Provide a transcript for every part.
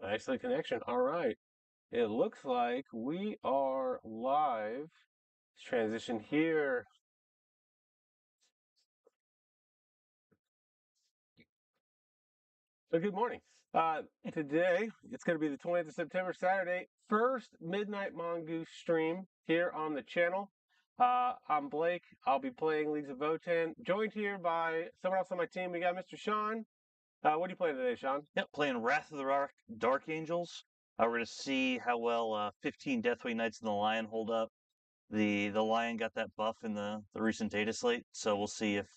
Excellent connection. All right. It looks like we are live. Let's transition here. So good morning. Today, it's going to be the 20th of September, Saturday, first Midnight Mongoose stream here on the channel. I'm Blake. I'll be playing Leagues of Votann, joined here by someone else on my team. We got Mr. Sean. What are you playing today, Sean? Yep, playing Wrath of the Dark Angels. We're going to see how well 15 Deathwing Knights and the Lion hold up. The Lion got that buff in the recent data slate, so we'll see if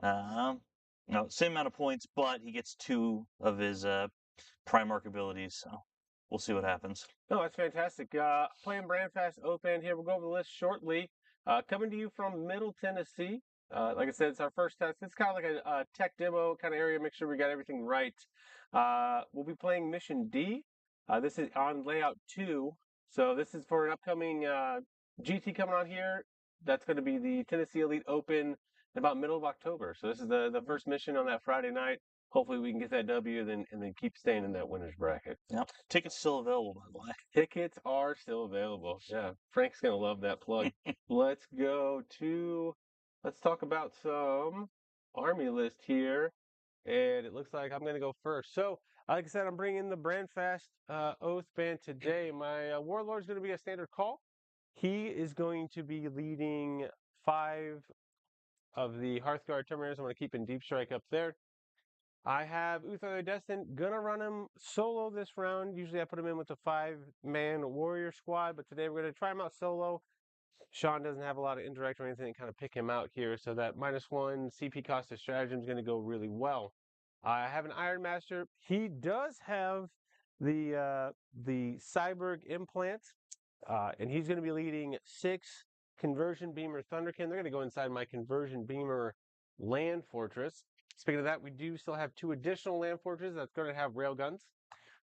um, same amount of points, but he gets two of his Primarch abilities. So we'll see what happens. No, that's fantastic. Playing Brandfast Votann here. We'll go over the list shortly. Coming to you from Middle Tennessee. Like I said, it's our first test. It's kind of like a tech demo kind of area. Make sure we got everything right. We'll be playing Mission D. This is on layout 2. So this is for an upcoming GT coming on here. That's going to be the Tennessee Elite Open in about middle of October. So this is the first mission on that Friday night. Hopefully we can get that W and then keep staying in that winners bracket. Yep, tickets still available, by the way. Tickets are still available. Yeah, Frank's gonna love that plug. Let's go to. Let's talk about some army list here, and it looks like I'm gonna go first. So, like I said, I'm bringing the Brandfast Oath band today. My warlord's gonna be a standard call. He is going to be leading 5 of the Hearthguard Terminators. I'm gonna keep in deep strike up there. I have Uther Destin, gonna run him solo this round. Usually I put him in with the 5-man warrior squad, but today we're gonna try him out solo. Sean doesn't have a lot of indirect or anything to kind of pick him out here, so that -1 CP cost of stratagem is gonna go really well. I have an Iron Master. He does have the Cyborg implant, and he's gonna be leading 6 Conversion Beamer Thunderkin. They're gonna go inside my Conversion Beamer Land Fortress. Speaking of that, we do still have 2 additional land fortresses that's going to have railguns.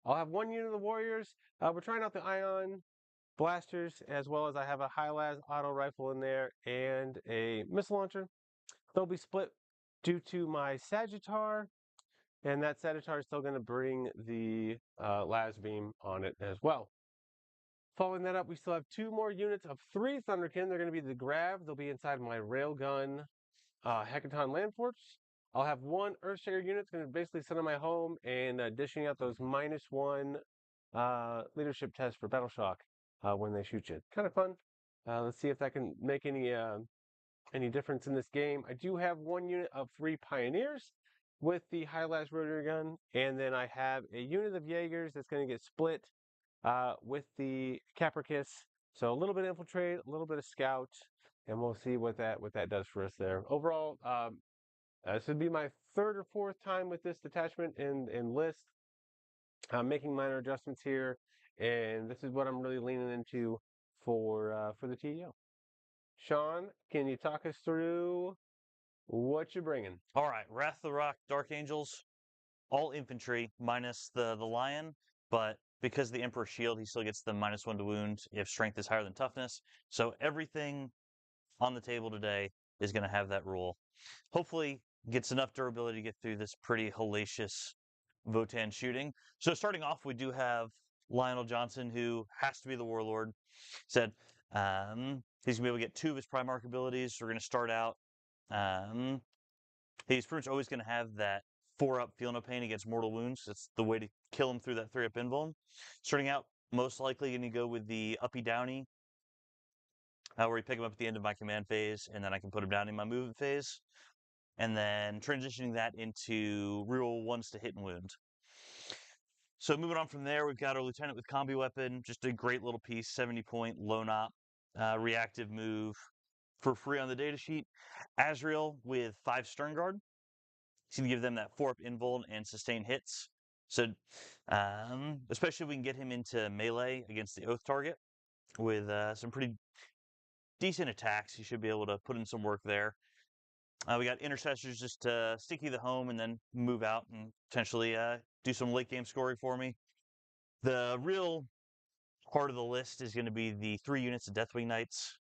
I'll have 1 unit of the warriors. We're trying out the ion blasters, as well as I have a high-las auto rifle in there and a missile launcher. They'll be split due to my Sagittar, and that Sagittar is still going to bring the las beam on it as well. Following that up, we still have 2 more units of 3 Thunderkin. They're going to be the Grav. They'll be inside my railgun Hecaton land forts. I'll have 1 Earthshaker unit. It's going to basically sit on my home and dishing out those -1 leadership tests for Battle Shock when they shoot you. Kind of fun. Let's see if that can make any difference in this game. I do have 1 unit of 3 Pioneers with the high-las rotary gun, and then I have a unit of Jaegers that's going to get split with the Capricus. So a little bit of infiltrate, a little bit of scout, and we'll see what that does for us there. Overall, this would be my 3rd or 4th time with this detachment and list. I'm making minor adjustments here, and this is what I'm really leaning into for the TEO. Sean, can you talk us through what you're bringing? All right, Wrath of the Dark Angels, all infantry minus the Lion, but because the Emperor's Shield, he still gets the -1 to wound if strength is higher than toughness. So everything on the table today is going to have that rule. Hopefully gets enough durability to get through this pretty hellacious Votann shooting. So starting off, we do have Lionel Johnson, who has to be the Warlord. Said he's going to be able to get 2 of his Primarch abilities. We're going to start out. He's pretty much always going to have that 4-up Feel No Pain against mortal wounds. That's the way to kill him through that 3-up invuln. Starting out, most likely going to go with the Uppy Downy, where you pick him up at the end of my command phase, and then I can put him down in my movement phase. And then transitioning that into reroll 1s to hit and wound. So moving on from there, we've got our Lieutenant with Combi Weapon, just a great little piece, 70-point, low op, reactive move for free on the datasheet. Azrael with 5 Stern Guard. He's going to give them that 4-up invuln and sustain hits. So, especially if we can get him into melee against the Oath target with some pretty decent attacks, he should be able to put in some work there. We got Intercessors just to sticky the home and then move out and potentially do some late game scoring for me. The real part of the list is going to be the 3 units of Deathwing Knights.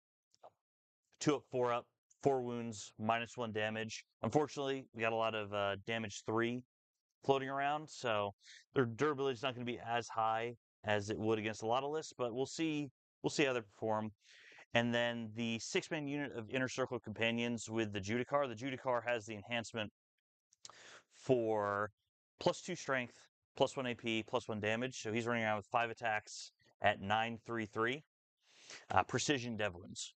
2-up, 4-up, 4 wounds, -1 damage. Unfortunately, we got a lot of damage 3 floating around, so their durability is not going to be as high as it would against a lot of lists, but we'll see. We'll see how they perform. And then the 6-man unit of Inner Circle Companions with the Judicar. The Judicar has the enhancement for +2 strength, +1 AP, +1 damage. So he's running around with 5 attacks at 933. Precision Devlins.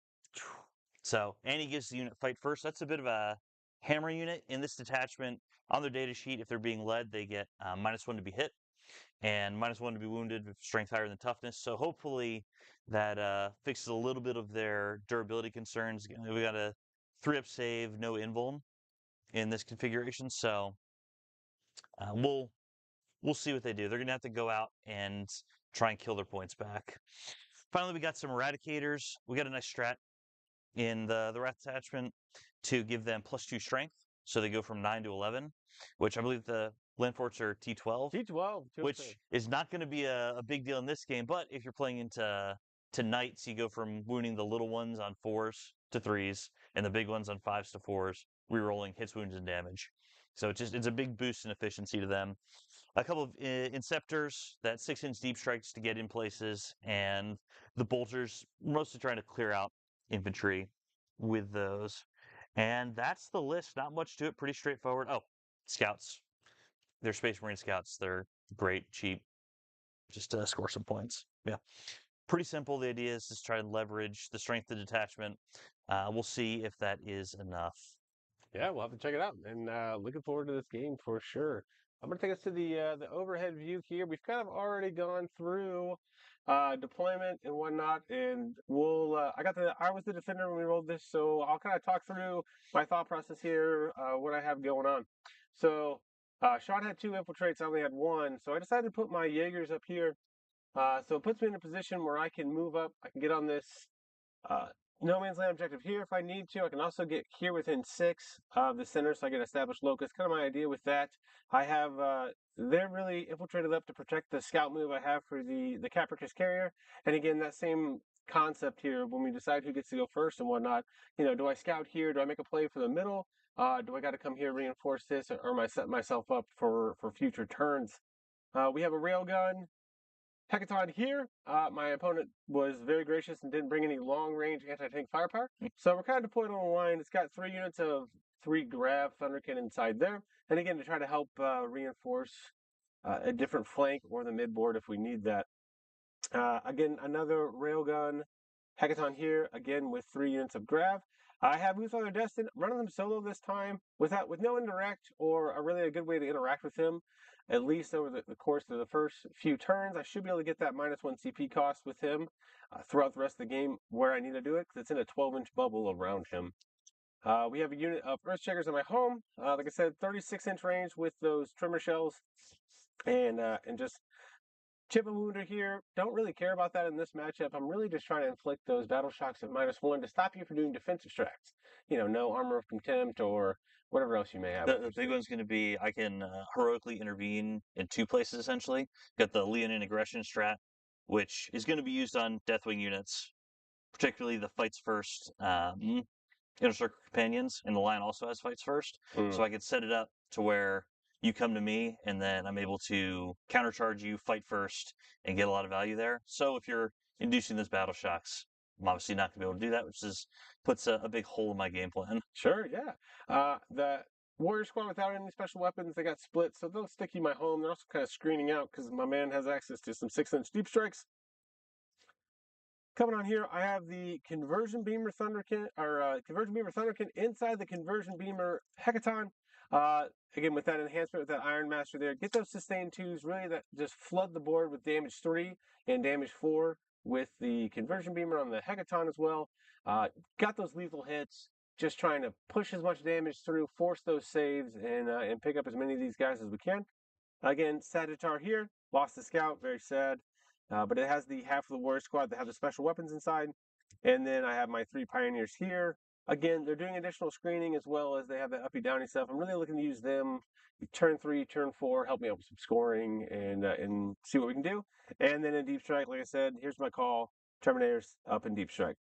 So, and he gives the unit fight first. That's a bit of a hammer unit in this detachment. On their data sheet, if they're being led, they get -1 to be hit and -1 to be wounded with strength higher than toughness. So hopefully that fixes a little bit of their durability concerns. We got a 3-up save, no invuln in this configuration. So we'll see what they do. They're going to have to go out and try and kill their points back. Finally, we got some Eradicators. We got a nice strat in the Wraith attachment to give them +2 strength. So they go from 9 to 11, which I believe the Landforts are T12. T12, which is not going to be a big deal in this game. But if you're playing into Knights, you go from wounding the little ones on 4s to 3s and the big ones on 5s to 4s, rerolling hits, wounds, and damage. So it's a big boost in efficiency to them. A couple of Inceptors, that 6-inch deep strikes to get in places, and the Bolters, mostly trying to clear out infantry with those. And that's the list. Not much to it. Pretty straightforward. Oh, Scouts. They're Space Marine Scouts. They're great, cheap, just to score some points. Yeah. Pretty simple. The idea is just try and leverage the strength of the detachment. We'll see if that is enough. Yeah, we'll have to check it out, and looking forward to this game for sure. I'm going to take us to the overhead view here. We've kind of already gone through deployment and whatnot, and I was the defender when we rolled this, so I'll kind of talk through my thought process here, what I have going on. So Sean had 2 infiltrates, I only had 1, so I decided to put my Jaegers up here. So it puts me in a position where I can move up. I can get on this uh, no man's land objective here if I need to. I can also get here within 6 of the center, so I can establish locus. Kind of my idea with that. I have they're really infiltrated up to protect the scout move I have for the Capricus carrier. And again, that same concept here when we decide who gets to go first and whatnot. Do I scout here? Do I make a play for the middle? Do I got to come here reinforce this, or am I set myself up for future turns? We have a railgun. Hecaton here, my opponent was very gracious and didn't bring any long-range anti-tank firepower. So we're kind of deployed on the line. It's got 3 units of 3 Grav Thunderkin inside there. And again, to try to help reinforce a different flank or the midboard if we need that. Again, another railgun Hecaton here, again with 3 units of Grav. I have Boots on their Destin, running them solo this time with no indirect or a good way to interact with him, at least over the course of the first few turns. I should be able to get that -1 CP cost with him throughout the rest of the game where I need to do it, because it's in a 12-inch bubble around him. We have a unit of Earthshakers in my home. Like I said, 36-inch range with those trimmer shells, and just chip and wounder here. Don't really care about that in this matchup. I'm really just trying to inflict those battle shocks of -1 to stop you from doing defensive strats. No armor of contempt or whatever else you may have. The big one's going to be I can heroically intervene in 2 places, essentially. Got the Leonine Aggression strat, which is going to be used on Deathwing units, particularly the Fights First Inner Circle Companions, and the line also has Fights First. So I could set it up to where you come to me, and then I'm able to countercharge you, fight first, and get a lot of value there. So if you're inducing those battle shocks, I'm obviously not going to be able to do that, which puts a big hole in my game plan. Sure, yeah. The Warrior Squad without any special weapons, they got split, so they'll stick you my home. They're also kind of screening out because my man has access to some 6-inch deep strikes. Coming on here, I have the Conversion Beamer Thunderkin, inside the Conversion Beamer Hecaton. Again, with that enhancement, with that Iron Master there, get those sustained 2s, really that just flood the board with damage 3 and damage 4 with the Conversion Beamer on the Hecaton as well. Got those lethal hits, just trying to push as much damage through, force those saves, and pick up as many of these guys as we can. Again, Sagittar here, lost the scout, very sad. But it has the half of the Warrior Squad that have the special weapons inside. And then I have my 3 Pioneers here. Again, they're doing additional screening as well as they have the uppy downy stuff. I'm really looking to use them turn 3, turn 4, help me out with some scoring and see what we can do. And then in Deep Strike, like I said, here's my call. Terminators up in Deep Strike.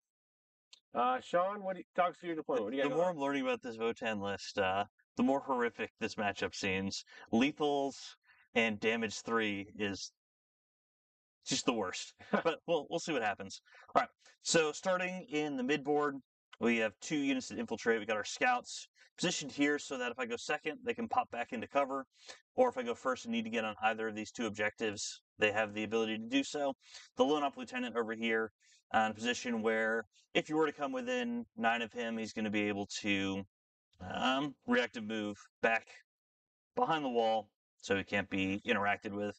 Sean, talk to your deployment. What do you got The more I'm learning about this Votann list, the more horrific this matchup seems. Lethals and damage 3 is just the worst. But we'll see what happens. All right. So starting in the mid board, we have 2 units that infiltrate. We got our scouts positioned here so that if I go second, they can pop back into cover. Or if I go first and need to get on either of these 2 objectives, they have the ability to do so. The lone up lieutenant over here in a position where if you were to come within 9 of him, he's going to be able to reactive move back behind the wall so he can't be interacted with.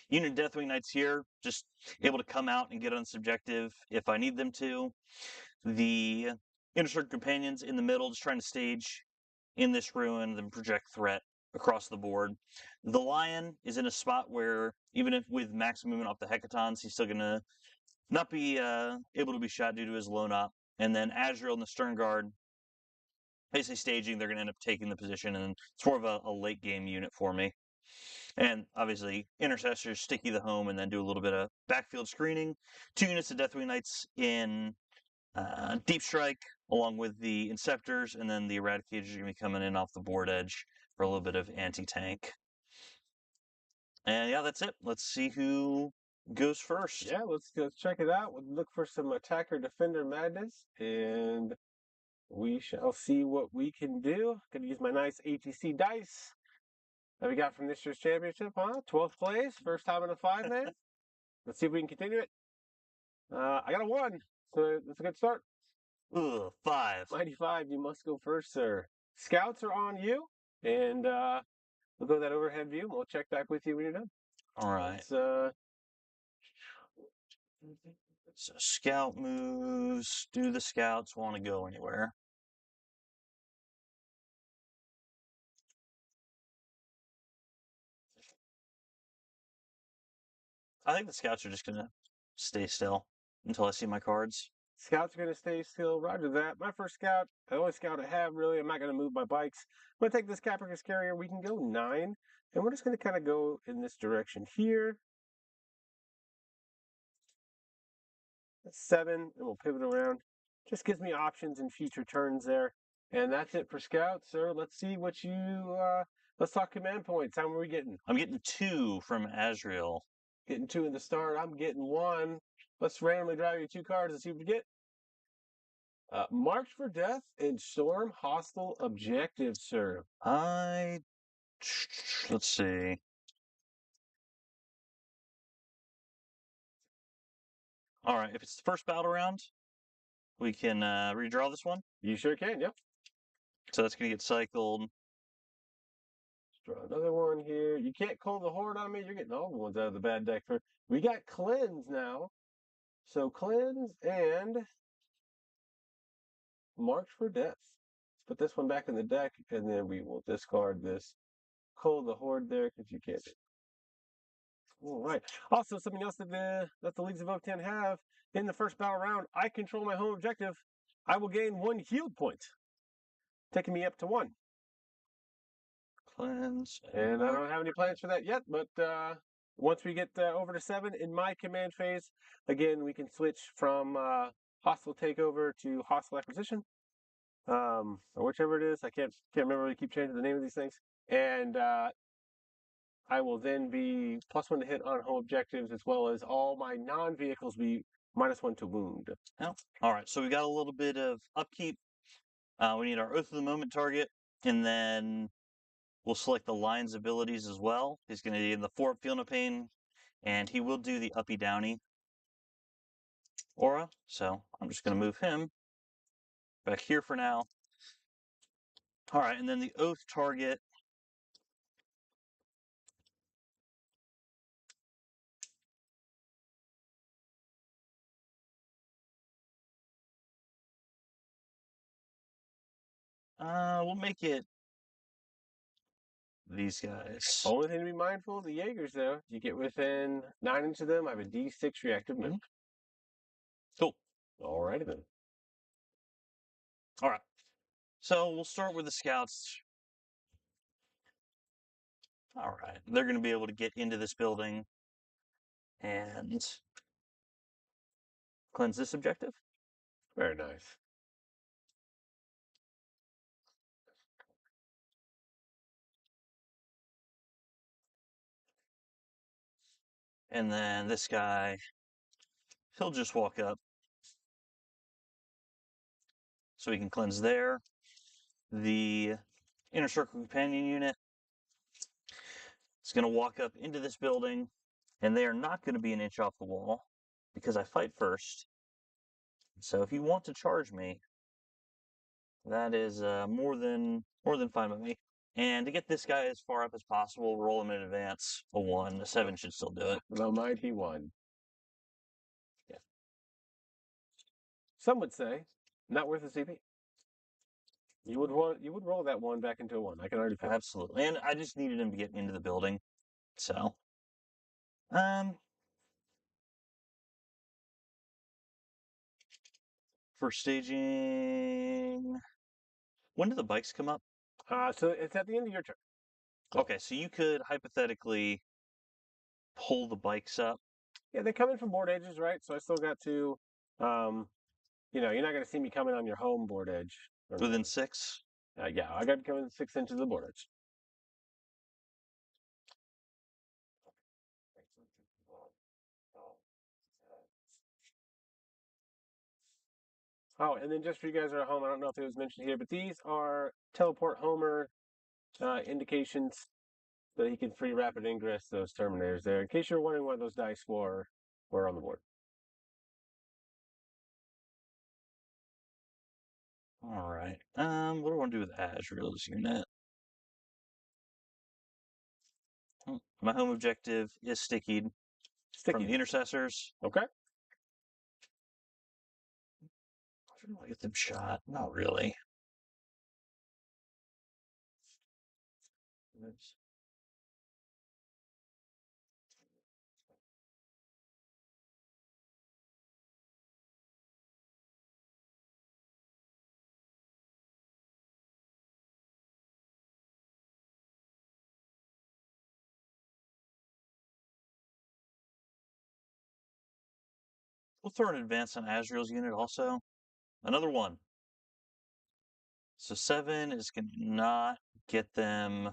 Unit Deathwing Knights here, just able to come out and get on subjective if I need them to. The Inner Circle Companions in the middle, just trying to stage in this ruin and project threat across the board. The Lion is in a spot where, even if with max movement off the Hecatons, he's still going to not be able to be shot due to his lone op. And then Azrael and the Stern Guard, basically staging, they're going to end up taking the position, and it's more of a late game unit for me. And obviously, Intercessors, Sticky the Home, and then do a little bit of backfield screening. 2 units of Deathwing Knights in Deep Strike, along with the Inceptors, and then the Eradicators are going to be coming in off the board edge for a little bit of anti-tank. And yeah, that's it. Let's see who goes first. Yeah, let's check it out. We'll look for some attacker defender madness, and we shall see what we can do. Gonna use my nice ATC dice that we got from this year's championship, huh? 12th place, first time in a 5-man. Let's see if we can continue it. I got a 1, so that's a good start. Ugh, 5. Mighty 5, you must go first, sir. Scouts are on you, and we'll go that overhead view, and we'll check back with you when you're done. All right. So scout moves. Do the scouts want to go anywhere? I think the scouts are just going to stay still until I see my cards. Scouts are going to stay still. Roger that. My first scout, the only scout I have, really. I'm not going to move my bikes. I'm going to take this Capricus carrier. We can go 9. And we're just going to kind of go in this direction here. 7, and we'll pivot around. Just gives me options in future turns there. And that's it for scouts, sir. Let's see what you, let's talk command points. How many are we getting? I'm getting 2 from Azrael. Getting 2 in the start. I'm getting 1. Let's randomly drive you 2 cards and see what we get. March for Death and Storm Hostile Objective, sir. Let's see. All right, if it's the first battle round, we can redraw this one. You sure can, yep. So that's going to get cycled. Let's draw another one here. You can't call the Horde on me. You're getting all the ones out of the bad deck. We got Cleanse now. So Cleanse and March for Death. Let's put this one back in the deck, and then we will discard this Call the Horde there because you can't. All right. Also, something else that the Leagues of Votann have in the first battle round, I control my home objective. I will gain 1 healed point, taking me up to 1. Cleanse. And I don't have any plans for that yet, but once we get over to 7 in my command phase, again, we can switch from hostile takeover to hostile acquisition, or whichever it is. I can't remember. We keep changing the name of these things. And I will then be +1 to hit on home objectives, as well as all my non-vehicles be -1 to wound. Oh, all right. So we got a little bit of upkeep. We need our Oath of the Moment target, and then we'll select the Lion's abilities as well. He's going to be in the 4-up Feel No Pain, and he will do the Uppy Downy aura. So I'm just going to move him back here for now. All right, and then the Oath target. We'll make it these guys. Only thing to be mindful of the Jaegers, though. You get within 9 inches of them, I have a D6 reactive move. Cool. Alrighty then. All right. So we'll start with the scouts. All right. They're going to be able to get into this building and cleanse this objective. Very nice. And then this guy, he'll just walk up. So he can cleanse there. The Inner Circle Companion unit is going to walk up into this building, and they are not going to be an inch off the wall because I fight first. So if you want to charge me, that is more than fine with me. And to get this guy as far up as possible, roll him in advance. A 1, a 7 should still do it. The mighty one. Yeah. Some would say, not worth the CP. You would roll that 1 back into a 1. I can already feel it. Absolutely. And I just needed him to get into the building. So for staging, when do the bikes come up? So it's at the end of your turn. Okay, so you could hypothetically pull the bikes up. Yeah, they come in from board edges, right? So I still got to, you're not going to see me coming on your home board edge. Within 6? Yeah, I got to come in 6 inches of the board edge. Oh, and then just for you guys that are at home, I don't know if it was mentioned here, but these are teleport Homer indications that he can free rapid ingress those Terminators there. In case you're wondering what those dice were on the board. All right. What do I want to do with Azrael's unit? My home objective is stickied from the intercessors. Okay. Do I get them shot? Not really. We'll throw an advance on Azrael's unit also. Another 1. So 7 is going to not get them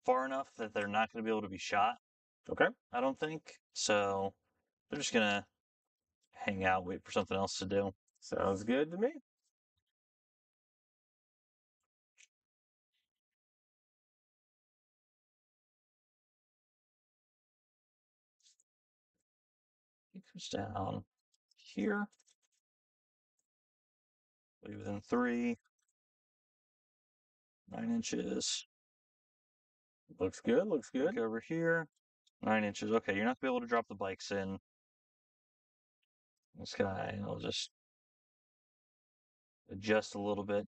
far enough that they're not going to be able to be shot. Okay. I don't think. So they're just going to hang out, wait for something else to do. Sounds good to me. He comes down here. Be within 3. 9 inches. Looks good, looks good. Look over here. 9 inches. Okay, you're not going to be able to drop the bikes in. This guy, I'll just adjust a little bit.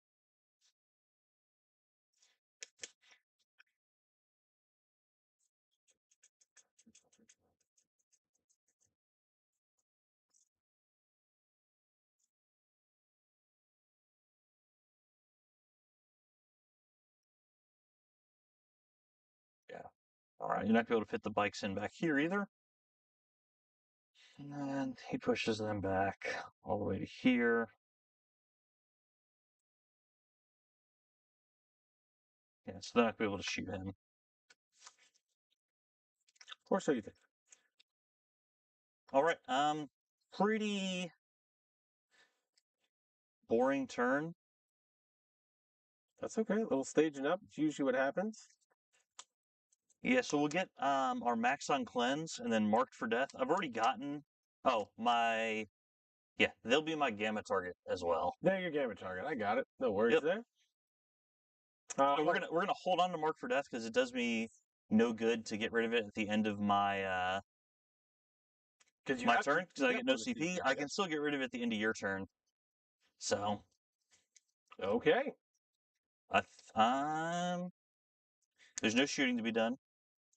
Yeah. All right, you're not going to be able to fit the bikes in back here either. And then he pushes them back all the way to here. Yeah, so they're not going to be able to shoot him. Or so you think. All right, pretty boring turn. That's okay. A little staging up. It's usually what happens. Yeah, so we'll get our max on cleanse and then marked for death. I've already gotten. Oh, yeah, they'll be my gamma target as well. There, your gamma target. I got it. No worries there. So we're gonna hold on to mark for death because it does me no good to get rid of it at the end of my my turn because I get no CP. I can still get rid of it at the end of your turn. So okay. There's no shooting to be done.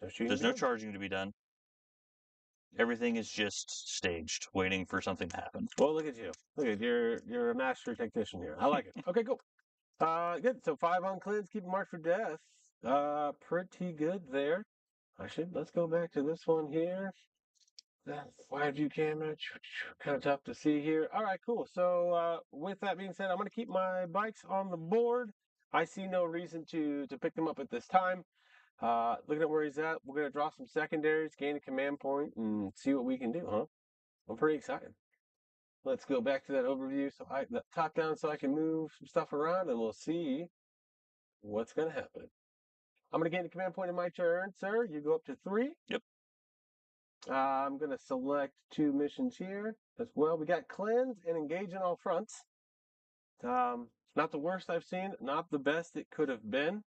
There's no charging to be done. Everything is just staged, waiting for something to happen. Well, look at you. Look at you're a master technician here. I like it. Okay, cool. Good. So 5 on cleanse, keep marked for death. Pretty good there. Let's go back to this one here. That wide view camera, kind of tough to see here. All right, cool. So with that being said, I'm going to keep my bikes on the board. I see no reason to pick them up at this time. Looking at where he's at, we're going to draw some secondaries, gain a command point, and see what we can do, huh? I'm pretty excited. Let's go back to that overview. So the top down so I can move some stuff around and we'll see what's going to happen. I'm going to gain a command point in my turn, sir. You go up to 3. Yep. I'm going to select 2 missions here as well. We got cleanse and engage in all fronts. Not the worst I've seen, not the best it could have been.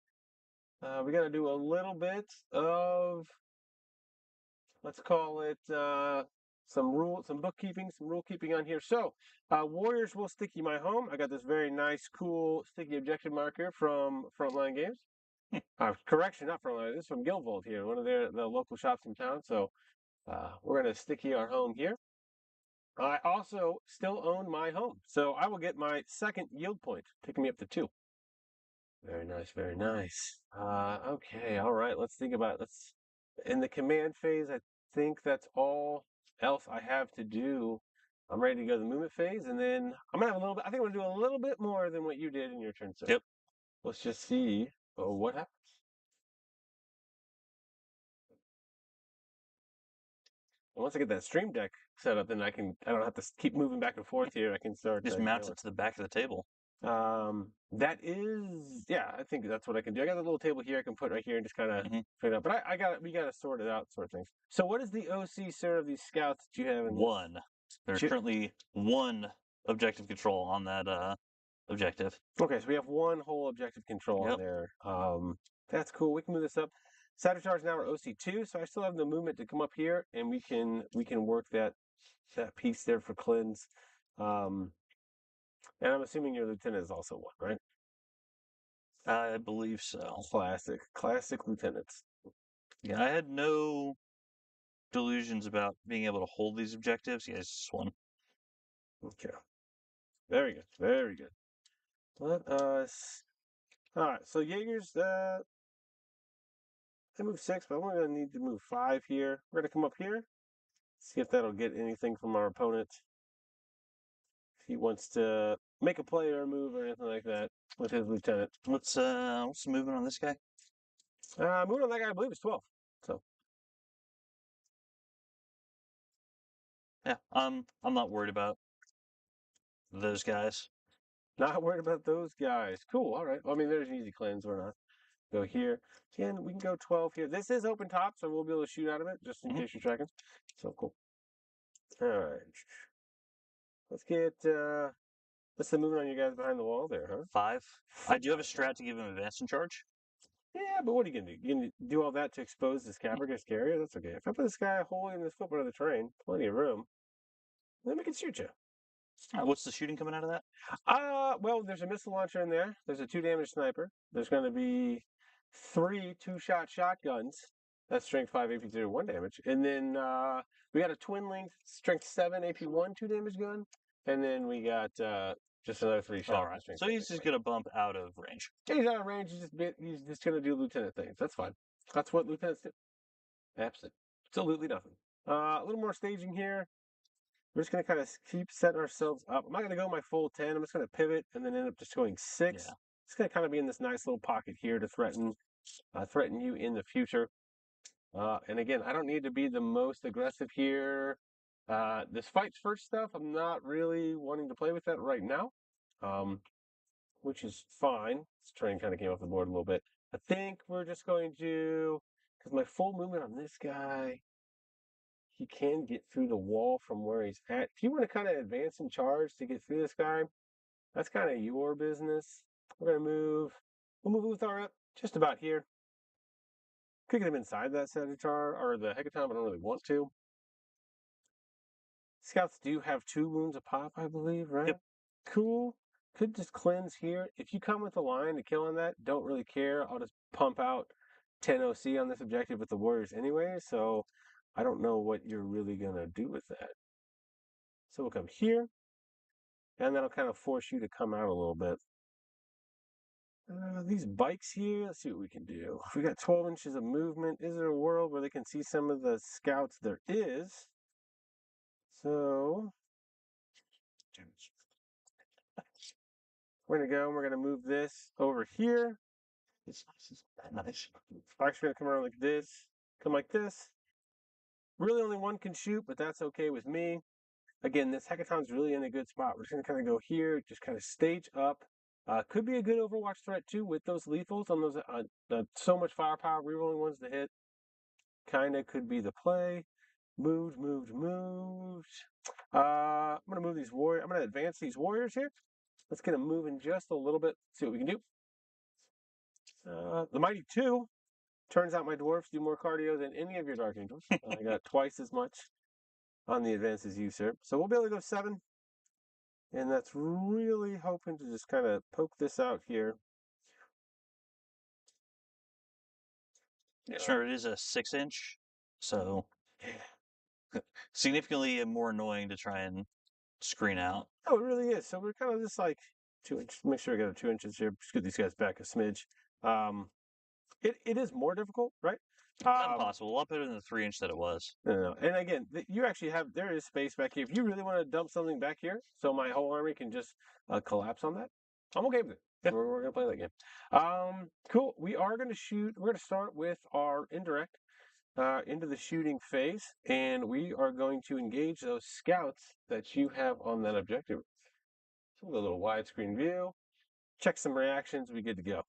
We got to do a little bit of, let's call it some bookkeeping, some rule keeping on here. So, Warriors will sticky my home. I got this very nice, cool sticky objective marker from Frontline Games. Correction, not Frontline. This is from Guildvolt here, one of the local shops in town. So, we're going to sticky our home here. I also still own my home, so I will get my second yield point, taking me up to 2. Very nice, very nice. Okay, all right. Let's think about let's in the command phase. I think that's all else I have to do. I'm ready to go to the movement phase, and then I'm gonna have a little bit. I think I'm gonna do a little bit more than what you did in your turn, sir. Yep. Let's just see what happens. And once I get that stream deck set up, then I don't have to keep moving back and forth here. I can start Just mount it to the back of the table. That is, yeah, I think that's what I can do. I got a little table here I can put right here and just kind of fit it up. But we got to sort it out, sort of things. So, what is the OC, sir, of these scouts that you have in One. There's currently 1 objective control on that objective. Okay, so we have 1 whole objective control on there. That's cool. We can move this up. Sagittars now are OC2, so I still have the movement to come up here, and we can work that piece there for cleanse. And I'm assuming your lieutenant is also 1, right? I believe so. Classic lieutenants. Yeah, I had no delusions about being able to hold these objectives. Yeah, it's just 1. Okay. Very good. Very good. Let us. All right. So Jaeger's. I moved 6, but I'm going to need to move 5 here. We're going to come up here. See if that'll get anything from our opponent. If he wants to make a play or a move or anything like that with his lieutenant. What's the movement on this guy? Movement on that guy, I believe, is 12. So. Yeah, I'm not worried about those guys. Not worried about those guys. Cool. All right. Well, I mean, there's an easy cleanse. We're not. Go here. 10. We can go 12 here. This is open top, so we'll be able to shoot out of it just in case you're tracking. So cool. All right. Let's get. What's the movement on you guys behind the wall there, huh? 5. I do have a strat to give him advance in charge. Yeah, but what are you gonna do? You gonna do all that to expose this Capricorn's carrier? That's okay. If I put this guy wholly in this footprint of the terrain, plenty of room, then we can shoot you. What's the shooting coming out of that? Well, there's a missile launcher in there. There's a 2 damage sniper. There's going to be 3 2-shot shotguns. That's strength 5, AP 0, 1 damage. And then we got a twin length, strength 7, AP 1, 2 damage gun. And then we got just another 3 shots. All right. So he's just going to bump out of range. Yeah, he's out of range. He's just going to do lieutenant things. That's fine. That's what lieutenants do. Absolutely nothing. A little more staging here. We're just going to kind of keep setting ourselves up. I'm not going to go my full 10. I'm just going to pivot and then end up just going 6. Yeah. It's going to kind of be in this nice little pocket here to threaten you in the future. And again, I don't need to be the most aggressive here. This fights first stuff, I'm not really wanting to play with that right now, which is fine. This train kind of came off the board a little bit. I think we're just going to, because my full movement on this guy, he can get through the wall from where he's at. If you want to kind of advance in charge to get through this guy, that's kind of your business. We're going to move. We'll move Uthar up just about here. Could get him inside that Sagittar or the Hecaton, but I don't really want to. Scouts do have 2 wounds a pop, I believe, right? Yep. Cool. Could just cleanse here. If you come with a line to kill on that, don't really care. I'll just pump out 10 OC on this objective with the Warriors anyway, so I don't know what you're really going to do with that. So we'll come here, and that'll kind of force you to come out a little bit. These bikes here, let's see what we can do. If we got 12 inches of movement, is there a world where they can see some of the scouts? There is. So, we're going to go, and we're going to move this over here. It's nice. Sparks are gonna come around like this, come like this. Really, only one can shoot, but that's okay with me. Again, this Hecaton's really in a good spot. We're just gonna kind of go here, just kind of stage up. Could be a good Overwatch threat too with those lethals on those so much firepower, rerolling ones to hit. Kind of could be the play. Moved, moved, moved. I'm gonna move these warriors. I'm gonna advance these warriors here. Let's get them moving just a little bit. See what we can do. The Mighty 2. Turns out my dwarfs do more cardio than any of your Dark Angels. I got twice as much on the advance as you, sir. So we'll be able to go 7. And that's really hoping to just kind of poke this out here. Yeah, sure, it is a 6-inch, so significantly more annoying to try and screen out. Oh, it really is. So we're kind of just like 2 inches. Make sure I got a 2 inches here. Just get these guys back a smidge. It is more difficult, right? Not impossible. A lot better than the 3-inch that it was. No. And again, you actually have, there is space back here. If you really want to dump something back here, so my whole army can just collapse on that, I'm okay with it. Yeah. We're going to play that game. Cool. We are going to shoot. We're going to start with our indirect into the shooting phase, and we are going to engage those scouts that you have on that objective. So we'll go a little widescreen view, check some reactions, we good to go.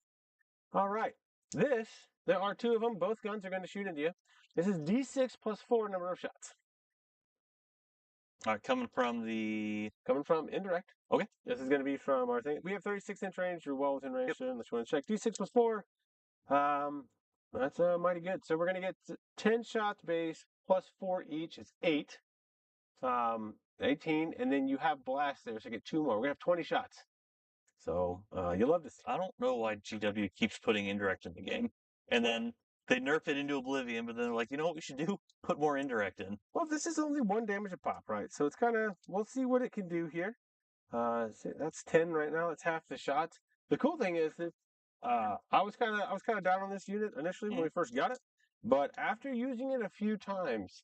All right. There are 2 of them. Both guns are going to shoot into you. This is D6 plus 4 number of shots. All right, coming from indirect. Okay. This is going to be from our thing. We have 36-inch range. You're well within range. Yep. Unless you want to check. D6 plus 4. That's mighty good. So we're going to get 10 shots base plus 4 each. It's 8. 18. And then you have blast there, so you get 2 more. We're going to have 20 shots. So you'll love this. I don't know why GW keeps putting indirect in the game. And then they nerf it into oblivion, but then they're like, you know what we should do? Put more indirect in. Well, this is only 1 damage a pop, right? So it's kind of, we'll see what it can do here. That's 10 right now. That's half the shots. The cool thing is that I was kind of down on this unit initially when we first got it, but after using it a few times,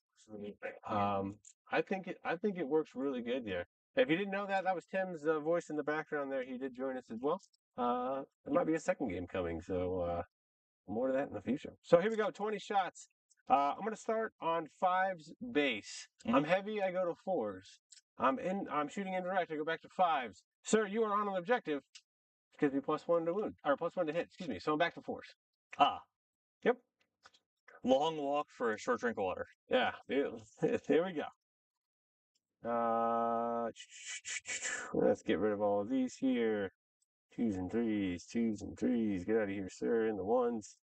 I think it works really good there. If you didn't know that, that was Tim's voice in the background there. He did join us as well. There might be a second game coming, so more of that in the future. So here we go, 20 shots. I'm going to start on 5's base. I'm heavy, I go to 4's. I'm shooting indirect, I go back to 5's. Sir, you are on an objective. It gives me +1 to wound, or +1 to hit, excuse me. So I'm back to 4's. Yep. Long walk for a short drink of water. Yeah, there we go. Let's get rid of all of these here. 2s and 3s, 2s and 3s. Get out of here, sir. In the 1s.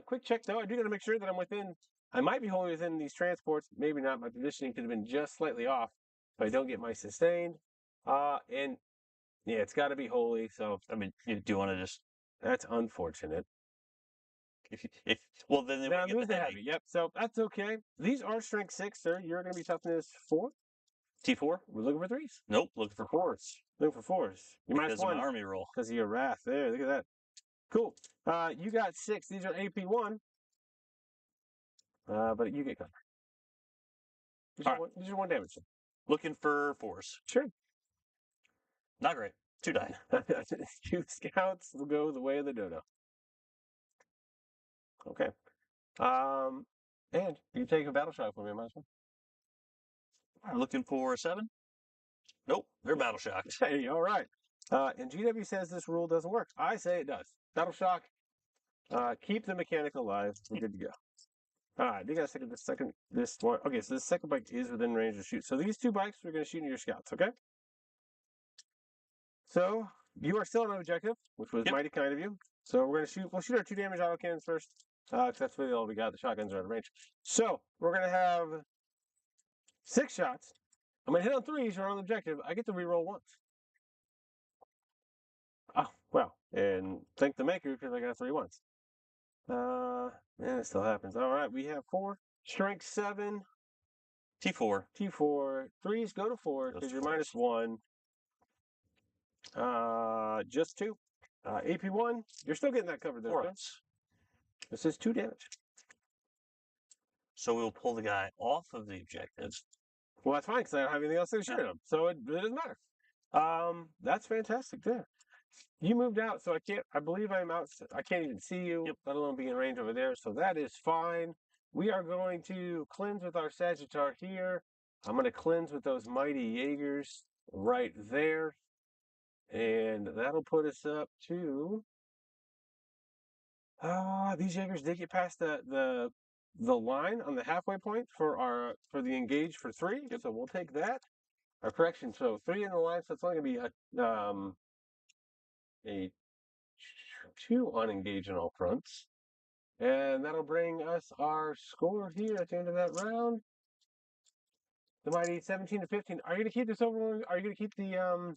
Quick check though. I do got to make sure that I'm within. I might be wholly within these transports. Maybe not. My positioning could have been just slightly off. If I don't get my sustained. And yeah, it's got to be wholly. So I mean, do you want to just? That's unfortunate. Well, then I lose the heavy. Yep. So that's okay. These are strength 6, sir. You're going to be toughness 4. T4. We're looking for 3s. Nope, looking for 4s. Looking for 4s. You because of my army roll. Because of your wrath. There, look at that. Cool. You got 6. These are AP1. But you get covered. These are 1 damage. Looking for 4s. Sure. Not great. 2 die. 2 scouts will go the way of the dodo. Okay. And you take a battle shock for me, might as well. Looking for 7? Nope, they're battle shocked. Hey, all right. And GW says this rule doesn't work. I say it does. Battle shock. Keep the mechanic alive. We're good to go. All right, you got this one. Okay, so the second bike is within range to shoot. So these 2 bikes, we're going to shoot into your scouts, okay? So you are still on an objective, which was mighty kind of you. So we're going to shoot. We'll shoot our 2 damage auto cannons first, because that's really all we got. The shotguns are out of range. So we're going to have 6 shots. I'm going to hit on 3s. You're on the objective. I get to reroll once. Oh, well, and thank the maker because I got 3 once. Man, it still happens. All right, we have 4. Strength 7. T4. T4. 3s go to 4 because you're -1. Just 2. AP1. You're still getting that covered there. This is 2 damage. So we'll pull the guy off of the objective. Well, that's fine because I don't have anything else to shoot him. So it really doesn't matter. That's fantastic there. You moved out, so I can't. I believe I'm out. I can't even see you, Yep. let alone be in range over there. So that is fine. We are going to cleanse with our Sagittar here. I'm going to cleanse with those mighty Jaegers right there, and that'll put us up to. These Jaegers did get past the line on the halfway point for the engage for 3. So we'll take that. Our correction. So 3 in the line. So it's only going to be a 2 on engage in all fronts. And that'll bring us our score here at the end of that round. The mighty 17 to 15. Are you gonna keep this over? Are you gonna keep the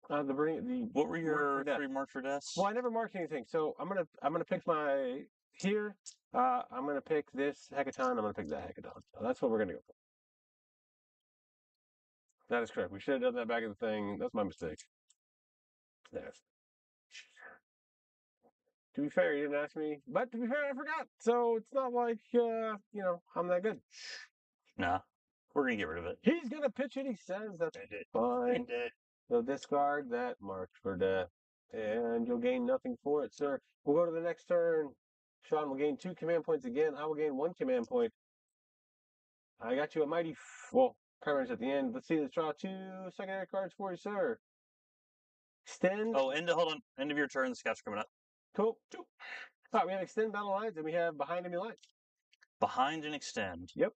What were your death? 3 mark for deaths? Well, I never marked anything, so I'm gonna pick my here. I'm gonna pick this hecaton. I'm gonna pick that hecaton. So that's what we're gonna go for. That is correct. We should have done that back in the thing. That's my mistake. There. To be fair, you didn't ask me, but to be fair, I forgot. So it's not like I'm that good. Nah, we're gonna get rid of it. He's gonna pitch it. He says that's fine. So discard that marked for death, and you'll gain nothing for it, sir. We'll go to the next turn. Sean will gain 2 command points again. I will gain 1 command point. I got you a mighty. Well, primaries at the end. Let's see. Let's draw 2 secondary cards for you, sir. Extend. Oh, hold on. End of your turn. The scout's coming up. Cool. We have extend battle lines, and we have behind enemy lines. Behind and extend. Yep.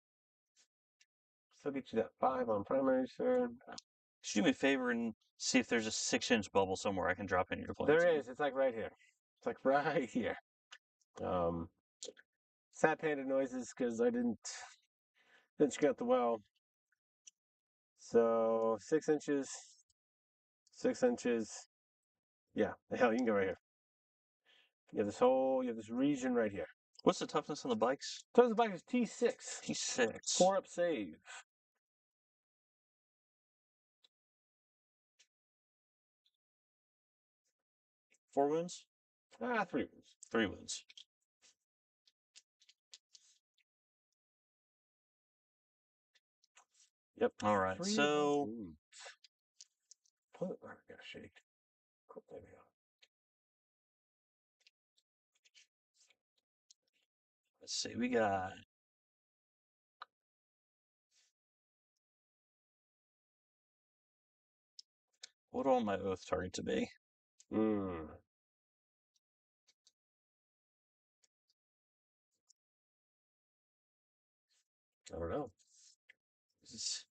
Still get you that 5 on primary, sir. Could you do me a favor and see if there's a 6-inch bubble somewhere I can drop in your plane? There is. It's like right here. It's like right here. Sad panda noises because I didn't get the well. So 6 inches, 6 inches. Yeah, the hell, you can go right here. You have this region right here. What's the toughness on the bikes? Toughness of the bike is T6. T6. 4 up save. Four wounds? 3 wounds. 3 wounds. Yep. All right, so. I gotta shake. Cool, there we go. Let's see, we got. What do I want my oath target to be? I don't know. This is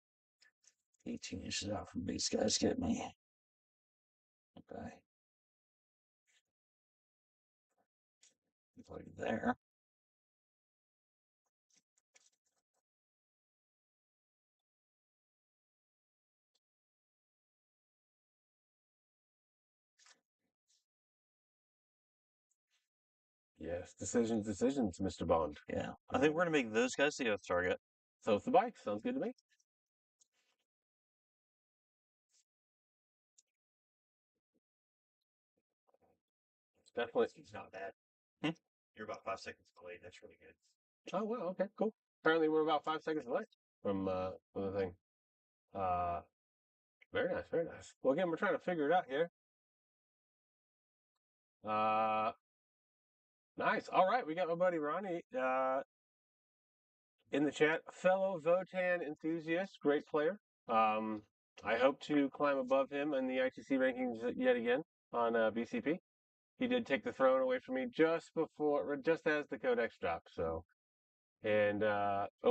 18 inches out from these guys get me. Okay. Like there. Yes, decisions, Mr. Bond. Yeah. I think we're going to make those guys the oath target. So it's the bike. Sounds good to me. It's definitely. It's not bad. You're about 5 seconds delayed. That's really good. Oh, well, okay, cool. Apparently we're about 5 seconds away from the thing. Very nice, very nice. Well, again, we're trying to figure it out here. Nice. All right, we got my buddy Ronnie in the chat. Fellow Votann enthusiast, great player. I hope to climb above him in the ITC rankings yet again on BCP. He did take the throne away from me just as the codex dropped. So, and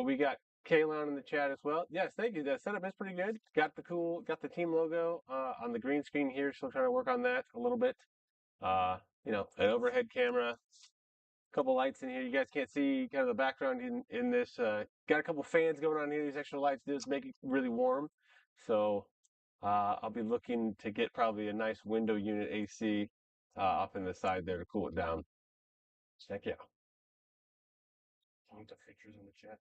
we got Kalon in the chat as well. Yes, thank you. The setup is pretty good. Got the team logo on the green screen here. Still trying to work on that a little bit. An overhead camera, a couple lights in here. You guys can't see kind of the background in this. Got a couple fans going on here. These extra lights just make it really warm. So I'll be looking to get probably a nice window unit AC up in the side there to cool it down. Check yeah. The pictures in the chat.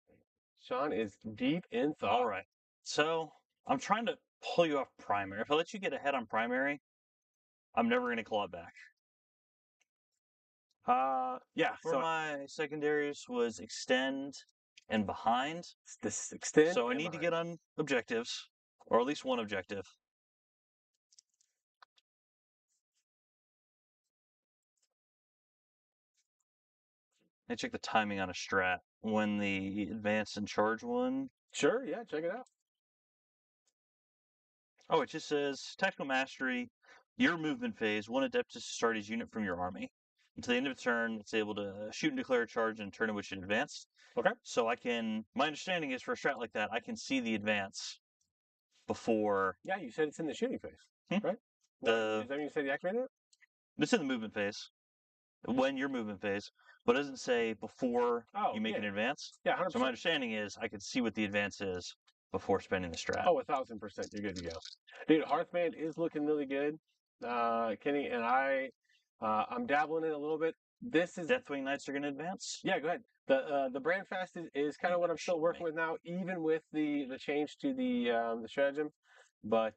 Sean is deep in thought. All right. So I'm trying to pull you off primary. If I let you get ahead on primary, I'm never going to claw it back. Yeah. For my secondaries was extend and behind. This extend. So I need to get on objectives, or at least one objective. I check the timing on a strat. When the advance and charge one. Sure, yeah, check it out. Oh, it just says tactical mastery. Your movement phase. One Adeptus Astartes unit from your army. Until the end of its turn, it's able to shoot and declare a charge in a turn in which it advanced. Okay. So I can. My understanding is for a strat like that, I can see the advance before. Yeah, you said it's in the shooting phase, right? The Is that when you said you activated it? It's in the movement phase. When your movement phase, but it doesn't say before you make an advance. Yeah, 100%. So my understanding is I can see what the advance is before spending the strat. Oh, 1,000%. You're good to go. Dude, Hearthband is looking really good, Kenny, and I'm dabbling in a little bit. This is Deathwing Knights are going to advance. Yeah, go ahead. The Brandfast is kind of what I'm still working with now, even with the change to the stratagem. But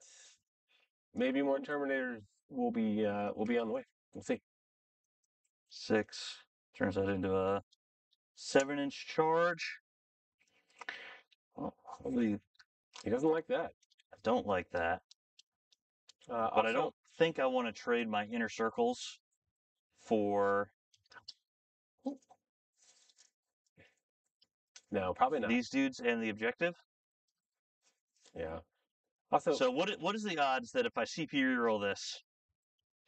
maybe more Terminators will be on the way. We'll see. 6 turns that into a 7-inch charge. Well, He doesn't like that. I don't like that. But Also, I don't think I want to trade my inner circles for no, probably not. these dudes and the objective. Yeah. Also, So what is the odds that if I CPU roll this,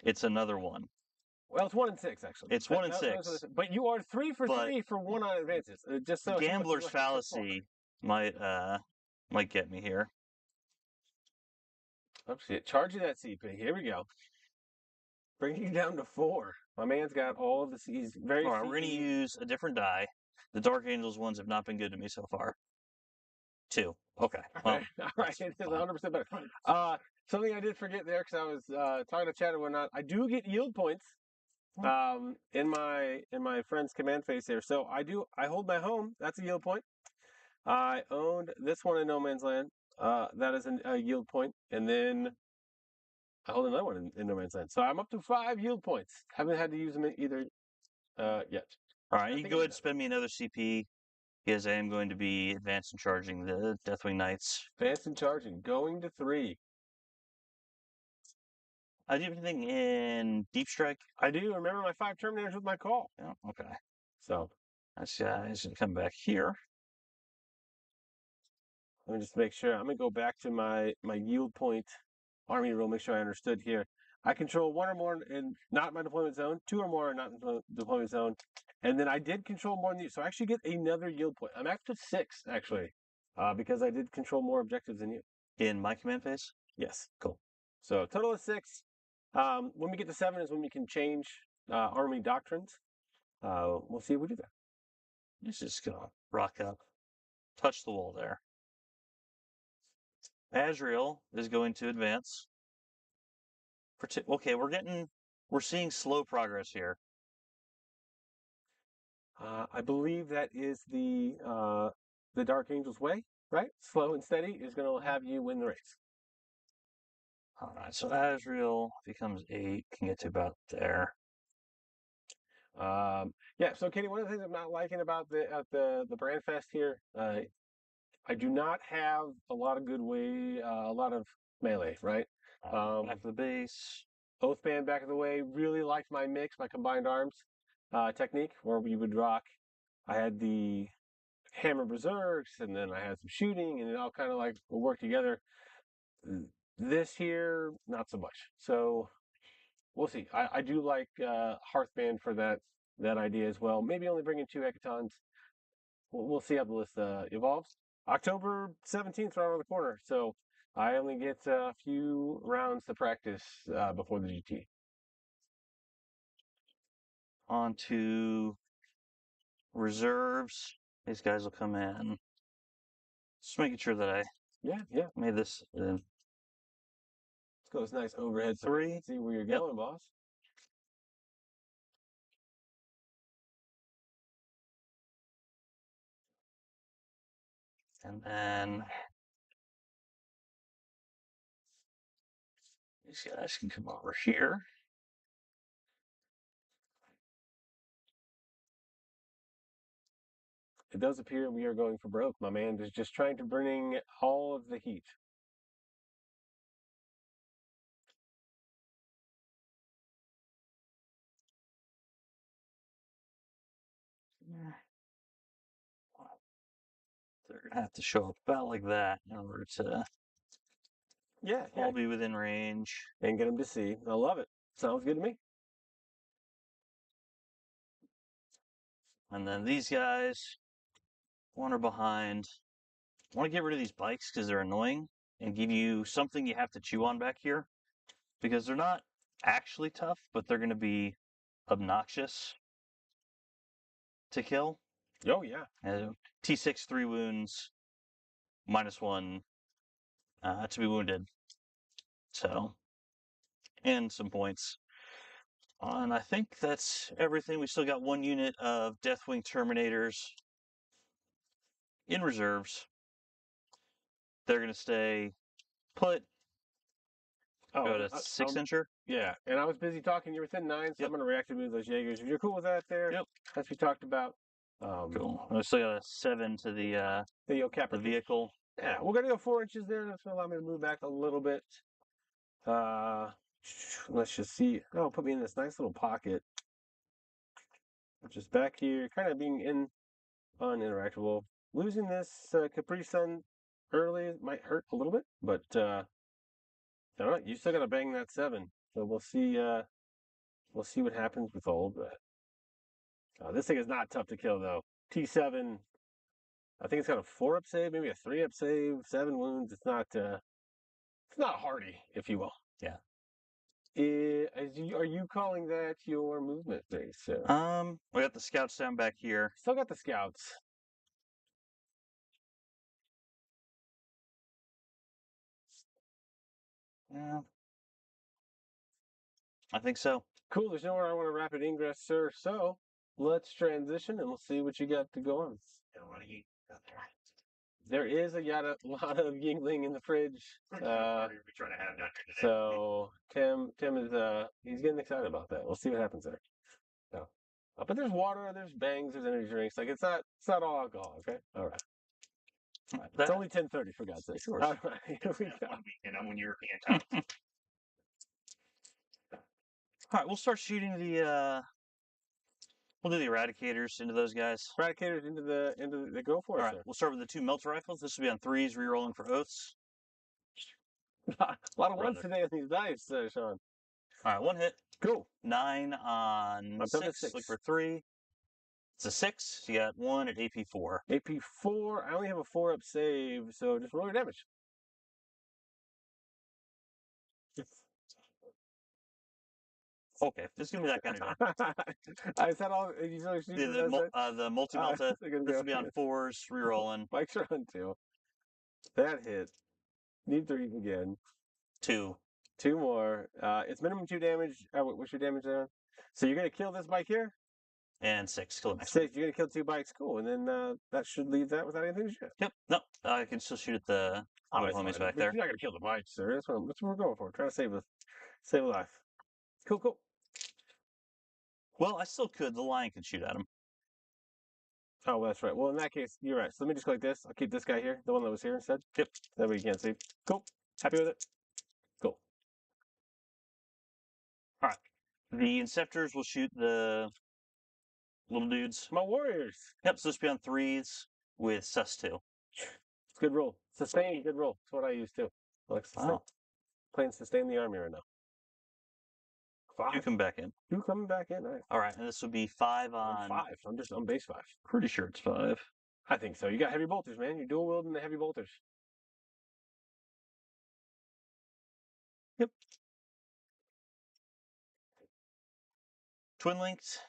it's another one? well, it's 1 in 6 actually. It's 1 in 6. But you are 3 for 3 for 1 on advances. Just so Gambler's fallacy might get me here. Oh shit! Charging that CP. Here we go. Bringing you down to 4. My man's got all of the C's. Very. All right, we're gonna use a different die. The Dark Angels ones have not been good to me so far. 2. Okay. All right. It is 100% better. Something I did forget there because I was talking to chat and whatnot. I do get yield points. In my friend's command phase here. So I hold my home. That's a yield point. I owned this one in No Man's Land. That is a yield point, and then I hold another one in No Man's Land. So I'm up to 5 yield points. Haven't had to use them either yet. All right, you can go ahead and spend me another CP because I am going to be advancing charging the Deathwing Knights. Advancing charging, going to 3. Do you have anything in Deep Strike? I do. Remember my 5 Terminators with my call. Yeah, okay. So That's guys gonna come back here. let me just make sure. I'm gonna go back to my yield point army rule. Make sure I understood here. I control 1 or more in not my deployment zone, 2 or more in not deployment zone, and then I did control more than you, so I actually get another yield point. I'm up to 6 actually, because I did control more objectives than you. In my command phase? Yes, cool. So total of 6. When we get to 7 is when we can change army doctrines. We'll see if we do that. This is gonna rock up, touch the wall there. Azrael is going to advance. Okay, we're seeing slow progress here. I believe that is the Dark Angel's way, right? Slow and steady is going to have you win the race. All right, so Azrael becomes 8, can get to about there. Yeah. So, Kenny, one of the things I'm not liking about the Brandfest here, I do not have a lot of a lot of melee, right? Back to the base. Oathband back of the way. Really liked my mix, my combined arms technique, where we would rock. I had the hammer berserks, and then I had some shooting, and it all kind of like work together. This here, not so much. So we'll see. I do like Hearthband for that idea as well. Maybe only bringing 2 hecatons. We'll see how the list evolves. October 17th, right around the corner. So I only get a few rounds to practice before the GT. On to reserves. These guys will come in. Just making sure that I made this. Let's go. It's nice overhead 3. See where you're going, boss. And then these guys can come over here. It does appear we are going for broke. My man is just trying to bring all of the heat. I have to show up about like that in order to Yeah, all be within range. and get them to see. I love it. Sounds good to me. And then these guys, one are behind. I want to get rid of these bikes because they're annoying and give you something you have to chew on back here because they're not actually tough, but they're going to be obnoxious to kill. Oh, yeah. T6, 3 wounds, -1 to be wounded. So, and some points. And I think that's everything. We still got 1 unit of Deathwing Terminators in reserves. They're going to stay put. Oh, Go to 6-incher. Yeah, and I was busy talking. You're within 9, so I'm going to react to move those Jaegers. If you're cool with that there, as we talked about. Cool. I still got a 7 to the vehicle. Yeah, we're going to go 4 inches there. That's going to allow me to move back a little bit. Let's just see. Oh, put me in this nice little pocket. Just back here, kind of being uninteractable. Losing this Capri Sun early might hurt a little bit, but I don't know. You still got to bang that 7, so we'll see. We'll see what happens with all of that. This thing is not tough to kill though. T7. I think it's got a 4-up save, maybe a 3-up save, 7 wounds. It's not hardy, if you will. Yeah. Are you calling that your movement base, sir? We got the scouts down back here. Still got the scouts. Yeah. I think so. Cool. There's nowhere I want to rapid ingress, sir. So let's transition and we'll see what you got to go on. There is a lot of Yingling in the fridge. So Tim is he's getting excited about that. We'll see what happens there. So, but there's water, there's bangs, there's energy drinks. Like it's not all alcohol. Okay. All right. It's only 10:30 for God's sake. Sure. All right. Here we go. And I'm when you're in town. All right, we'll start shooting the. We'll do the eradicators into those guys. Eradicators into the go for it. All right, we'll start with the 2 melter rifles. This will be on 3s, re-rolling for oaths. A lot of ones today on these dice, Sean. All right, 1 hit. Cool. 9 on 6. Look for 3. It's a 6. You got 1 at AP4. AP4. I only have a 4-up save, so just roll your damage. Okay, just give me that kind of damage. Is that all? The multi-melta. This will be on 4s, re-rolling. Mike's are on 2. That hit. Need 3 again. 2. 2 more. It's minimum 2 damage. What's your damage on? So you're going to kill this bike here? And 6. Kill the next 6. You're going to kill 2 bikes. Cool. And then that should leave that without anything to shoot. Yep. No, I can still shoot at the homies back there. You're not going to kill the bikes, sir. That's what we're going for. Trying to save a life. Cool. Well, I still could. The lion could shoot at him. Oh, well, that's right. Well, in that case, you're right. So let me just go like this. I'll keep this guy here, the one that was here instead. Yep. That way you can't see. Cool. Happy with it? Cool. All right. The Inceptors will shoot the little dudes. My warriors. Yep. So this will be on 3s with sus 2. Good roll. Sustain, good roll. That's what I use too. I like sustain. Wow. Playing sustain the army right now. 5. You come back in. You coming back in? All right. All right, and this would be 5 on. 5. I'm base 5. Pretty sure it's 5. I think so. You got heavy bolters, man. You're dual wielding the heavy bolters. Yep. Twin links.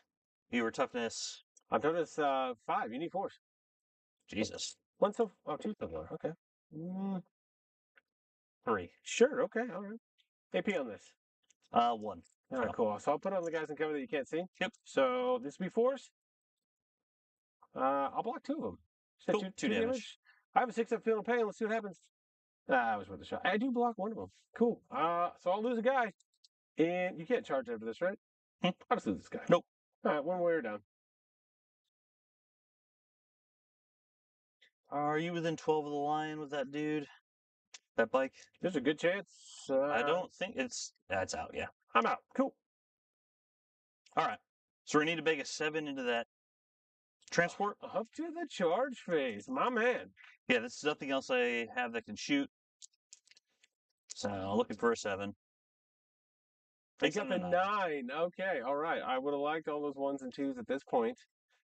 You were toughness. I'm toughness 5. You need 4s. Jesus. 2 so far. Okay. 3. Sure. Okay. All right. AP on this. 1. All right, cool. So I'll put on the guys in cover that you can't see. Yep. So this will be 4s. I'll block 2 of them. Cool. 2 damage. I have a 6-up feeling of pain. Let's see what happens. It was worth a shot. I do block 1 of them. Cool. So I'll lose a guy. And you can't charge after this, right? I'll just lose this guy. Nope. All right, 1 warrior down. Are you within 12 of the line with that dude? That bike? There's a good chance. I don't think that's out, yeah. I'm out. Cool. All right. So we need to bake a 7 into that transport. Up to the charge phase, my man. Yeah, this is nothing else I have that can shoot. So looking for a 7. Pick up a 9. Okay, all right. I would have liked all those 1s and 2s at this point.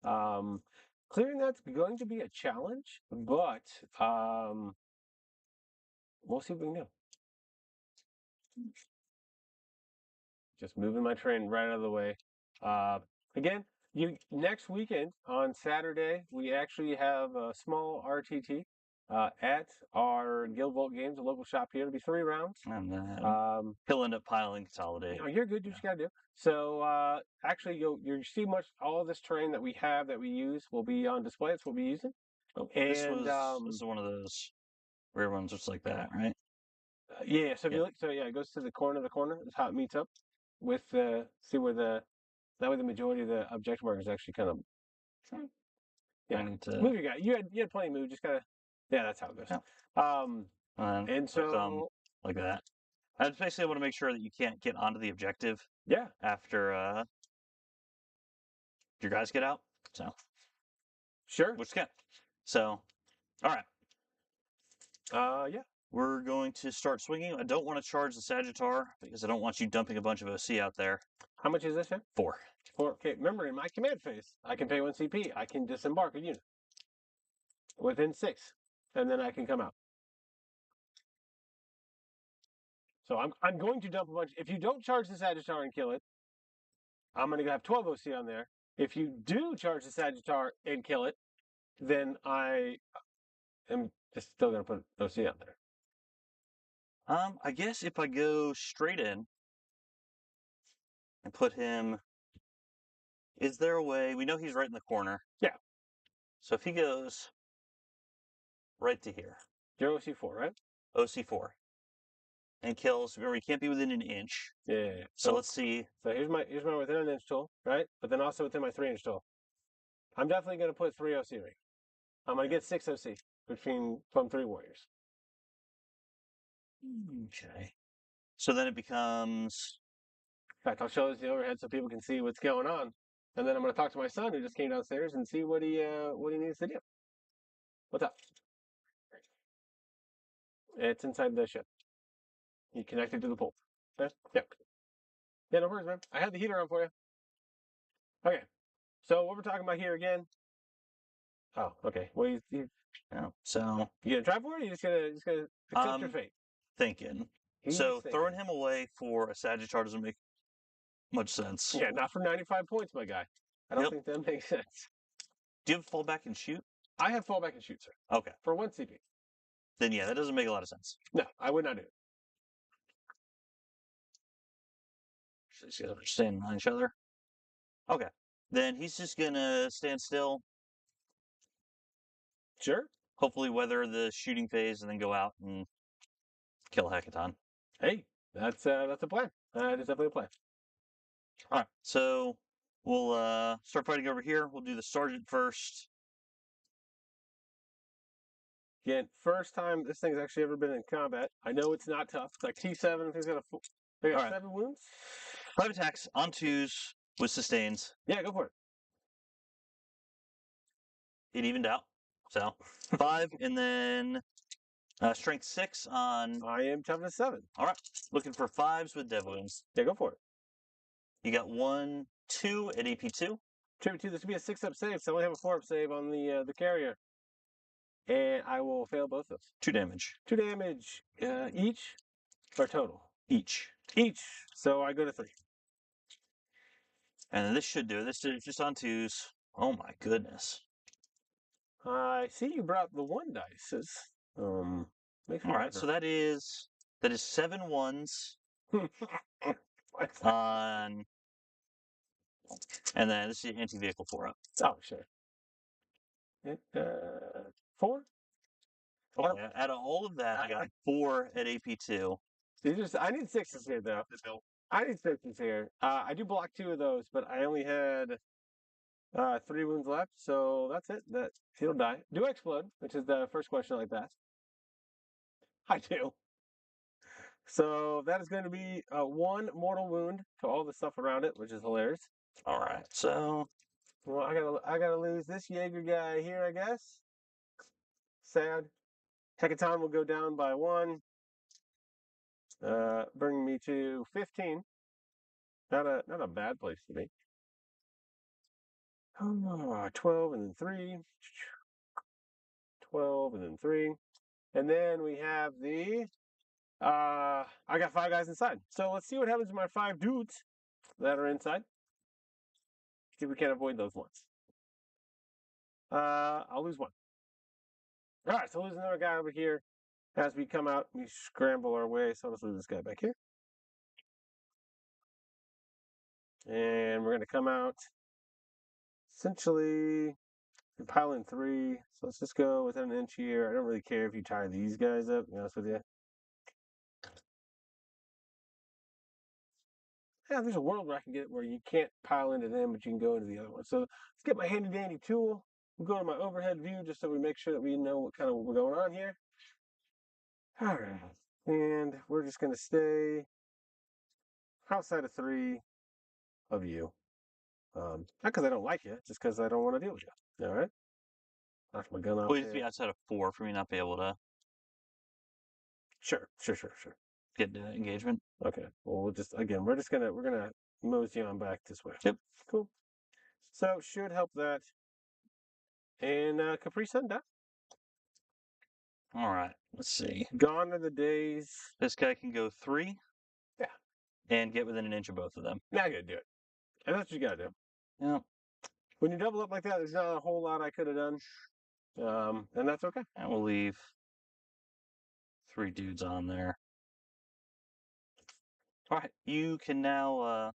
Clearing that's going to be a challenge, but we'll see what we can do. Just moving my train right out of the way. Again, next weekend on Saturday, we actually have a small RTT at our Guild Vault Games, a local shop here. It'll be 3 rounds. And then he'll end up piling consolidate. No, you're good. Do what you gotta do. So actually, you'll see much all of this terrain that we have that we use will be on display. It's what we'll be using. Oh, And this is one of those weird ones just like that, right? yeah. So if you look, it goes to the corner of the corner. That's how it meets up with see where that way the majority of the objective markers actually kind of move your guy. You had plenty of move. Just gotta that's how it goes. Yeah. And so like that. I just basically want to make sure that you can't get onto the objective. Yeah. After your guys get out. So sure. Which can. So all right. Yeah. We're going to start swinging. I don't want to charge the Sagittar because I don't want you dumping a bunch of OC out there. How much is this here? 4. 4. Okay, remember in my command phase, I can pay 1 CP. I can disembark a unit within 6, and then I can come out. So I'm going to dump a bunch. If you don't charge the Sagittar and kill it, I'm going to have 12 OC on there. If you do charge the Sagittar and kill it, then I am just still going to put OC on there. I guess if I go straight in and put him, is there a way? We know he's right in the corner. Yeah. So if he goes right to here, you're OC4, right? OC4, and kills. Remember, he can't be within an inch. Yeah. So let's see. So here's my within an inch tool, right? But then also within my 3-inch tool. I'm definitely going to put 3 OC right. I'm going to get 6 OC from 3 warriors. Okay. So then it becomes. In fact, I'll show this the overhead so people can see what's going on, and then I'm going to talk to my son who just came downstairs and see what he needs to do. What's up? It's inside the ship. He connected to the pole. Okay? Yep. Yeah, no worries, man. I had the heater on for you. Okay. So what we're talking about here again? Oh, okay. Well, So you gonna try for it? Or you just gonna accept your fate? Thinking. Throwing him away for a Sagittar doesn't make much sense. Yeah, not for 95 points, my guy. I don't think that makes sense. Do you have fallback and shoot? I have fallback and shoot, sir. Okay. For 1 CP. Then yeah, that doesn't make a lot of sense. No, I would not do it. These guys are standing on each other. Okay. Then he's just gonna stand still. Sure. Hopefully weather the shooting phase and then go out and kill a Hackathon. Hey, that's a plan. That is definitely a plan. All right. So we'll start fighting over here. We'll do the sergeant first. Again, first time this thing's actually ever been in combat. I know it's not tough. It's like T7. He's got 7 wounds. 5 attacks on 2s with sustains. Yeah, go for it. It evened out. So 5 and then strength 6 on. I am toughness 7. All right. Looking for 5s with dev wounds. Yeah, go for it. You got 1, 2 at AP2. 2. This would be a 6-up save, so I only have a 4-up save on the carrier. And I will fail both those. 2 damage. 2 damage each or total? Each. So I go to 3. And this should do it. This is just on 2s. Oh my goodness. I see you brought the 1 dice. All right, so that is 7 1s on, and then this is anti-vehicle 4-up. Oh, sure. 4? Okay, out of all of that, I got 4 at AP2. I need 6s here, though. I need 6s here. I do block 2 of those, but I only had 3 wounds left, so that's it. He'll die. Do I explode? Which is the first question like that. I do. So that is going to be 1 mortal wound to all the stuff around it, which is hilarious. All right, so Well, I gotta lose this Jaeger guy here, I guess. Sad. Hecaton will go down by 1. Bringing me to 15. Not a bad place to be. 12 and then 3. 12 and then 3. And then we have the I got 5 guys inside. So let's see what happens to my 5 dudes that are inside. See if we can avoid those ones. I'll lose 1. Alright, so lose another guy over here. As we come out, we scramble our way. So let's lose this guy back here. And we're going to come out essentially pile in 3. So let's just go within an inch here. I don't really care if you tie these guys up, to be honest with you. Yeah, there's a world where I can get it where you can't pile into them, but you can go into the other one. So let's get my handy dandy tool. We'll go to my overhead view just so we make sure that we know what kind of we're going on here. All right. And we're just going to stay outside of 3 of you. Not because I don't like you, just because I don't want to deal with you. All right. Knock my gun off. Well, you have to be outside of 4 for me not be able to Sure. get the engagement. Okay. Well, we're just gonna mosey on back this way. Yep. Cool. So should help that. And Capri Sun down. All right. Let's see. Gone are the days. This guy can go 3. Yeah. And get within an inch of both of them. Now I gotta do it. And that's what you gotta do. Yeah. When you double up like that, there's not a whole lot I could have done. And that's okay. And we'll leave 3 dudes on there. All right. You can now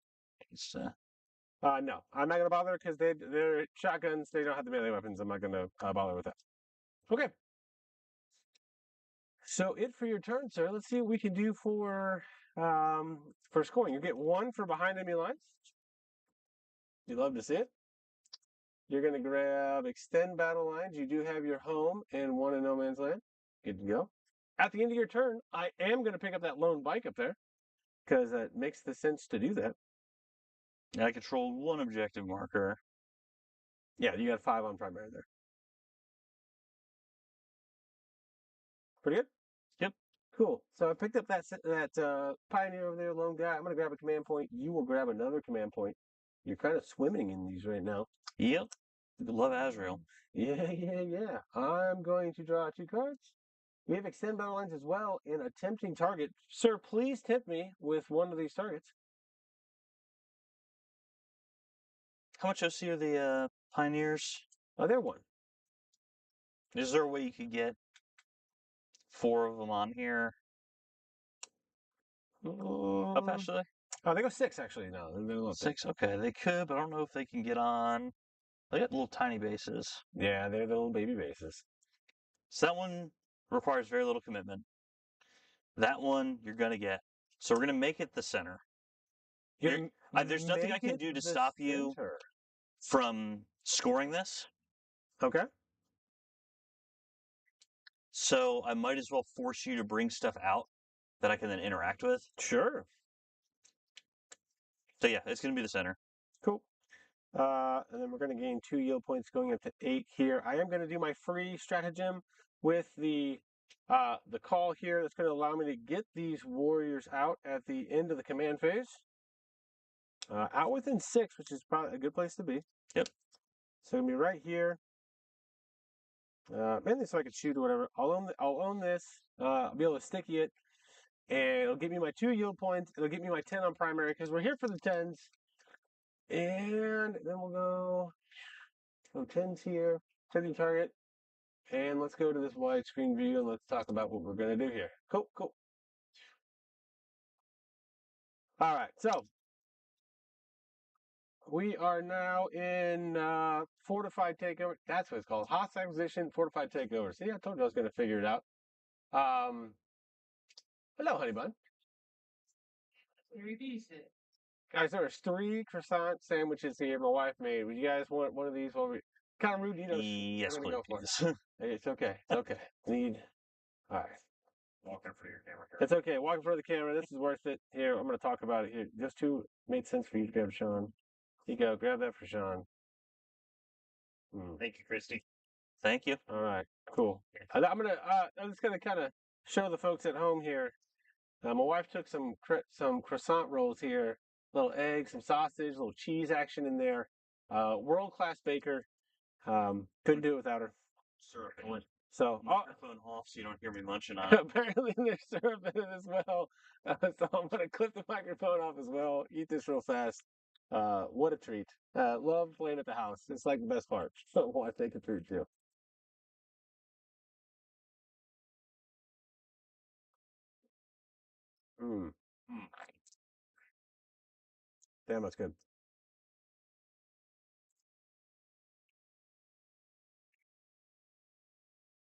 no, I'm not gonna bother because they're shotguns. They don't have the melee weapons. I'm not gonna bother with that. Okay. So it for your turn, sir. Let's see what we can do for scoring. You get 1 for behind enemy lines. You love to see it. You're gonna grab extend battle lines. You do have your home and 1 in no man's land. Good to go. At the end of your turn, I am gonna pick up that lone bike up there because it makes the sense to do that. I control 1 objective marker. Yeah, you got 5 on primary there. Pretty good? Yep. Cool. So I picked up that pioneer over there, lone guy. I'm going to grab a command point. You will grab another command point. You're kind of swimming in these right now. Yep. Love Azrael. Yeah. I'm going to draw 2 cards. We have extend battle lines as well in a tempting target. Sir, please tempt me with one of these targets. How much OC are the Pioneers? They're 1. Is there a way you could get 4 of them on here? How fast are they? Oh, they go 6 actually. No, they're a little 6. Okay, they could, but I don't know if they can get on. They got little tiny bases. Yeah, they're the little baby bases. So that one requires very little commitment. That one you're gonna get. So we're gonna make it the center. There's nothing I can do to stop you from scoring this. Okay. So I might as well force you to bring stuff out that I can then interact with. Sure. So yeah, it's going to be the center. Cool. And then we're going to gain 2 yield points going up to 8 here. I am going to do my free stratagem with the call here that's going to allow me to get these warriors out at the end of the command phase. Out within 6, which is probably a good place to be. Yep. So I'm going to be right here. Mainly so I can shoot or whatever. I'll own this. I'll be able to sticky it. And it'll give me my 2 yield points. It'll give me my 10 on primary because we're here for the 10s. And then we'll go 10s here, setting target. And let's go to this widescreen view and let's talk about what we're going to do here. Cool. All right, so we are now in fortified takeover. That's what it's called. Hostile acquisition, fortified takeover. See, I told you I was going to figure it out. Hello, honey bun. Guys, there's 3 croissant sandwiches here my wife made. Would you guys want one of these? Kind of rude, you know. Yes, I'm gonna go for please. it. It's okay. All right. Walk in front of your camera here. It's okay. Walk in front of the camera. This is worth it. Here, I'm going to talk about it here. Those 2 made sense for you to grab, Sean. Here you go. Grab that for Sean. Thank you, Christy. Thank you. All right, cool. I'm just gonna kind of show the folks at home here. My wife took some croissant rolls here, little eggs, some sausage, little cheese action in there. World-class baker. Couldn't do it without her. Syrup in it. So Microphone off so you don't hear me munching on it. apparently there's syrup in it as well. So I'm gonna clip the microphone off as well. Eat this real fast. What a treat. Love playing at the house. It's like the best part. So I take a treat too. Mm. Damn, that's good.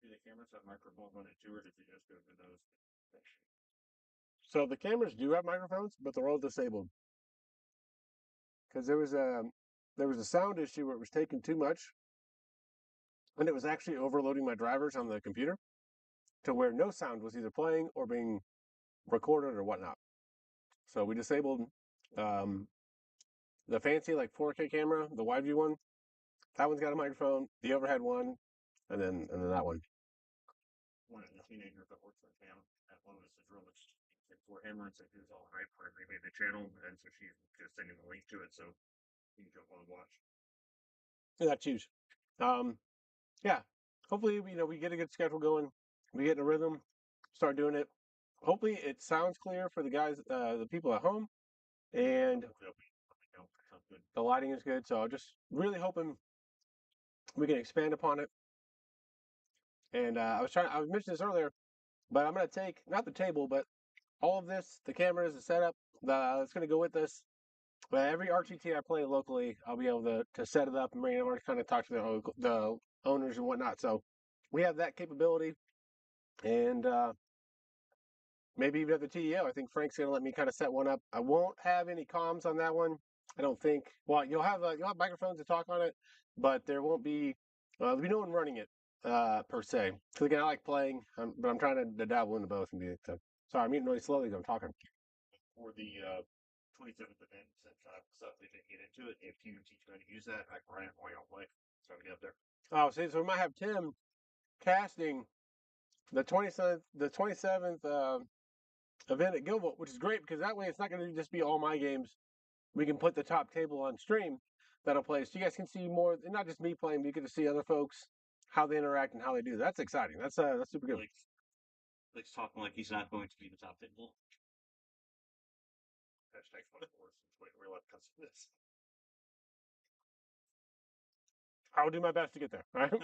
Do the cameras have microphones on it too, or did you just go to those? So the cameras do have microphones, but they're all disabled because there was a sound issue where it was taking too much, and it was actually overloading my drivers on the computer to where no sound was either playing or being recorded or whatnot. So we disabled um, the fancy like 4K camera, the wide view one. That one's got a microphone. The overhead one, and then that one. One of the teenagers that works for town at one of us is really for him and said he was all hyped for we made the channel, and so she's just sending the link to it so you can jump on and watch. Yeah, that's huge. Yeah. Hopefully, we get a good schedule going. We get in a rhythm, start doing it. Hopefully, it sounds clear for the guys, the people at home, and the lighting is good. So I'm just really hoping we can expand upon it. And I was mentioning this earlier, but I'm going to take not the table, but all of this, the cameras, the setup, that's going to go with this. Every RTT I play locally, I'll be able to set it up and bring it over to kind of talk to the owners and whatnot. So we have that capability, and maybe even at the TDO, I think Frank's going to let me kind of set one up. I won't have any comms on that one. I don't think. Well, you'll have microphones to talk on it, but there won't be there'll be no one running it per se. Because again, I like playing, but I'm trying to dabble into both and be. Sorry, I'm eating really slowly because I'm talking. For the 27th event, since stuff they didn't get into it, if you teach me how to use that, I can run it while y'all play. So I can get up there. Oh, see, so we might have Tim casting the 27th event at Gilvolt, which is great because that way it's not going to just be all my games. We can put the top table on stream that'll play, so you guys can see more, and not just me playing, but you get to see other folks how they interact and how they do. That's exciting. That's super good. Blake's talking like he's not going to be the top table. Hashtag one of course. Wait, we're allowed to cuss this. I'll do my best to get there. Right? Love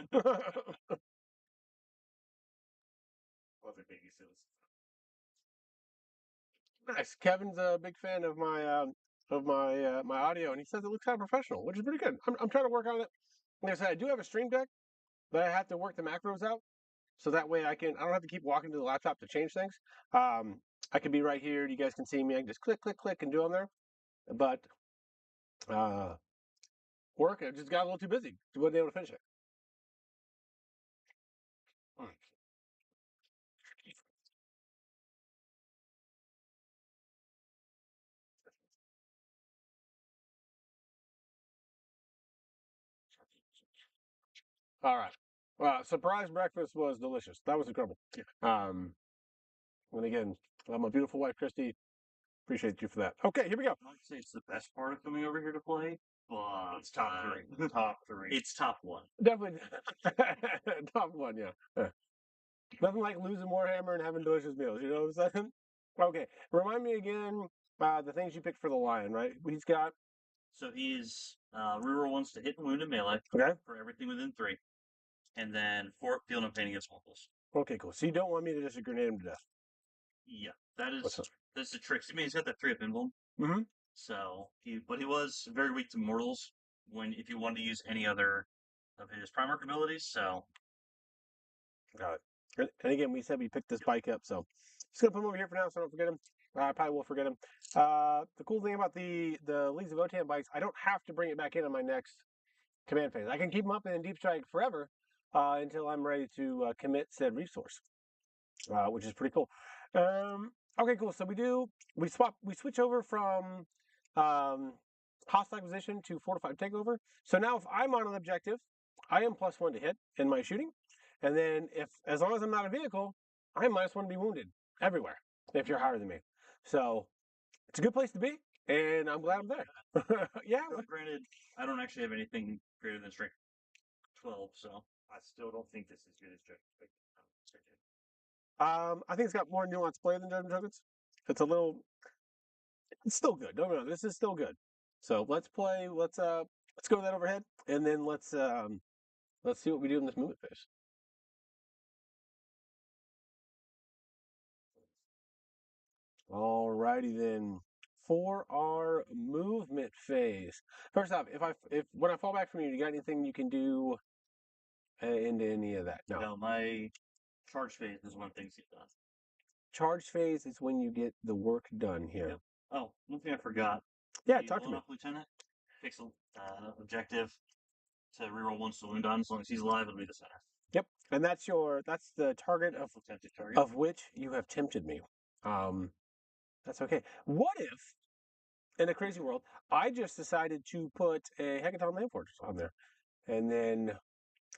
it, baby sills. Nice. Kevin's a big fan of my audio, and he says it looks kind of professional, which is pretty good. I'm trying to work on it. Like I said, I do have a stream deck, but I have to work the macros out, so that way I don't have to keep walking to the laptop to change things. I can be right here. You guys can see me. I can just click, click, click, and do them there. But work, I just got a little too busy. Wasn't able to finish it. All right. Surprise breakfast was delicious. That was incredible. And again, my beautiful wife, Christy, appreciate you for that. Okay, here we go. I would say it's the best part of coming over here to play, but it's top three. Top three. It's top one. Definitely top one, yeah. Nothing like losing Warhammer and having delicious meals, you know what I'm saying? Okay, remind me again the things you picked for the Lion, right? He's got... So he's reroll wants to hit and wound and melee for everything within 3. And then 4 field no pain against Mongooses. Okay, cool. So you don't want me to just grenade him to death? Yeah, that's the trick. I mean, he's got that 3 up invuln. Mm-hmm. So he was very weak to mortals if you wanted to use any other of his Primarch abilities. So got it. And again, we said we picked this bike up, so just gonna put him over here for now, so I don't forget him. I probably will forget him. The cool thing about the Leagues of Votann bikes, I don't have to bring it back in on my next command phase. I can keep them up in Deep Strike forever until I'm ready to commit said resource, which is pretty cool. Okay, cool. So we switch over from hostile acquisition to fortified takeover. So now if I'm on an objective, I am +1 to hit in my shooting, and then as long as I'm not a vehicle, I'm -1 to be wounded everywhere if you're higher than me. So it's a good place to be, and I'm glad I'm there. Yeah. Granted, I don't actually have anything greater than strength 12, so I still don't think this is good as Judgment Token. I think it's got more nuanced play than Judgment Tokens. It's still good. No, this is still good. So let's play. Let's go with that overhead, and then let's see what we do in this movement phase. Alrighty then. For our movement phase, first off, if when I fall back from you got anything you can do into any of that? No. No, my charge phase is when things get done. Charge phase is when you get the work done here. Yep. Oh, one thing I forgot. Yeah, talk to me. Lieutenant picks objective to reroll one saloon on. As long as he's alive, it'll be the center. Yep, and that's the target of which you have tempted me. That's okay. What if, in a crazy world, I just decided to put a Hecaton Land Fortress on there, and then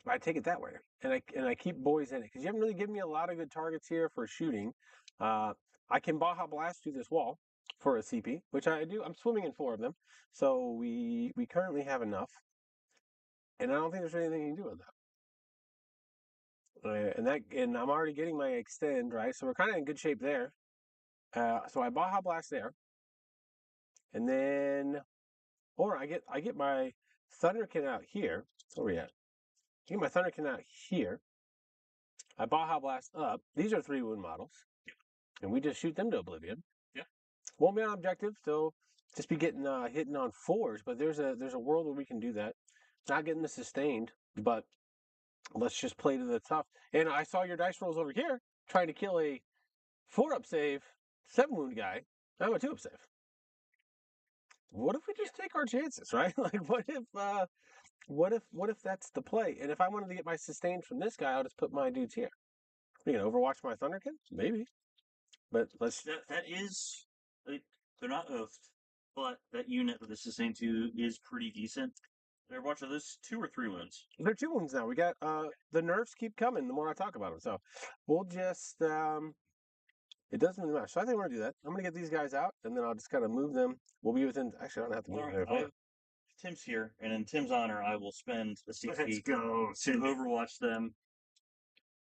I take it that way, and I keep boys in it because you haven't really given me a lot of good targets here for shooting. I can Baja Blast through this wall for a CP, which I do. I'm swimming in 4 of them, so we currently have enough, and I don't think there's anything you can do with that. And I'm already getting my extend, right? So we're kind of in good shape there. So I Baja Blast there, and then, or I get my Thunderkin out here. Where we at? I get my Thunderkin out here. I Baja Blast up. These are 3 wound models, and we just shoot them to oblivion. Yeah, won't be on objective, so just be getting hitting on 4s. But there's a world where we can do that. Not getting the sustained, but let's just play to the tough. And I saw your dice rolls over here trying to kill a 4-up save, 7 wound guy. I'm a 2-up save. What if we just take our chances, right? Like, what if that's the play? And if I wanted to get my sustained from this guy, I'll just put my dudes here. You can Overwatch my Thunderkin, maybe. But let's. That is, they're not oathed, but that unit with the sustain 2 is pretty decent. Overwatch, are those 2 or 3 wounds? They're 2 wounds now. We got the nerfs keep coming the more I talk about them. So we'll just it doesn't really matter. So I think we're gonna do that. I'm gonna get these guys out, and then I'll just kind of move them. We'll be within. Actually, I don't have to move them. Tim's here, and in Tim's honor, I will spend a CP Let's go to Overwatch them.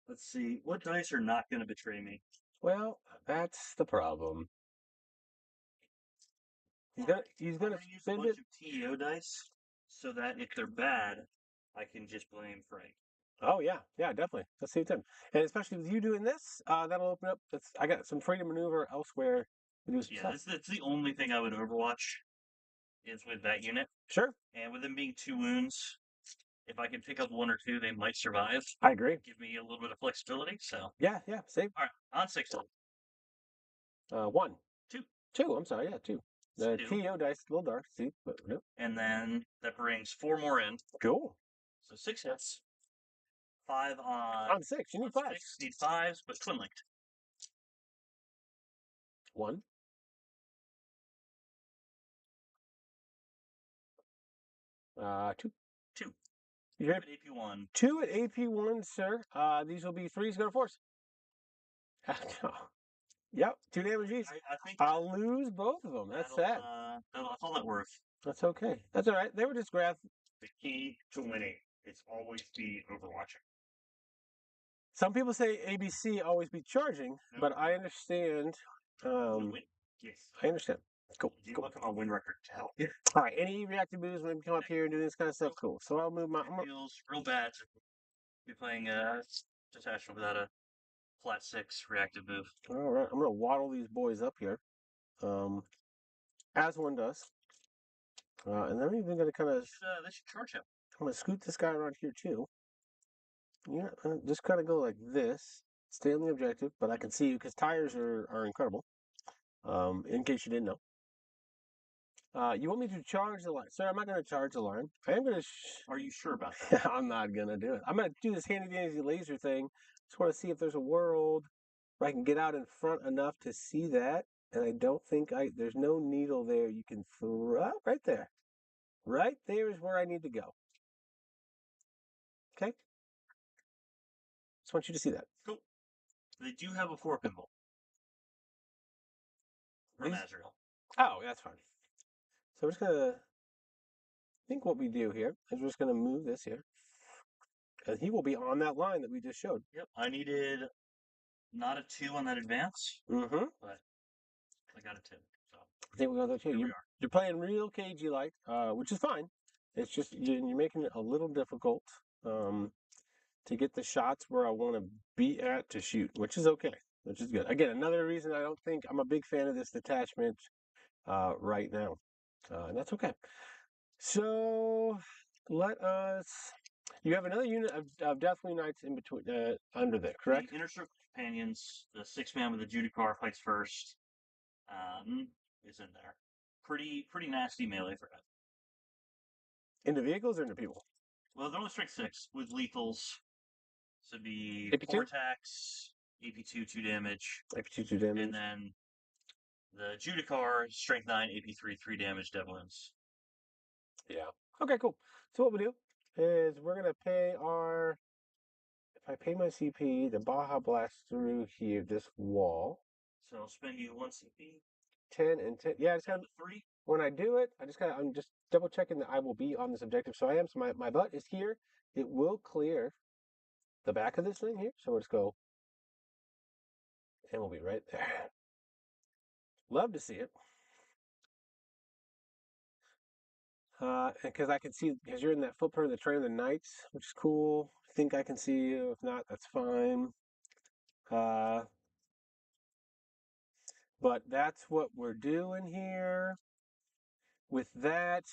Let's see, what dice are not going to betray me? Well, that's the problem. He's gonna use a bunch of TEO dice, so that if they're bad, I can just blame Frank. Oh yeah, definitely. Let's see Tim, and especially with you doing this, that'll open up. I got some free to maneuver elsewhere. Yeah, that's the only thing I would Overwatch is with that unit. Sure. And with them being 2 wounds, if I can pick up 1 or 2, they might survive. I agree. Give me a little bit of flexibility. So yeah, save. All right, on 6. 1, 2. 2. I'm sorry, 2. The TO dice a little dark, see, but yep. And then that brings 4 more in. Cool. So 6 hits. 5 on 6. You need 5. 6 need 5s, but twin linked. 1. 2. 2. You're at AP1. 2 at AP1, sir. These will be 3s, go to 4s. Yep, 2 damage each. I think I'll lose both of them. That's sad. That's all that worth. That's okay. That's all right. They were just grabbed. The key to winning is always be overwatching. Some people say ABC always be charging, but I understand. Yes. I understand. Cool. You look at my win record to help. All right. Any reactive moves when we come up here and do this kind of stuff? Cool. So I'll move my. It feels real bad to be playing a detachment without a flat 6 reactive move. All right. I'm gonna waddle these boys up here, as one does. And then I'm even gonna kind of. They should charge him. I'm gonna scoot this guy around here too. Yeah, just kind of go like this. Stay on the objective, but I can see you because tires are incredible. In case you didn't know. You want me to charge the line? Sir, I'm not going to charge the line. I am going to... Are you sure about that? I'm not going to do it. I'm going to do this handy-dandy laser thing. Just want to see if there's a world where I can get out in front enough to see that. And I don't think there's no needle there you can throw. Right there. Right there is where I need to go. Okay. Just want you to see that. Cool. They do have a 4-pinball. From These- Azrael. Oh, that's fine. So we're just gonna think what we do here is we're just gonna move this here. And he will be on that line that we just showed. Yep. I needed not a 2 on that advance, Mm-hmm. but I got a 2. So I think we're gonna go too. here we are. You're playing real cagey like, which is fine. It's just you're making it a little difficult to get the shots where I want to be at to shoot, which is okay, which is good. Again, another reason I don't think I'm a big fan of this detachment right now, and that's okay. So let us. You have another unit of Deathly Knights in between under there, correct? The Inner Circle Companions, the 6-man with the Judicar fights first, is in there. Pretty nasty melee for it. Into vehicles or into people? Well, they're only strength 6 with lethals. So it'd be AP2? 4 attacks, AP2, 2 damage. AP2, 2 damage. And then the Judicar, strength 9, AP3, 3 damage, dev wounds. Yeah. Okay, cool. So what we do is we're gonna pay our. If I pay my CP, the Baja Blast through here, this wall. So I'll spend you 1 CP. 10 and 10. Yeah, I just Down gotta. to 3. When I do it, I'm just double checking that I will be on this objective. So I am. So my butt is here. It will clear the back of this thing here. So let's go. And we'll be right there. Love to see it. Because I can see, because you're in that footprint of the train of the Knights, which is cool. I think I can see you. If not, that's fine. But that's what we're doing here. With that,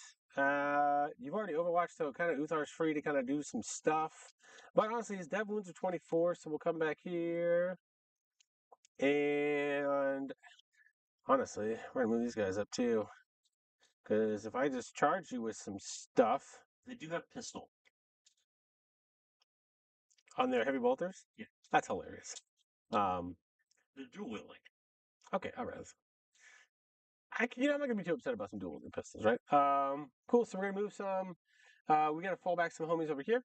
you've already overwatched, so kind of Uthar's free to kind of do some stuff. But honestly, his dev wounds are 24, so we'll come back here. And honestly, we're going to move these guys up too. Because if I just charge you with some stuff. They do have pistol. On their heavy bolters? Yeah. That's hilarious. They're dual wielding. Okay, all right. I'm not gonna be too upset about some dual wielding pistols, right? Cool. So we're gonna move some. We gotta fall back some homies over here.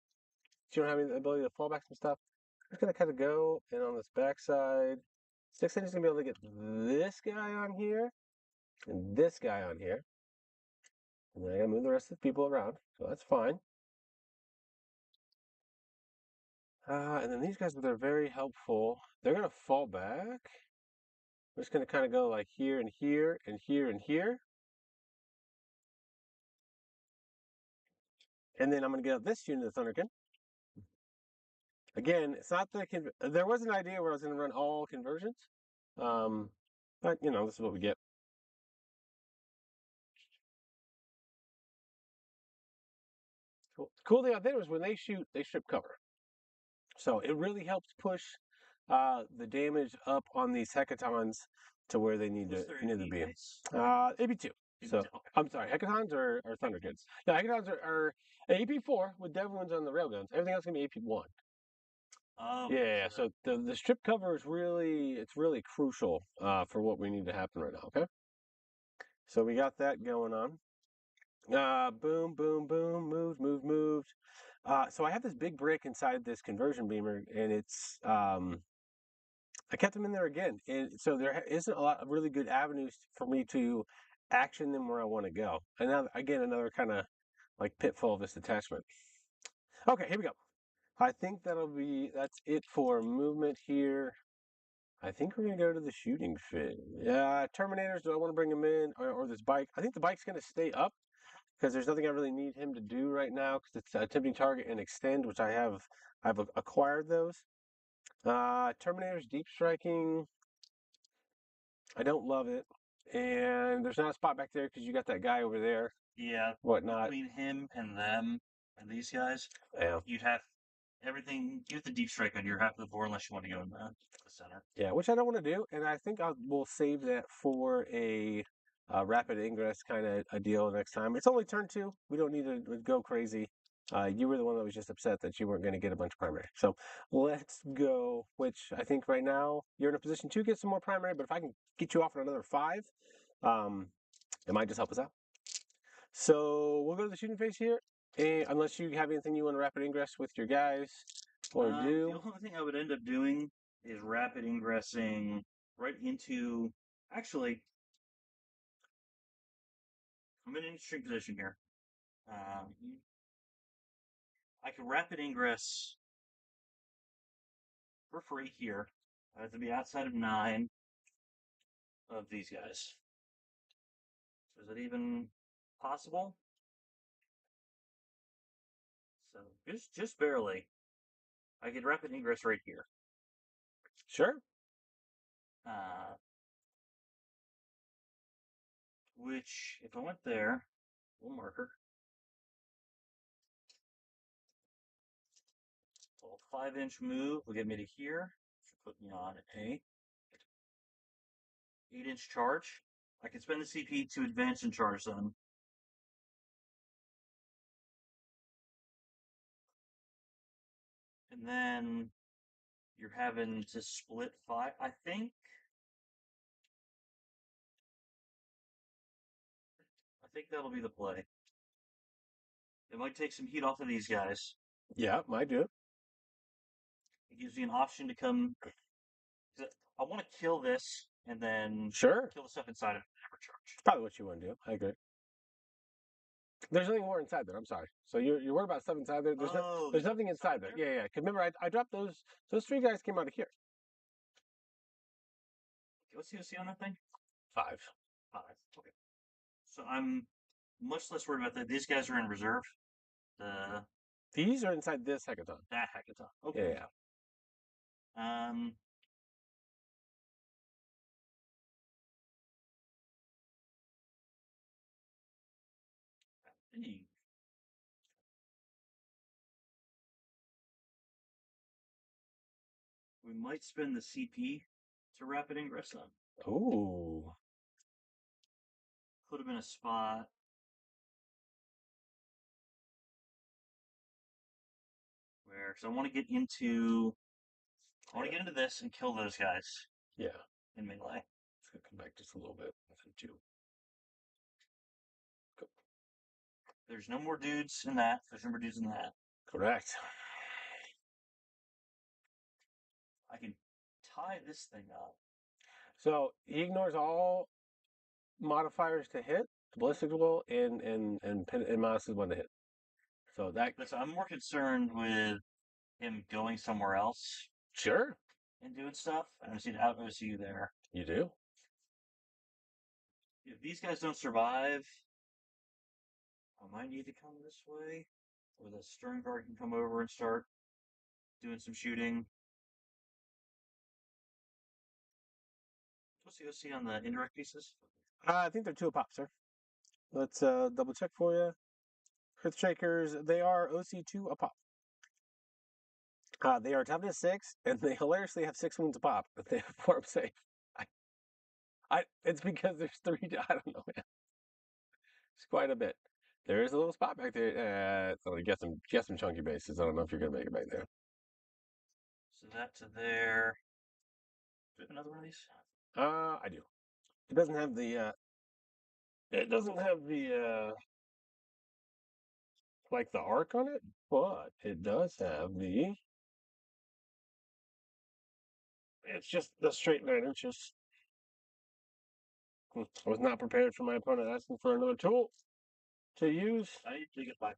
So you don't have the ability to fall back some stuff. I'm just gonna kind of go and on this backside. 6 inches gonna be able to get this guy on here and this guy on here, and then I gotta move the rest of the people around, so that's fine. And then these guys, they're very helpful. They're gonna fall back. We're just gonna kind of go like here and here and here and here. And then I'm going to get up this unit of Thunderkin. Again, it's not the there was an idea where I was going to run all conversions, but this is what we get. Cool thing out there is when they shoot, they strip cover, so it really helps push the damage up on these hecatons to where they need to be. AP2. So okay. I'm sorry, hecatons or Thunderkins. No, hecatons are AP4 with dev wounds on the railguns. Everything else is gonna be AP1. Yeah, so the strip cover is really crucial for what we need to happen right now, okay? So we got that going on. Boom, boom, boom, moved. So I have this big brick inside this conversion beamer, and it's I kept them in there again. And so there isn't a lot of really good avenues for me to action them where I want to go. And now again, another kind of like pitfall of this detachment. Okay, here we go. I think that's it for movement here. I think we're going to go to the shooting fit. Yeah, Terminators, do I want to bring him in? Or this bike? I think the bike's going to stay up because there's nothing I really need him to do right now because it's attempting target and extend, which I've acquired those. Terminators, deep striking. I don't love it. And there's not a spot back there because you got that guy over there. Yeah. Whatnot. Between him and them and these guys, Yeah. you'd have everything. You have the deep strike on your half of the board unless you want to go in the center. Yeah, which I don't want to do, and I think we'll save that for a rapid ingress kind of a deal next time. It's only turn 2. We don't need to go crazy. You were the one that was just upset that you weren't going to get a bunch of primary. So let's go, which I think right now you're in a position to get some more primary, but if I can get you off on another 5, it might just help us out. So we'll go to the shooting phase here. Unless you have anything you want to rapid ingress with your guys or The do. only thing I would end up doing is rapid ingressing right into. Actually, I'm in an interesting position here. I could rapid ingress for free here. I have to be outside of 9 of these guys. So is it even possible? So just barely. I could rapid ingress right here. Sure. Which, if I went there, little marker. A 5-inch move will get me to here. Put me on a 8-inch charge. I can spend the CP to advance and charge them. And then you're having to split 5. I think that'll be the play. It might take some heat off of these guys. Yeah, might do. It gives me an option to come. I want to kill this and then Sure. kill the stuff inside of it and never charge. Probably what you want to do. I agree. There's nothing more inside there. I'm sorry. So you're worried about stuff inside there. There's nothing inside there. Yeah. Because remember, I dropped those 3 guys came out of here. What's the OC on that thing? 5. 5. Okay. So I'm much less worried about that. These guys are in reserve. These are inside this hackathon. That hackathon. Okay. Yeah. We might spend the CP to rapid ingress on. Ooh. Put him in a spot where, because I want to get into this and kill those guys. Yeah. In melee. It's gonna come back just a little bit. Go. There's no more dudes in that. There's no more dudes in that. Correct. I can tie this thing up. So he ignores all modifiers to hit, ballistic roll, and Moss is one to hit. So that. So I'm more concerned with him going somewhere else. Sure. And doing stuff. I see out OCU there. You do. If these guys don't survive, I might need to come this way, or the stern guard can come over and start doing some shooting. What's the OC on the indirect pieces? I think they're 2 a pop, sir. Let's double check for you. Earthshakers, they are OC2 a pop. They are toughness 6, and they hilariously have 6 wounds a pop, but they have form safe. It's because there's 3. I don't know, man. It's quite a bit. There is a little spot back there. Get some chunky bases. I don't know if you're gonna make it back there. So that to there. Do we have another one of these? I do. It doesn't have the. It doesn't have the like the arc on it, but it does have the. It's just the straight 9 inches. I was not prepared for my opponent asking for another tool to use. I need to get back.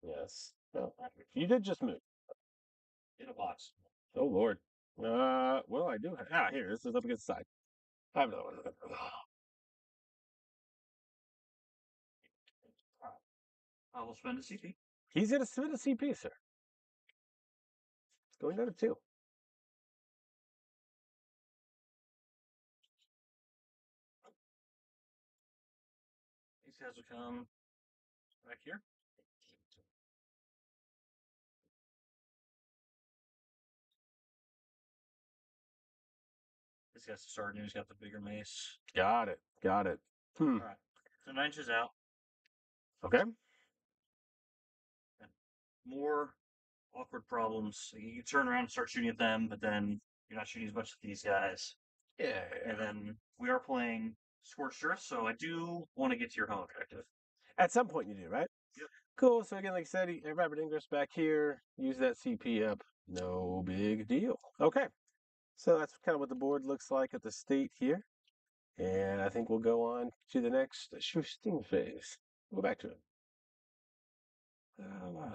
Yes. Well, you did just move. In a box. Oh, Lord. Well, I do have. Here. This is up against the side. I have another one. I will spend a CP. He's going to spend a CP, sir. It's going down to 2. These guys will come back here. This guy's starting. He's got the bigger mace. Got it. All right. So 9 inches out. Okay. And more awkward problems. You turn around and start shooting at them, but then you're not shooting as much at these guys. Yeah. And then we are playing Scorched Earth, so I do want to get to your home objective. At some point you do, right? Yep. Cool. So again, like I said, Rapid Ingress back here. Use that CP up. No big deal. Okay. So that's kind of what the board looks like at the state here. And I think we'll go on to the next shifting phase. Go back to it.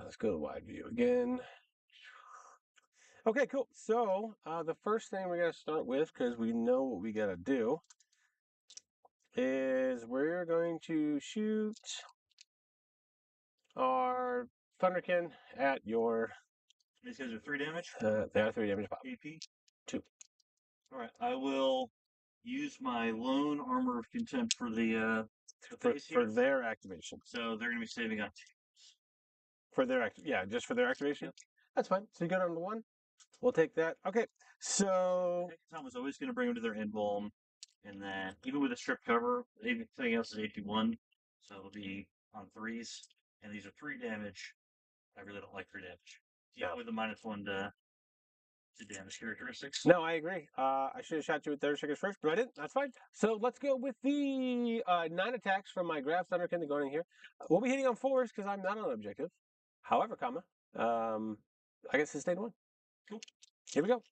Let's go to wide view again. Okay, cool. So the first thing we got to start with, because we know what we got to do, is we're going to shoot our Thunderkin at your. These guys are 3 damage. They are 3 damage pop. AP. 2. All right, I will use my lone armor of contempt for the for their activation. So they're gonna be saving on 2. For their just for their activation. Yep. That's fine. So you go down to 1. We'll take that. Okay. So Tom was always gonna bring them to their invuln, and then even with a strip cover, everything else is AP1, so it'll be on 3s, and these are 3 damage. I really don't like 3 damage. Yeah, with the -1 to damage characteristics. No, I agree. I should have shot you with 30 seconds first, but I didn't. That's fine. So let's go with the 9 attacks from my Grab Thunderkin going in here. We'll be hitting on 4s because I'm not on objective. However, I get sustained 1. Cool. Here we go.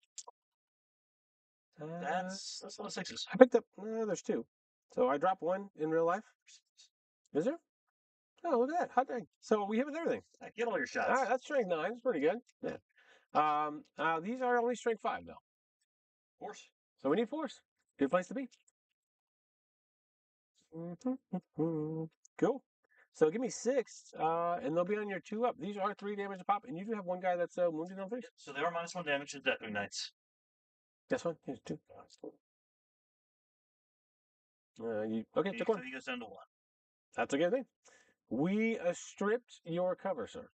That's a lot of 6s. I picked up. There's 2. So I dropped 1 in real life. Is there? Oh, look at that. Hot dang. So we hit with everything. Get all your shots. All right, that's strength 9. That's pretty good. Yeah. These are only strength 5 though. Force. So we need force. Good place to be. Cool. So give me 6, and they'll be on your 2 up. These are 3 damage a pop, and you do have one guy that's wounded on 3. So they are -1 damage to Deathwing Knights. That's fine. Here's 2. Okay, took 1. So he goes down to 1. That's a good thing. We stripped your cover, sir.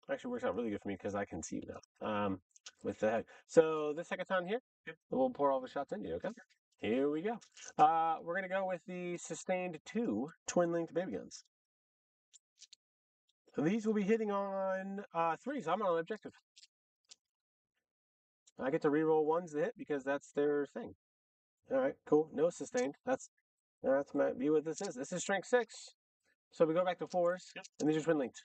Actually works out really good for me because I can see you now. With that. So this Hecaton here, we'll pour all the shots into you, okay? Here we go. We're going to go with the sustained 2 twin-linked baby guns. These will be hitting on 3s. I'm on objective. I get to reroll 1s to hit because that's their thing. All right, cool. No sustained. That's might be what this is. This is strength 6. So we go back to 4s, and these are twin-linked.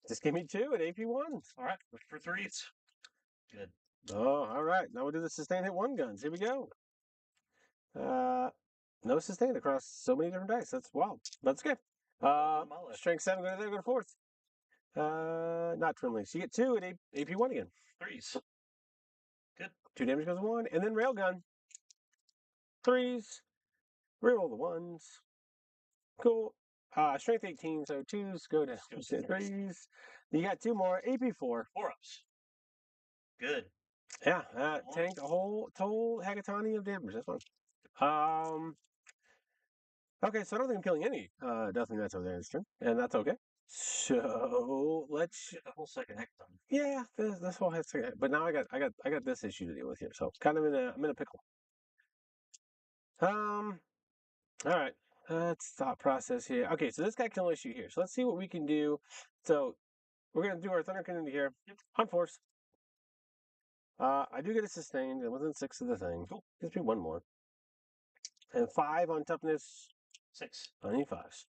Just give me 2 at AP1s. All right, look for 3s. Good. Oh, all right. Now we'll do the sustained hit 1 guns. Here we go. No sustained across so many different dice. That's wild. That's okay. Strength 7, go to there, go to 4th. Not twin links. You get 2 at AP1 again. 3s. Good. 2 damage goes to 1. And then railgun. 3s. Reroll the 1s. Cool. Strength 18, so 2s go to 3s. You got 2 more. AP4. 4-ups. Good. Yeah, tanked a whole Hecaton of damage. That's fine. Okay, so I don't think I'm killing any Deathwing Knights over there this turn, and that's okay. So let's get the whole second Hecaton. Yeah, this whole has to. But now I got this issue to deal with here, so kind of I'm in a pickle. All right. Let's thought process here. Okay, so this guy can issue here. So let's see what we can do. So we're gonna do our Thunderkin into here on force. I do get a sustained and within 6 of the thing. Cool. Gives me 1 more. And 5 on toughness. 6. I need 5s.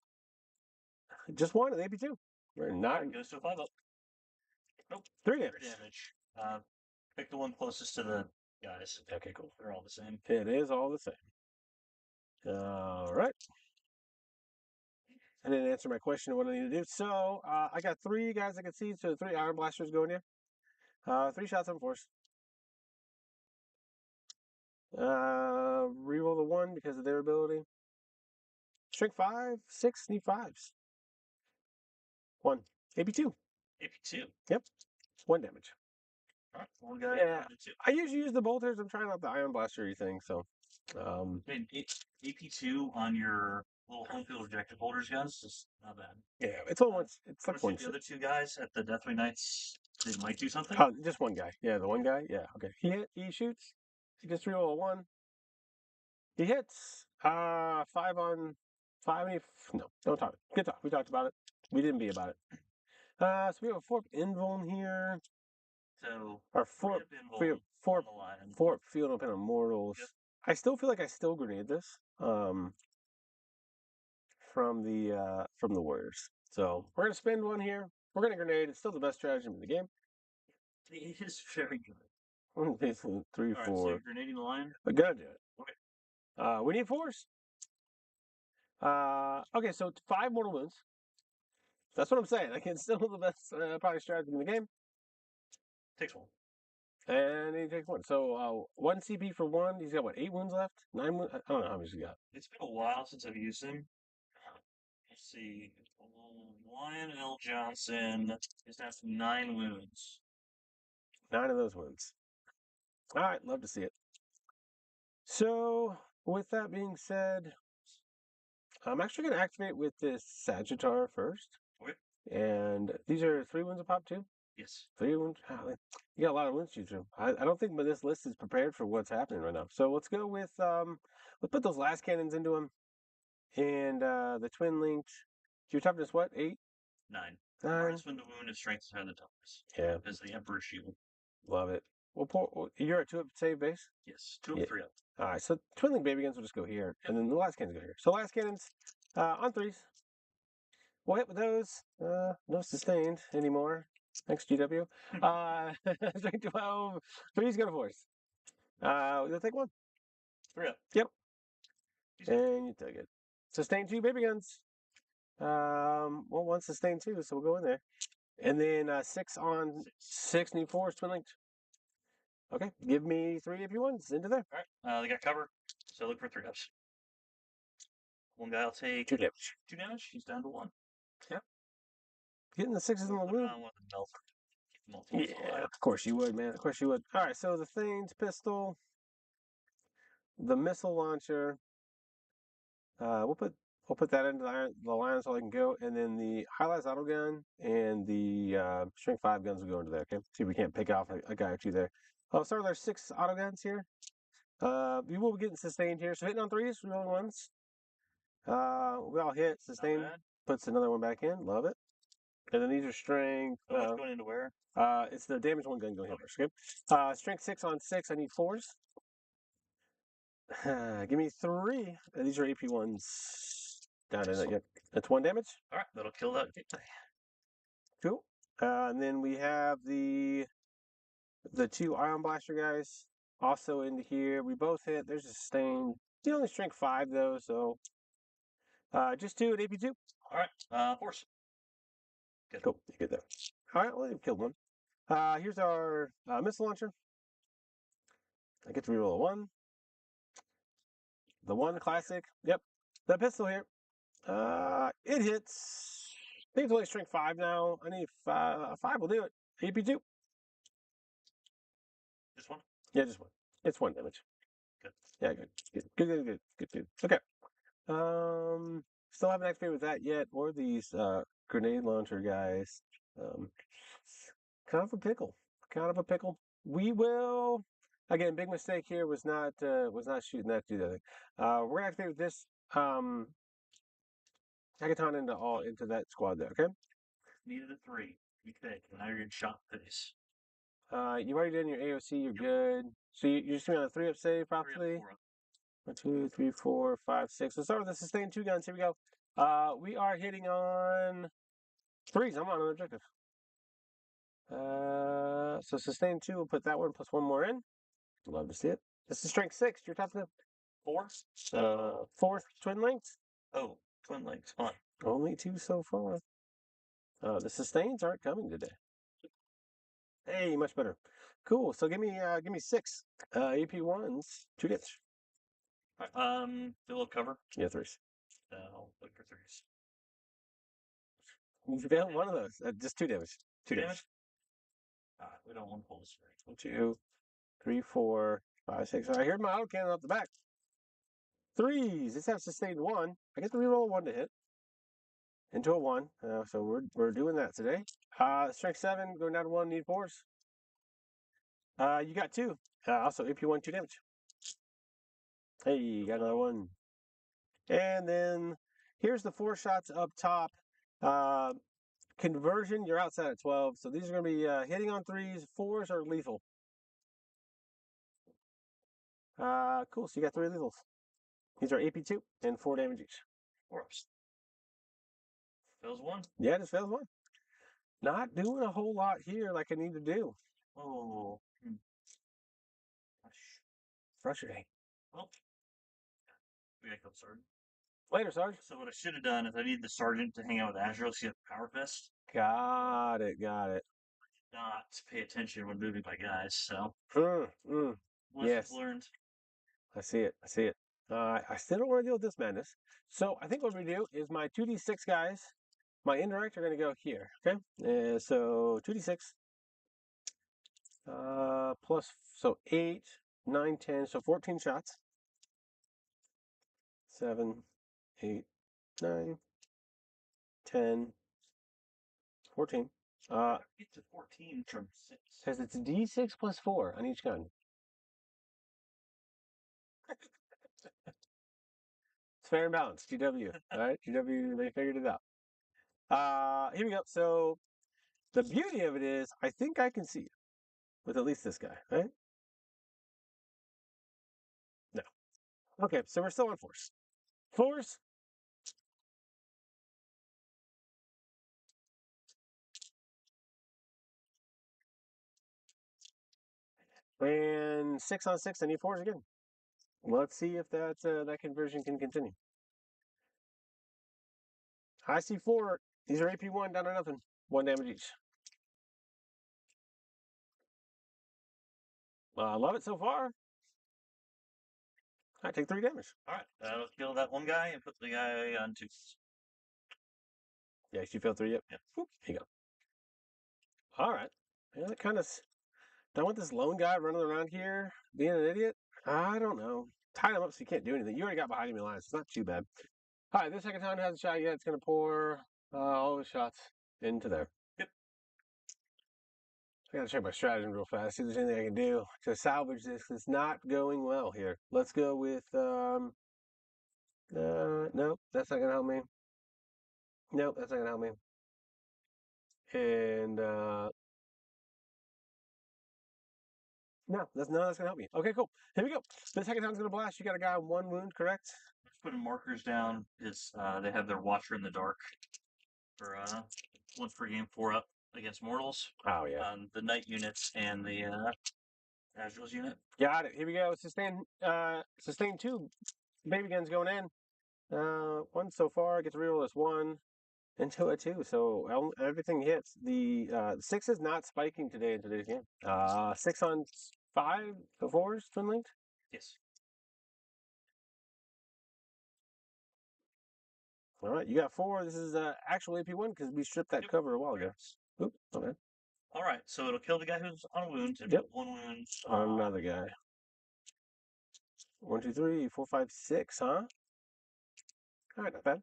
Just 1 and AP2. We're not. Right, goes to a 5-up. Nope. 3 damage. 3 damage. Pick the one closest to the guys. Okay, cool. They're all the same. It is all the same. All right. I didn't answer my question of what I need to do. So I got 3 guys I can see. So 3 Iron Blasters going here. 3 shots on force. Reroll the 1 because of their ability. Strength 5, 6, need 5s. 1. AP2. AP2. Yep. 1 damage. Alright, 1 guy. Yeah. I usually use the bolters. I'm trying out the Iron Blastery thing, so. I mean, AP2 on your little home field objective holders guns is not bad. Yeah, it's all once. It's like 1. The other 2 guys at the Deathwing Knights, they might do something. Just 1 guy. Yeah, the 1 guy. Yeah, okay. He shoots. He gets reroll a 1. He hits. 5 on 5. No, don't talk. Good talk. We talked about it. We didn't be about it. So we have a 4 invuln here. So our 4 field open immortals. Yep. I still feel like I still grenade this from the Warriors. So we're gonna spend one here. We're gonna grenade. It's still the best strategy in the game. It is very good. 1, 2, 3, All right, 4. so you're grenading the lion? I'm gonna do it. Okay. We need 4s. Okay, so 5 mortal wounds. That's what I'm saying. I can still the best probably strategy in the game. Takes 1. And he takes 1. So 1 CP for 1. He's got what, 8 wounds left? 9 wounds? I don't know how much he's got. It's been a while since I've used him. Let's see. Lion L. Johnson is down to 9 wounds. 9 of those wounds. All right, love to see it. So with that being said, I'm actually going to activate with this Sagittar first. Okay. And these are 3 wounds a pop too? Yes. 3 wounds? You got a lot of wounds to choose from. I don't think this list is prepared for what's happening right now. So let's go with, let's put those last cannons into them. And the twin linked. Your toughness what? 8? 9. 9. Hardest one to wound is strength is higher than toughness. Yeah. As the Emperor's Shield. Love it. You're at 2 up save base? Yes. 2 up, 3 up. All right, so twin link baby guns will just go here, and then the last cannons go here. So last cannons on 3s. We'll hit with those. No sustained anymore. Thanks, GW. Strength 12. 3's gonna force. You'll take 1. 3 up. Yep. Easy. And you take it. Sustain 2 baby guns. Well, 1 sustain 2, so we'll go in there. And then 6 on 6 need 4s twin linked. Okay, give me 3 if you want. Into there. All right. They got cover, so look for 3 ups. One guy will take 2 damage. 2 damage. He's down to 1. Getting the 6s in the wound. One of the melts. Keep the multi Yeah, of course you would, man. Of course you would. All right, so the Thane's pistol, the missile launcher. We'll put that into the line so I can go, and then the highlights auto gun and the strength 5 guns will go into there. Okay, see if we can't pick off a guy or 2 there. Oh, sorry, there's 6 auto guns here. We will be getting sustained here. So hitting on 3s, rolling 1s. We all hit sustain. Puts another one back in. Love it. And then these are strength. What's going into where? It's the damage 1 gun going here first. Okay. Strength 6 on 6. I need 4s. Give me 3. These are AP ones. Down in it. Yep. That's 1 damage. All right, that'll kill that. Cool. And then we have the 2 ion blaster guys also into here. We both hit. There's a sustain. You only strength 5 though, so just 2 at AP 2. All right, force. Good. Cool. You get there. All right. Well, you killed 1. Here's our missile launcher. I get to reroll a 1. The 1 classic. Yep. The pistol here. It hits. I think it's only strength 5 now. I need 5 will do it. AP 2. Just 1? Yeah, just 1. It's 1 damage. Good. Yeah, good. Okay. Still haven't activated with that yet, or these grenade launcher guys. Kind of a pickle. Kind of a pickle. We will. Again, big mistake here was not shooting that to the other thing. We're gonna activate this hackathon into that squad there. Okay. Needed a 3. You think? Now you're in shot face. You already did your AOC. You're good. So you're just doing a 3 up save, probably. 3 up, 4 up. 1, 2, 3, 4, 5, 6. Let's start with the sustained 2 guns. Here we go. We are hitting on 3s. I'm on an objective. So sustain 2. We'll put that one plus 1 more in. Love to see it. This is strength 6. You're toughness 4? 4th twin links. Oh, twin links. Fun. Only 2 so far. The sustains aren't coming today. Hey, much better. Cool. So give me 6 AP 1s. 2 damage. All right, do a little cover. Yeah, 3s. I'll look for 3s. You failed one of those. Just 2 damage. 2 damage. We don't want to pull this straight. 1, 2, 3, 4, 5, 6. All right, here's my auto cannon off the back. 3s. This has sustained 1. I get to reroll 1 to hit. Into a 1. So we're doing that today. Strength 7, going down to 1, need 4s. You got 2. Also AP 1, 2 damage. Hey, you got another 1. And then here's the 4 shots up top. Conversion, you're outside at 12. So these are going to be hitting on 3s. 4s are lethal. Cool. So you got 3 lethals. These are AP2 and 4 damage each. 4 ups. Fails 1. Yeah, just fails 1. Not doing a whole lot here like I need to do. Oh. Frustrating. Well, we gotta kill the sergeant. Later, Sarge. So what I should have done is I need the sergeant to hang out with Azrael so he has Power Fist. Got it. Got it. Not pay attention when moving my guys, so. Lessons yes. Learned. I see it. I see it. I still don't want to deal with this madness. So I think what we do is my 2d6 guys, my indirect are going to go here. Okay. So 2d6 plus, so 8, 9, 10, so 14 shots. 7, 8, 9, 10, 14. Get to 14 from 6. Says it's d6 plus 4 on each gun. It's fair and balanced. GW. All right. GW, they figured it out. Here we go. So the beauty of it is, I think I can see you with at least this guy, right? No. Okay, so we're still on force. Force. And 6 on 6, I need 4s again. Let's see if that conversion can continue. I see 4. These are AP1 down to nothing. 1 damage each. Love it so far. I take 3 damage. Alright, let's kill that one guy and put the guy on 2. Yeah, you failed 3 yet? Yep. Here you go. Alright. Yeah, that kind of... Don't want this lone guy running around here being an idiot. I don't know. Tie him up so you can't do anything. You already got behind enemy lines. It's not too bad. Alright, this second time it hasn't shot yet. It's going to pour all the shots into there. Yep. I gotta check my stratagem real fast, see if there's anything I can do to salvage this. It's not going well here. Let's go with, nope, that's not gonna help me. Nope, that's not gonna help me. And, no, that's gonna help me. Okay, cool. Here we go. The second time's gonna blast. You got a guy on 1 wound, correct? Putting markers down is, they have their Watcher in the Dark for, once per game 4 up against mortals. Oh, yeah. The knight units and the, Azrael's unit. Got it. Here we go. Sustain 2 baby guns going in. 1 so far. Gets reroll this 1. And 2 a 2. So everything hits. The 6 is not spiking today in today's game. 6 on 5 4s, twin linked? Yes. All right, you got 4. This is actual AP1 because we stripped that cover a while ago. Oop, okay. All right, so it'll kill the guy who's on a wound. And Yep. 1 wound. On another guy. 1, 2, 3, 4, 5, 6, huh? All right, not bad.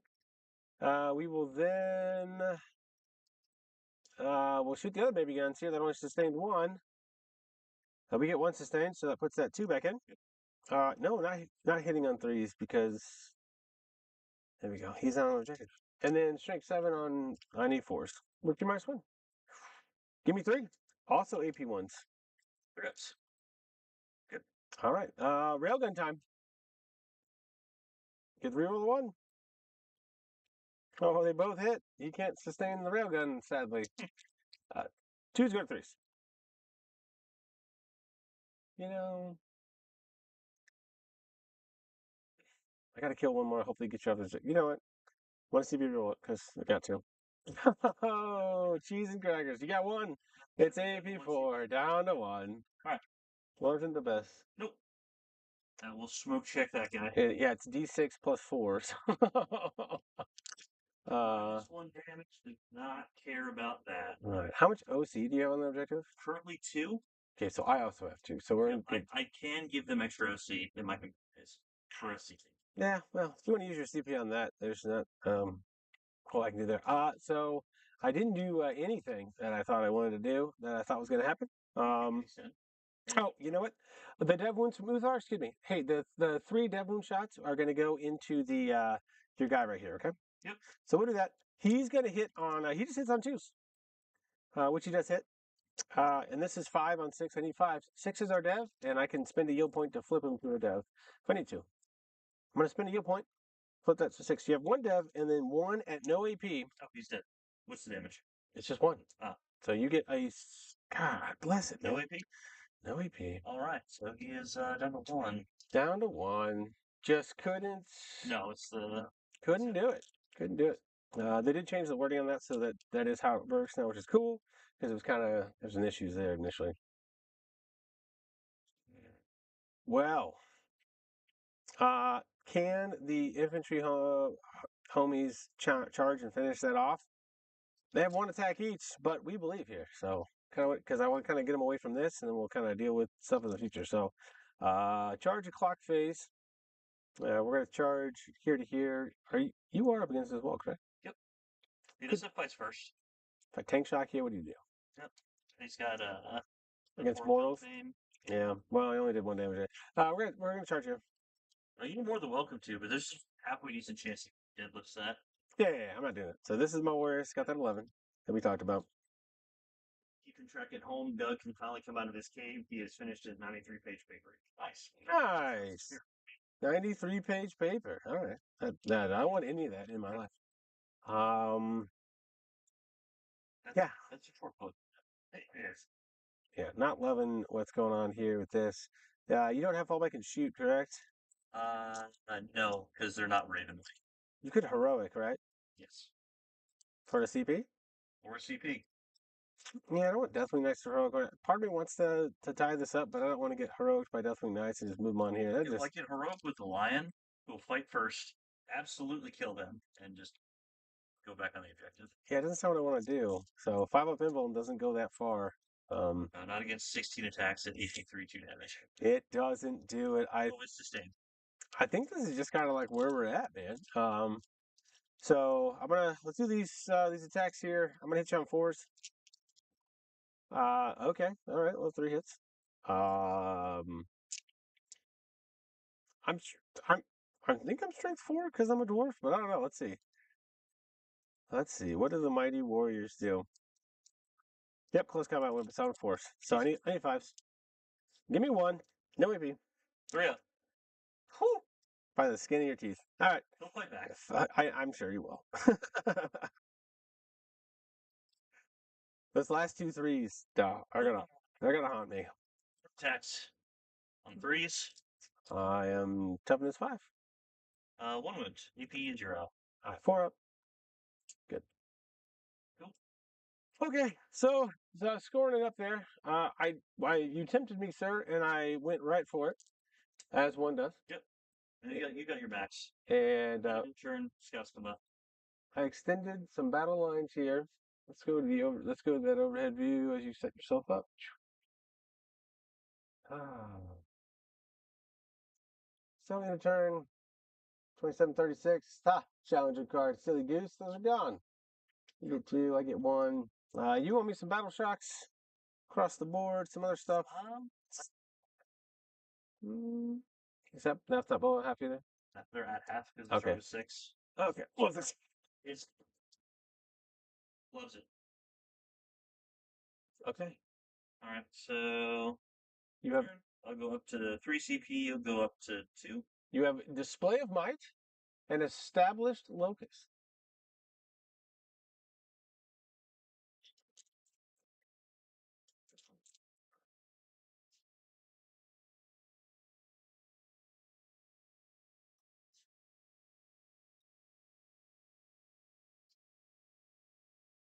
We will then we'll shoot the other baby guns here. That only sustained 1. We get 1 sustained, so that puts that 2 back in. No, not hitting on 3s because there we go. He's on objective. And then strength 7 on E4s. What's your minus 1? Give me 3. Also AP1s. 3 ups. Good. All right. Railgun time. Get reroll 1. Oh, they both hit. You can't sustain the railgun, sadly. 2s go to 3s. You know, I gotta kill 1 more. Hopefully, get you off this. You know what? Want to see me roll it because I got to. Oh, cheese and crackers. You got 1. It's AP4 down to 1. All right. Wasn't the best. Nope. We'll smoke check that guy. Yeah, it's D6 plus 4s. Minus 1 damage. Do not care about that. Right. How much OC do you have on the objective? Currently 2. Okay, so I also have 2. So we're in good. I can give them extra OC. It might be for a CP. Yeah, well, if you want to use your CP on that, there's not all I can do there. So I didn't do anything that I thought I wanted to do that I thought was going to happen. Oh, you know what? The dev wounds from Uthar, excuse me. Hey, the 3 dev wound shots are going to go into the your guy right here, okay? Yep. So we'll do that. He's going to hit on, he just hits on 2s, which he does hit. And this is 5 on 6. I need 5. 6 is our dev, and I can spend a yield point to flip him to a dev if I need to. I'm going to spend a yield point, flip that to 6. You have 1 dev, and then 1 at no AP. Oh, he's dead. What's the damage? It's just 1. Ah. So you get a... God bless it, No man. AP? No AP. All right, so he is down to 1. Down to 1. Just couldn't... No, it's the... Couldn't do it. Couldn't do it. They did change the wording on that, so that is how it works now, which is cool, because it was kind of... There's an issues there initially. Well... can the infantry homies charge and finish that off? They have 1 attack each, but we believe here. So, kind of because I want to kind of get them away from this, and then we'll kind of deal with stuff in the future. So, charge a clock phase. We're going to charge here to here. You are up against this as well, correct? Yep. He does have fights first. If I tank shock here, what do you do? Yep. He's got against mortals. Yeah. Well, I only did 1 damage. We're gonna charge you. You're more than welcome to, but there's a halfway decent chance he deadlifts that. Yeah, I'm not doing it. So this is my worst. Got that 11 that we talked about. Keeping track at home, Doug can finally come out of his cave. He has finished his 93-page paper. Nice. Nice. 93-page paper. All right. I don't want any of that in my life. Yeah. That's a 4-book. It is. Yeah, not loving what's going on here with this. You don't have fallback and shoot, correct? No, because they're not Raven. You could heroic, right? Yes. For the CP? Or CP. Yeah, I don't want Deathwing Knights to heroic. Part of me wants to tie this up, but I don't want to get heroic by Deathwing Knights and just move them on here. If I get heroic with the lion, who will fight first, absolutely kill them, and just go back on the objective. Yeah, it doesn't sound what I want to do. So 5-up Invuln doesn't go that far. Not against 16 attacks at 83 2 damage. It doesn't do it. It's sustained. I think this is just kind of like where we're at, man. So let's do these attacks here. I'm gonna hit you on 4s. Okay, all right, well, 3 hits. I think I'm strength 4 because I'm a dwarf, but I don't know. Let's see. What do the mighty warriors do? Yep, close combat weapon, sound force. So I need 5s. Give me 1. No AP. 3 up. Whew. By the skin of your teeth. All right. He'll fight back. I'm sure you will. Those last 2 3s are gonna haunt me. Attacks on 3s. I am toughness 5. 1 wound. EP and 0. 4 up. Good. Cool. Okay, so scoring it up there. You tempted me, sir, and I went right for it, as one does. Yep. And you got your max. And turn, scouts come up. I extended some battle lines here. Let's go to that overhead view as you set yourself up. So I'm gonna turn 2736. Challenger card, silly goose. Those are gone. You get 2, I get 1. You want me some battle shocks across the board, some other stuff. Except that's not below half either. They're at half because the start was 6. Okay. What's this? It loves it. Okay. All right. So you have. I'll go up to 3 CP. You'll go up to 2. You have display of might and established locus.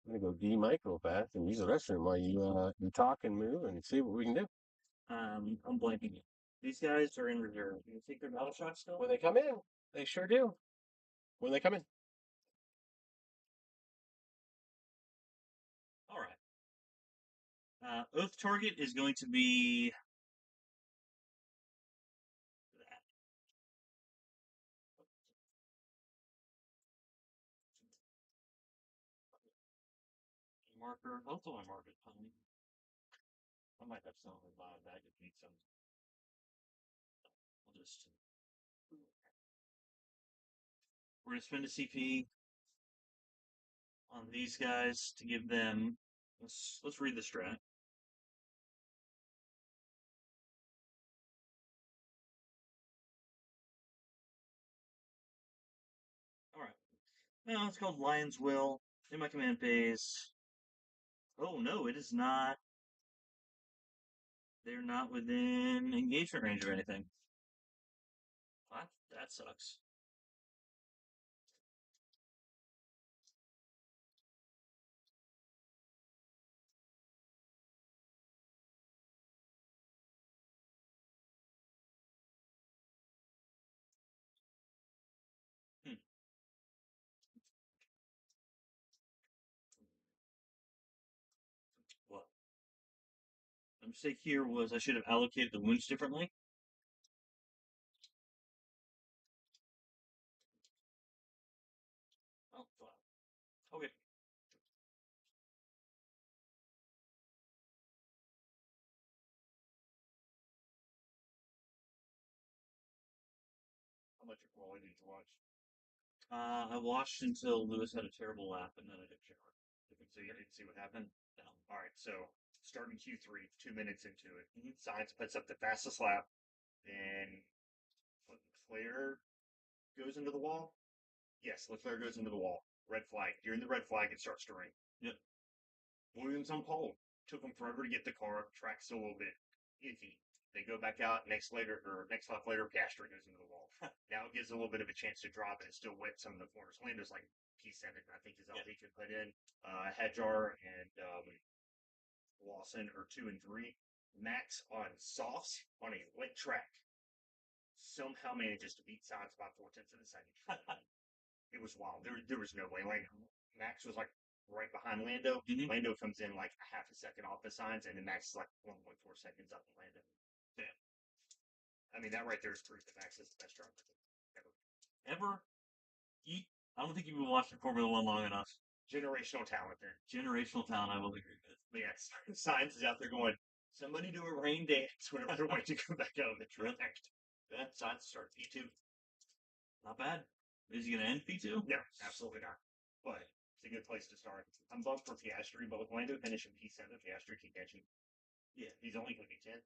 I'm gonna go D-mic real fast and use the restroom while you talk and move and see what we can do. I'm blanking. These guys are in reserve. You take their battle shots still? When they come in, they sure do. When they come in. All right. Oath target is going to be that. Marker. I'll throw my marker. I might have some in my bag if need some. We'll just. We're going to spend a CP on these guys to give them. Let's read the strat. No, it's called Lion's Will. In my command phase. Oh no, it is not. They're not within engagement range of anything. That sucks. What? The mistake here was I should have allocated the wounds differently. Oh, fuck. Okay. How much of Crawley did you watch? I watched until Lewis had a terrible laugh, and then I didn't shower. So you didn't see what happened? No. All right, so starting Q3, 2 minutes into it, Science puts up the fastest lap, and Leclerc goes into the wall. Yes, Leclerc goes into the wall. Red flag. During the red flag, it starts to rain. Yep. Williams on pole. Took them forever to get the car up. Track's a little bit iffy. They go back out. Next lap later, Piastri goes into the wall. Now it gives a little bit of a chance to drop, and it's still wet some of the corners. Lando's like P7, I think, is all he can put in. Hadjar and Lawson are 2 and 3. Max on softs on a wet track somehow manages to beat Sainz about 4/10 of a second. It was wild. There was no way. Max was like right behind Lando. Lando comes in like a half a second off the signs, and then Max is like 1.4 seconds up on Lando. Damn. I mean, that right there is proof that Max is the best driver ever. Ever? I don't think you've been watching Formula One long enough. Generational talent there. Generational talent, I will agree with. But yes, Sainz is out there going, somebody do a rain dance whenever they're waiting to come back out of the track. Yeah, Sainz starts P2. Not bad. Is he going to end P2? No, absolutely not. But it's a good place to start. I'm bummed for Piastri, but with Lando finishing P7, Piastri can catch him. Yeah, he's only going to be 10th.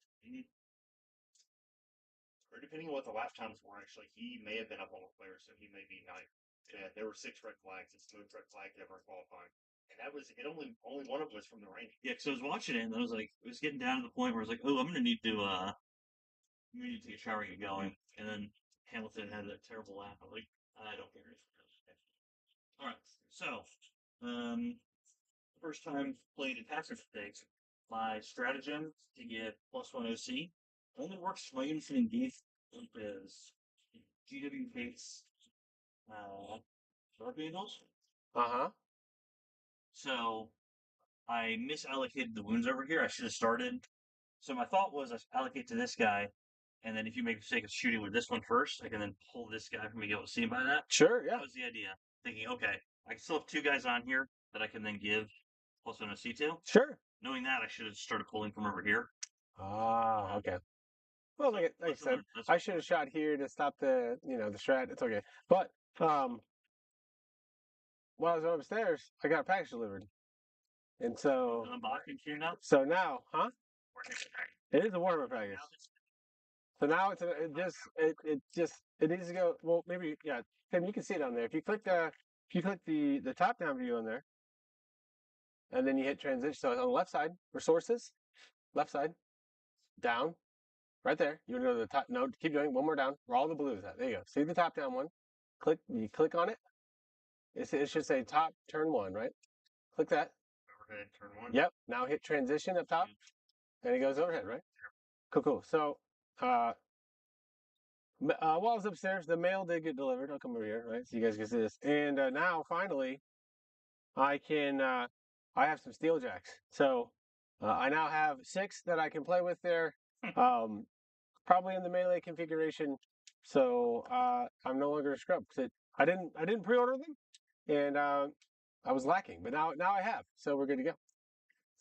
Or depending on what the lap times were, actually, he may have been up on Leclerc, so he may be 9th. Yeah, there were 6 red flags. It's the red flag ever qualifying. And that was it. Only one of them was from the rain. Yeah, because I was watching it, and I was like, it was getting down to the point where I was like, oh, I'm going to need to take a shower and get going. And then Hamilton had that terrible laugh. I'm like, I don't care. All right, so first time playing Attacker Stakes, my stratagem to get +1 OC only works for my infinite engagement is GW hates Dark Angels. Uh-huh. So I misallocated the wounds over here. I should have started. So my thought was I allocate to this guy, and then if you make the mistake of shooting with this one first, I can then pull this guy from being able to see him by that. Sure, yeah. That was the idea. Thinking, okay, I can still have 2 guys on here that I can then give +1 OC to. Sure. Knowing that, I should have started pulling from over here. Ah, okay. Well, So, like I lesson said, learned. That's I should have shot here to stop the strat. It's okay. But while I was upstairs, I got a package delivered, and so unboxing here now. so now, huh? It is a warmer package. So now it needs to go. Well, maybe yeah. Tim, you can see it on there. If you click the top down view on there, and then you hit transition. So on the left side, resources, left side, down, right there. You want to go to the top. No, keep going. One more down. Where all the blues at. There you go. See the top down one. You click on it. It should say top turn 1, right? Click that. Overhead, turn 1. Yep. Now hit transition up top, and it goes overhead, right? Cool. So, while I was upstairs, the mail did get delivered. I'll come over here, right? So you guys can see this. And now, finally, I can. I have some steel jacks. So I now have 6 that I can play with there. Probably in the melee configuration. So I'm no longer a scrub. I didn't pre-order them, and I was lacking, but now I have. So we're good to go.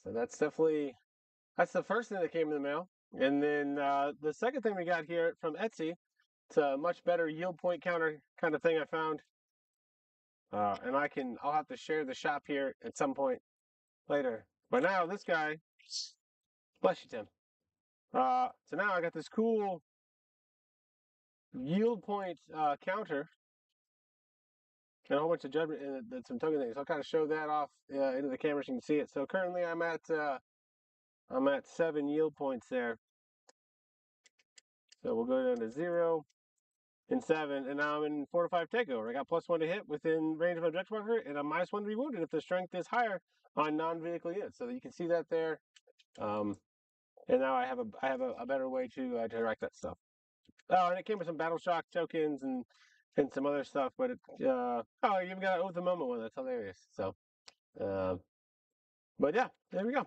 So that's the first thing that came in the mail. And then the second thing we got here from Etsy, it's a much better yield point counter kind of thing I found. And I'll have to share the shop here at some point later. But now this guy, bless you, Tim. So now I got this cool yield point counter and a whole bunch of judgment and some token things. I'll kind of show that off into the camera so you can see it. So currently I'm at 7 yield points there. So we'll go down to 0 and 7, and now I'm in 4 to 5 takeover. I got +1 to hit within range of objective marker, and I'm -1 to be wounded if the strength is higher on non-vehicle units. So you can see that there. And now I have a better way to direct that stuff. Oh, and it came with some battle shock tokens and some other stuff. But you even got an Oath of Moment one. That's hilarious. So, but yeah, there we go.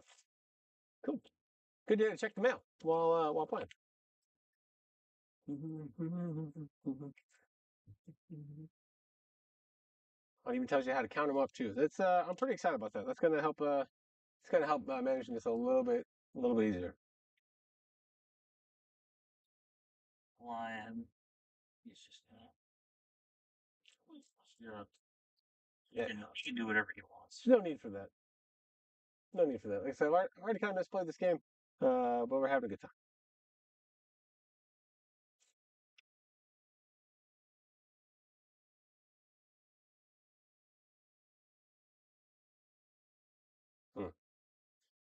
Cool. Good day to check the mail while playing. It even tells you how to count them up too. That's I'm pretty excited about that. That's gonna help. It's gonna help managing this a little bit easier. Lion. He's just gonna. Yeah. He can do whatever he wants. No need for that. No need for that. Like I said, I already kind of misplayed this game, but we're having a good time.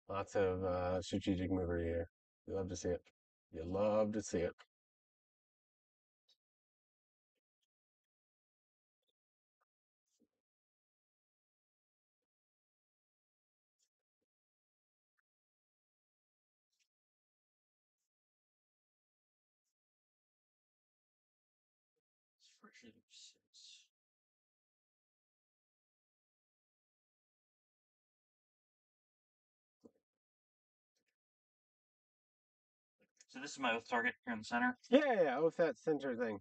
Lots of strategic movery here. You love to see it. You love to see it. So this is my oath target here in the center. Yeah, with that center thing.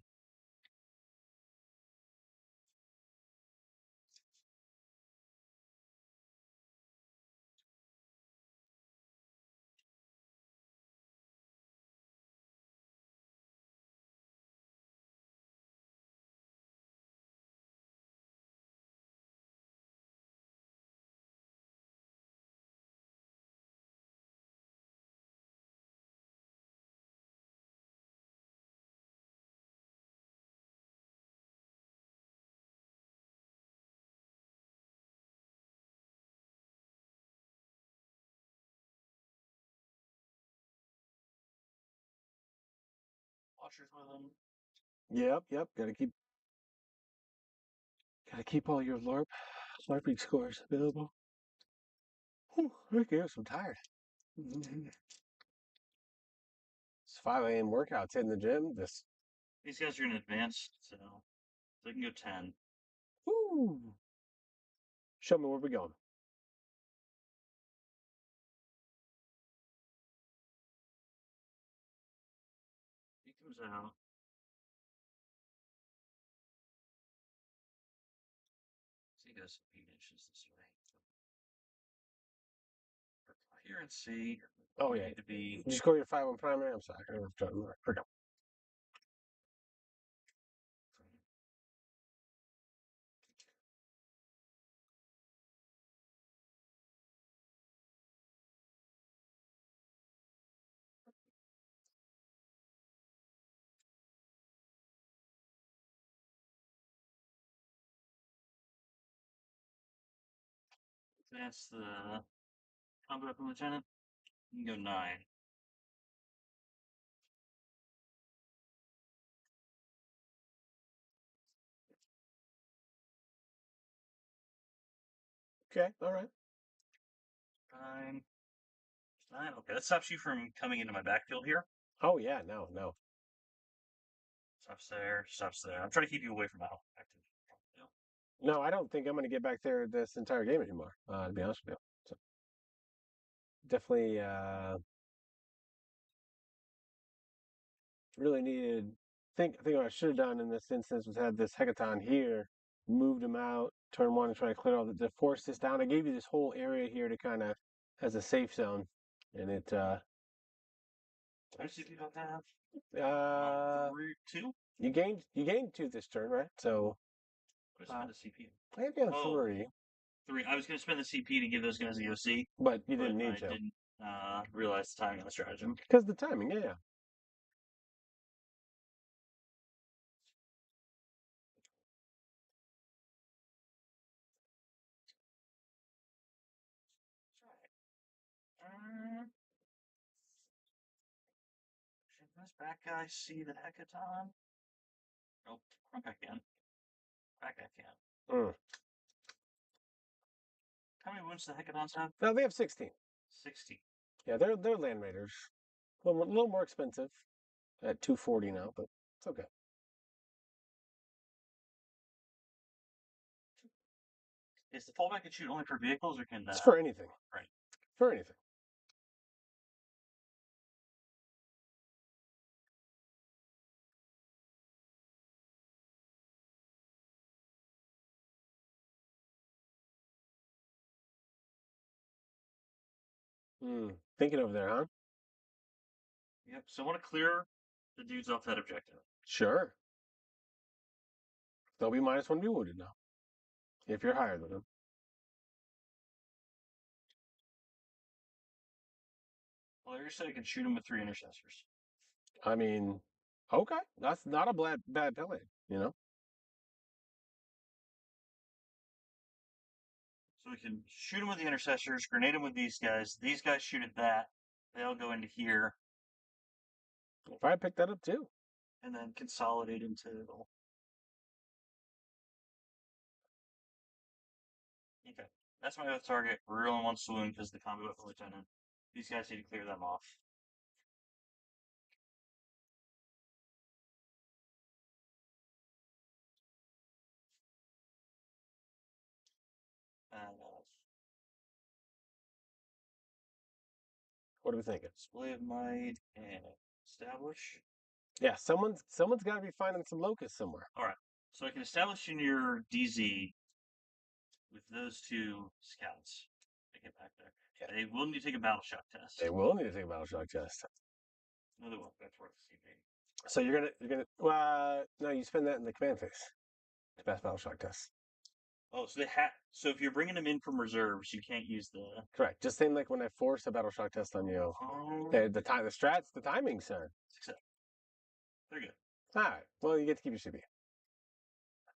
Watchers with him. Yep. Gotta keep all your LARPing scores available. Whew, okay, I'm tired. It's 5 a.m. workouts in the gym. These guys are in advance, so they can go 10. Woo. Show me where we're going. He comes out. So he goes 8 inches this way. Here and see. Oh yeah. To be. Did you score your 5 on primary? I'm sorry. I forgot. That's the combat weapon lieutenant. You can go 9. Okay, all right. 9. 9. Okay, that stops you from coming into my backfield here. Oh yeah, no. Stops there. Stops there. I'm trying to keep you away from my active. No, I don't think I'm going to get back there this entire game anymore. To be honest with you, so definitely really needed. I think what I should have done in this instance was had this Hecaton here, moved him out, turn 1 and try to clear all to force this down. I gave you this whole area here to kind of as a safe zone, and it. How much CP about that? 2. You gained 2 this turn, right? So. What is spend the CP? I have you on 3. 3. I was going to spend the CP to give those guys the OC, but you didn't need I to. Didn't realize the timing of the stratagem. Because the timing, yeah. Does that guy see the Hecaton? Nope. Front guy can. Back guy can. How many wounds do the Hecatons have? No, they have 16. 60. Yeah, they're land raiders. A little more expensive at 240 now, but it's okay. Is the fallback and shoot only for vehicles, or can that? It's for anything. Right. For anything. Thinking over there, huh? Yep. So I want to clear the dudes off that objective. Sure. They'll be -1 to be wounded now. If you're higher than them. Well, you said I can shoot him with 3 intercessors. I mean, okay. That's not a bad plan, you know? So we can shoot him with the intercessors, grenade him with these guys. These guys shoot at that. They'll go into here. If I pick that up too. And then consolidate into... Okay. That's my other target. Real on 1 swoon because the combat weapon lieutenant. These guys need to clear them off. What are we thinking? Display of might and establish. Yeah, someone's got to be finding some locusts somewhere. All right. So I can establish in your DZ with those 2 scouts. I get back there. Yeah. They will need to take a battle shock test. They will need to take a battle shock test. No, they won't. That's worth the CP. So you're gonna no, you spend that in the command phase to pass battle shock tests. Oh, so they have. So if you're bringing them in from reserves, you can't use the. Correct. Just same like when I force a battle shock test on you. The strats, the timing, sir. Success. They're good. All right. Well, you get to keep your CP.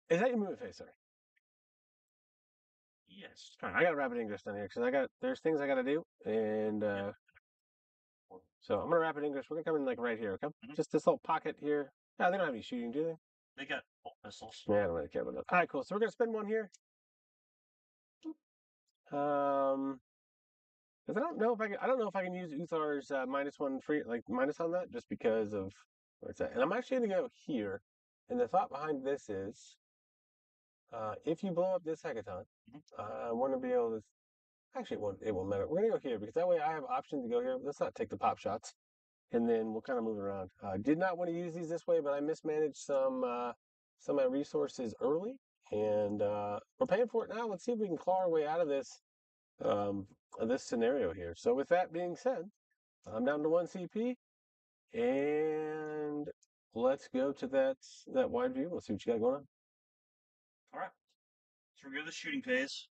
Is that your movement phase, sir? Yes. All right. I got a rapid English down here because there's things I got to do, and so I'm gonna rapid English. We're gonna come in like right here, okay? Mm-hmm. Just this little pocket here. Oh, they don't have any shooting, do they? They got bolt pistols. Yeah, I don't really care about that. All right, cool. So we're gonna spend 1 here. Because I don't know if I can use Uthar's -1 free, like minus on that, just because of where it's at. And I'm actually gonna go here. And the thought behind this is, if you blow up this Hecaton, I want to be able to. Actually, it won't matter. We're gonna go here because that way I have options to go here. Let's not take the pop shots, and then we'll kind of move it around. Did not want to use these this way, but I mismanaged some of my resources early, and we're paying for it now. Let's see if we can claw our way out of this scenario here. So with that being said, I'm down to 1 CP, and let's go to that wide view. Let's see what you got going on. All right. So we go to the shooting phase.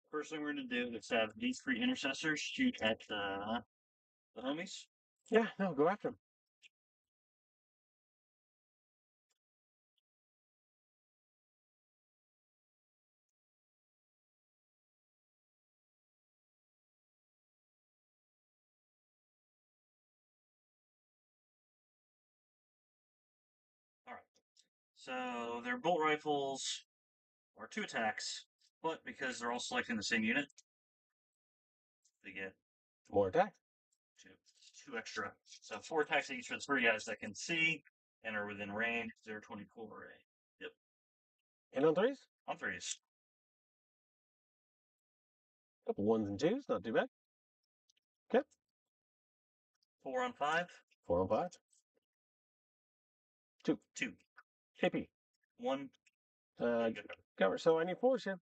First thing we're going to do is have these 3 intercessors shoot at the homies. Yeah, no, go after them. All right. So their bolt rifles are 2 attacks, but because they're all selecting the same unit, they get more attack. 2 extra. So 4 attacks each for the 3 guys that can see and are within range. 0.24. Yep. And on 3s? On 3s. Couple 1s and 2s, not too bad. Okay. 4 on 5. 4 on 5. 2. 2. AP. 1. Cover. So I need 4s here.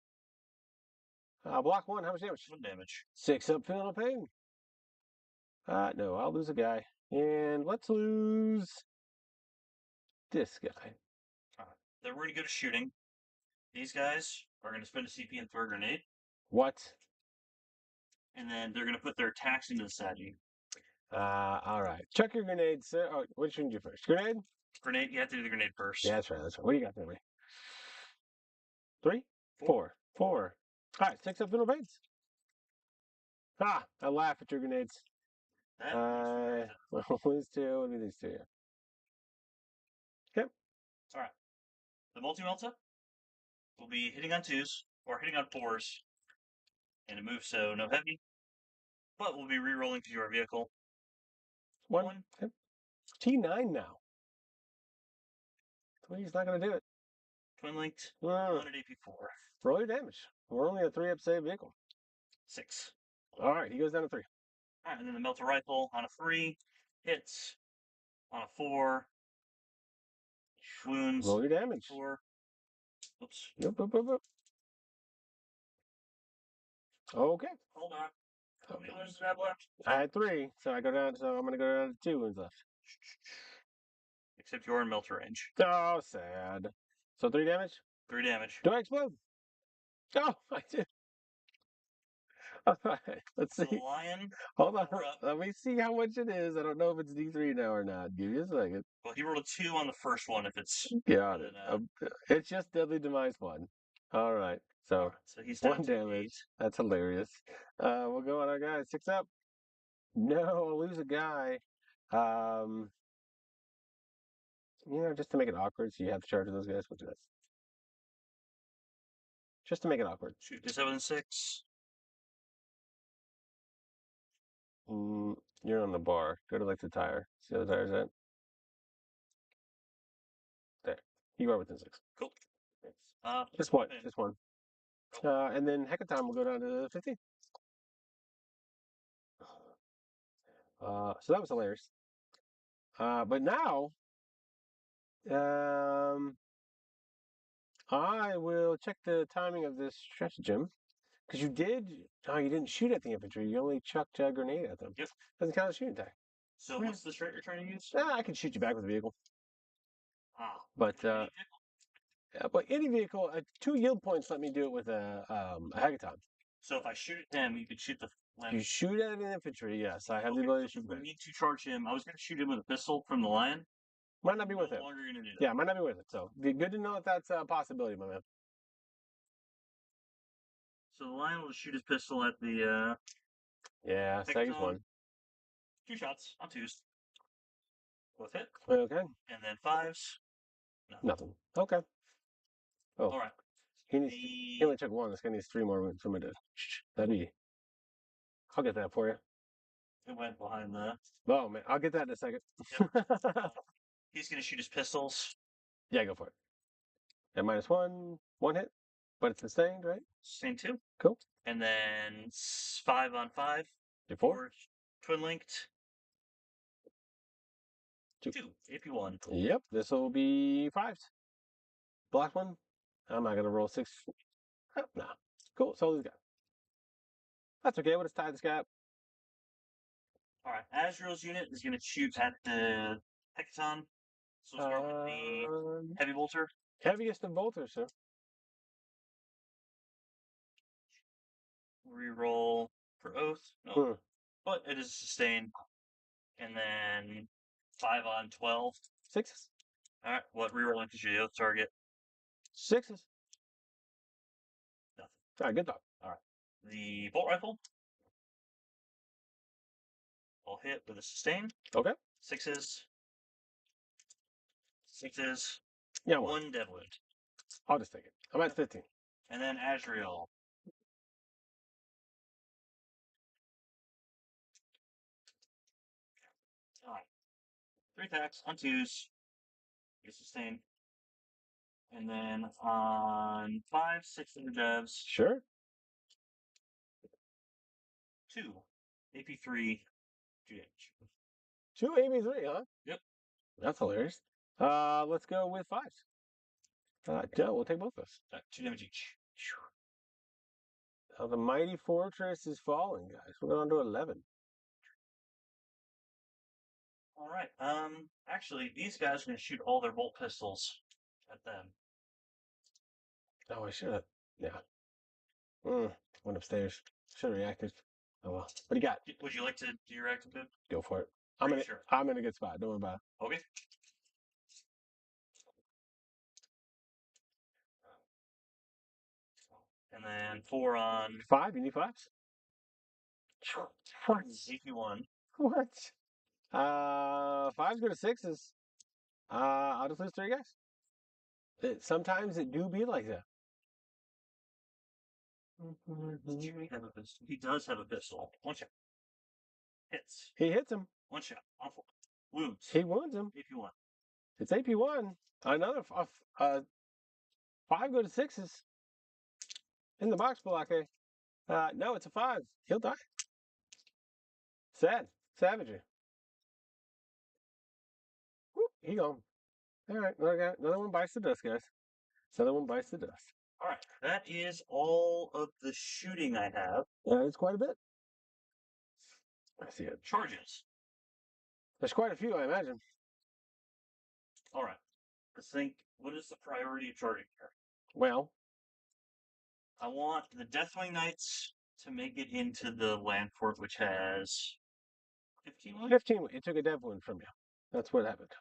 Block 1. How much damage? 1 damage. 6 up, feeling no pain. No, I'll lose a guy. And let's lose this guy. They're really good at shooting. These guys are going to spend a CP and throw a grenade. What? And then they're going to put their attacks into the Sagi. All right. Chuck your grenades, sir. Oh, what should you do first? Grenade? Grenade. You have to do the grenade first. Yeah, that's right. What do you got there, Ray? 3? 4. 4. All right, 6 up, feeling no pains. I laugh at your grenades. That lose 2 would be these 2. Yeah. Okay. All right. The multi-melta will be hitting on 2s or hitting on 4s, and a move so no heavy, but we'll be re-rolling to your vehicle. 1. Okay. T9 now. 3's not going to do it. Twin linked. Mm. 1 at AP4. Roll your damage. We're only a 3-up save vehicle. 6. All right, he goes down to 3. All right, and then the melta rifle on a 3 hits on a 4. Wounds. Roll your damage. 4. Oops. Yep. Okay. Hold on. How many wounds do I have left? I had 3, so I'm gonna go down to 2 wounds left. Except you're in melta range. Oh, sad. So 3 damage? 3 damage. Do I explode? Oh, I did. All right, let's So see. the lion. Hold on. We're up. Let me see how much it is. I don't know if it's D3 now or not. Give me a second. Well, he rolled a 2 on the first one. If it's Got more it. than, It's just Deadly Demise 1. All right. So so he's down 1 to damage. 8. That's hilarious. We'll go on our guy. 6 up. No, I'll lose a guy. Just to make it awkward, so you have to charge those guys. We'll do that. Just to make it awkward. Shoot to 7 and 6. You're on the bar. Go to the tire. See how the tire's at? There. You are within 6. Cool. Just one. Just one. And then Hecaton will go down to 15. So that was hilarious. But now, I will check the timing of this stratagem. Because you didn't shoot at the infantry. You only chucked a grenade at them. Yep. Doesn't count as shooting attack. So what's the strat you're trying to use? I can shoot you back with a vehicle. But But any vehicle, 2 yield points let me do it with a Hecaton. So if I shoot at him, you could shoot the If you shoot at an infantry, yes, I have the ability to shoot back. We need to charge him. I was going to shoot him with a pistol from the lion. Might not be worth it. No longer going to do that. Yeah, might not be worth it. So good to know if that's a possibility, my man. So the lion will shoot his pistol at the Yeah, second one. 2 shots on 2s. Both hit. Okay. And then 5s. Nothing. Okay. Oh. All right. He only took 1. This guy needs 3 more wounds. That'd be. I'll get that for you. It went behind the. Oh man, I'll get that in a second. Yep. He's going to shoot his pistols. Yeah, go for it. And -1, 1 hit, but it's sustained, right? Sustained 2. Cool. And then 5 on 5. Your 4. Twin linked. 2. AP1. Yep, this will be 5s. Black 1. I'm not gonna roll 6. Oh, nah. Cool. So this guy. That's okay. We'll just tie this guy up. All right. Azrael's unit is going to shoot at the Hecaton. So we'll start with the heavy bolter. Heaviest of bolters, sir. Reroll for oath. No. But it is sustained. And then 5 on 12. 6s. All right. What rerolling is your oath target? 6s. Nothing. All right, good thought. All right. The bolt rifle. I'll hit with a sustain. Okay. 6s. 6s. Yeah, 1 dead wound. I'll just take it. I'm at 15. And then Azrael. All right. 3 attacks on 2s. You sustain. And then on 5, 6 of the devs. Sure. 2. AP3. 2 damage. 2 AP3, huh? Yep. That's hilarious. Let's go with 5s. We'll take both of us. 2 damage each. Now the mighty fortress is falling, guys. We're going to 11. All right. Actually, these guys are going to shoot all their bolt pistols at them. Oh, I should have. Yeah. Went upstairs. Should have reacted. Oh well. What do you got? Would you like to do your active bid? Go for it. Sure. I'm in a good spot. Don't worry about it. Okay. And then 4 on 5. You need 5s? AP1. What? Fives go to sixes. I'll just lose 3 guys. Sometimes it do be like that. He does have a pistol. One shot. Hits. He hits him. One shot. Awful. Wounds. He wounds him. AP1. It's AP1. Another 5 go to sixes. In the box block, eh? No, it's a 5. He'll die. Sad. Savagery. Whoop, he gone. All right, another one bites the dust, guys. Another one bites the dust. All right, that is all of the shooting I have. It's quite a bit. I see it. Charges. There's quite a few, I imagine. All right, let's think. What is the priority of charging here? Well, I want the Deathwing Knights to make it into the land fort, which has 15 wounds. 15. It took a dev wound from you. That's what happened.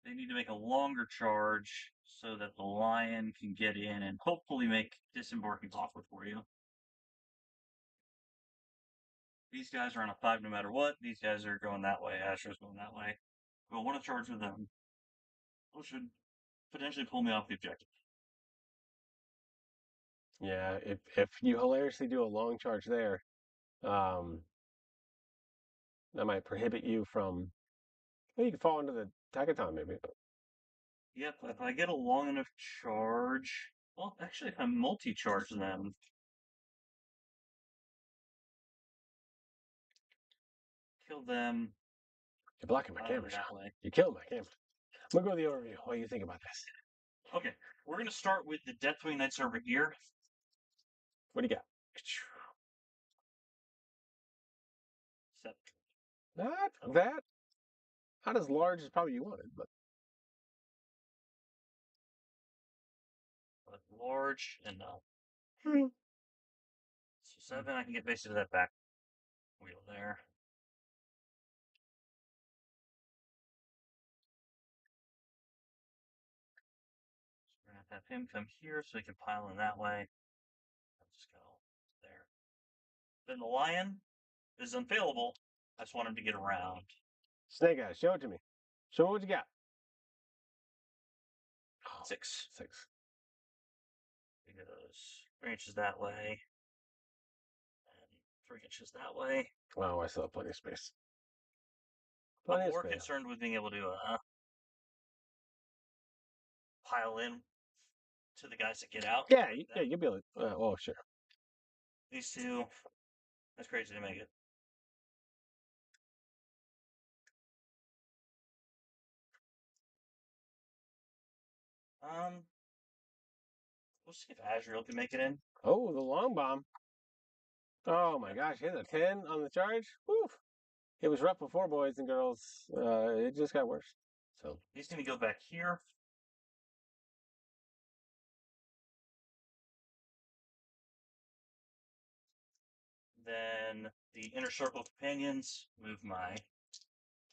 They need to make a longer charge so that the lion can get in and hopefully make disembarking awkward for you. These guys are on a 5 no matter what. These guys are going that way. Asher's going that way. We'll want to charge with them. Which should potentially pull me off the objective. Yeah, if you hilariously do a long charge there, that might prohibit you from. Well, you could fall into the Tagaton maybe. Yep, if I get a long enough charge. Well, actually, if I multi-charge them. Kill them. You're blocking my camera, that Sean. way. You killed my camera. I'm gonna go to the overview. What do you think about this? Okay, we're going to start with the Deathwing Knights over here. What do you got? Not as large as probably you wanted, but Large enough. Hmm. So 7, I can get basically that back wheel there. So we're going to have him come here so he can pile in that way. I'll just go there. Then the lion is unfailable. I just want him to get around. Snake Eyes, show it to me. Show me what you got. 6. 6. He goes 3 inches that way. And 3 inches that way. Wow, I still have plenty of space. I'm more concerned with being able to pile in to the guys that get out. Yeah, you'll be able to. Oh, sure. These two, that's crazy to make it. We'll see if Azrael can make it in. Oh, the long bomb. Oh my gosh, hit a 10 on the charge. Woof. It was rough before, boys and girls. It just got worse. So he's going to go back here. Then the inner circle companions move my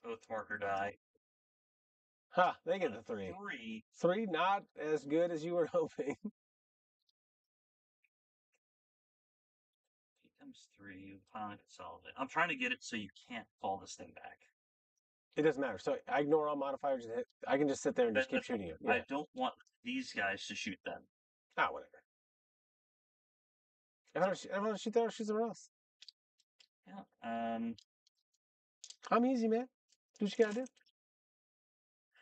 oath marker die. Ha, they get the 3. 3, not as good as you were hoping. Becomes 3. You finally consolidate. I'm trying to get it so you can't fall this thing back. It doesn't matter. So I ignore all modifiers and hit. I can just sit there and just keep shooting it. Yeah. I don't want these guys to shoot them. Ah, whatever. If I want to shoot there, I'll shoot somewhere else. Yeah. I'm easy, man. Do what you gotta do.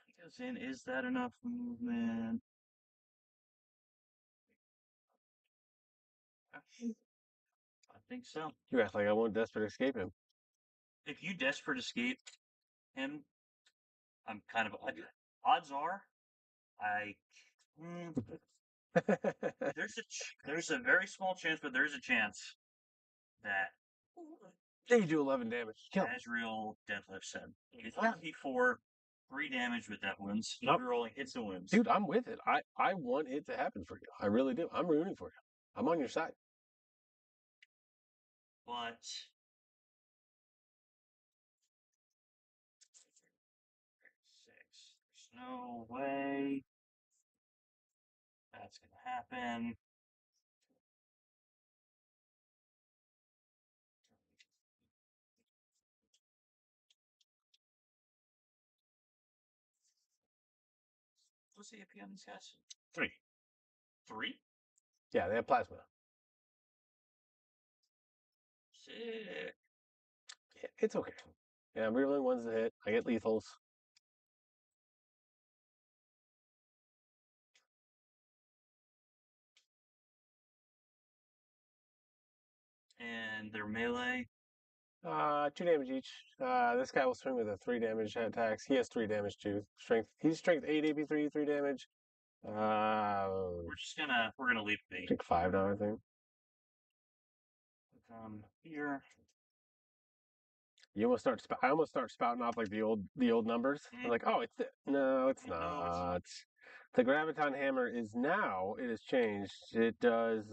He goes in. Is that enough movement? I think so. You act like I won't desperate escape him. If you desperate escape him, I'm kind of odds are, there's a very small chance, but there's a chance that you do 11 damage. Kill him. Azrael deadlifts him. He's lucky for 3 damage with that wounds. Nope. You're rolling hits and wounds. Dude, I'm with it. I want it to happen for you. I really do. I'm rooting for you. I'm on your side. But there's no way that's gonna happen. What's the AP on these guys? 3. 3? Yeah, they have plasma. Sick. Yeah, it's okay. Yeah, I'm rerolling ones to hit. I get lethals. And their melee. 2 damage each. This guy will swing with a 3 damage attacks. He has 3 damage too. Strength. He's strength 8 AP3, 3 damage. We're gonna leave it I be. think 5 now, I think. Here. You almost start. I almost start spouting off like the old numbers. I'm like, oh, it's no, it's No, not. The graviton hammer is now. It has changed. It does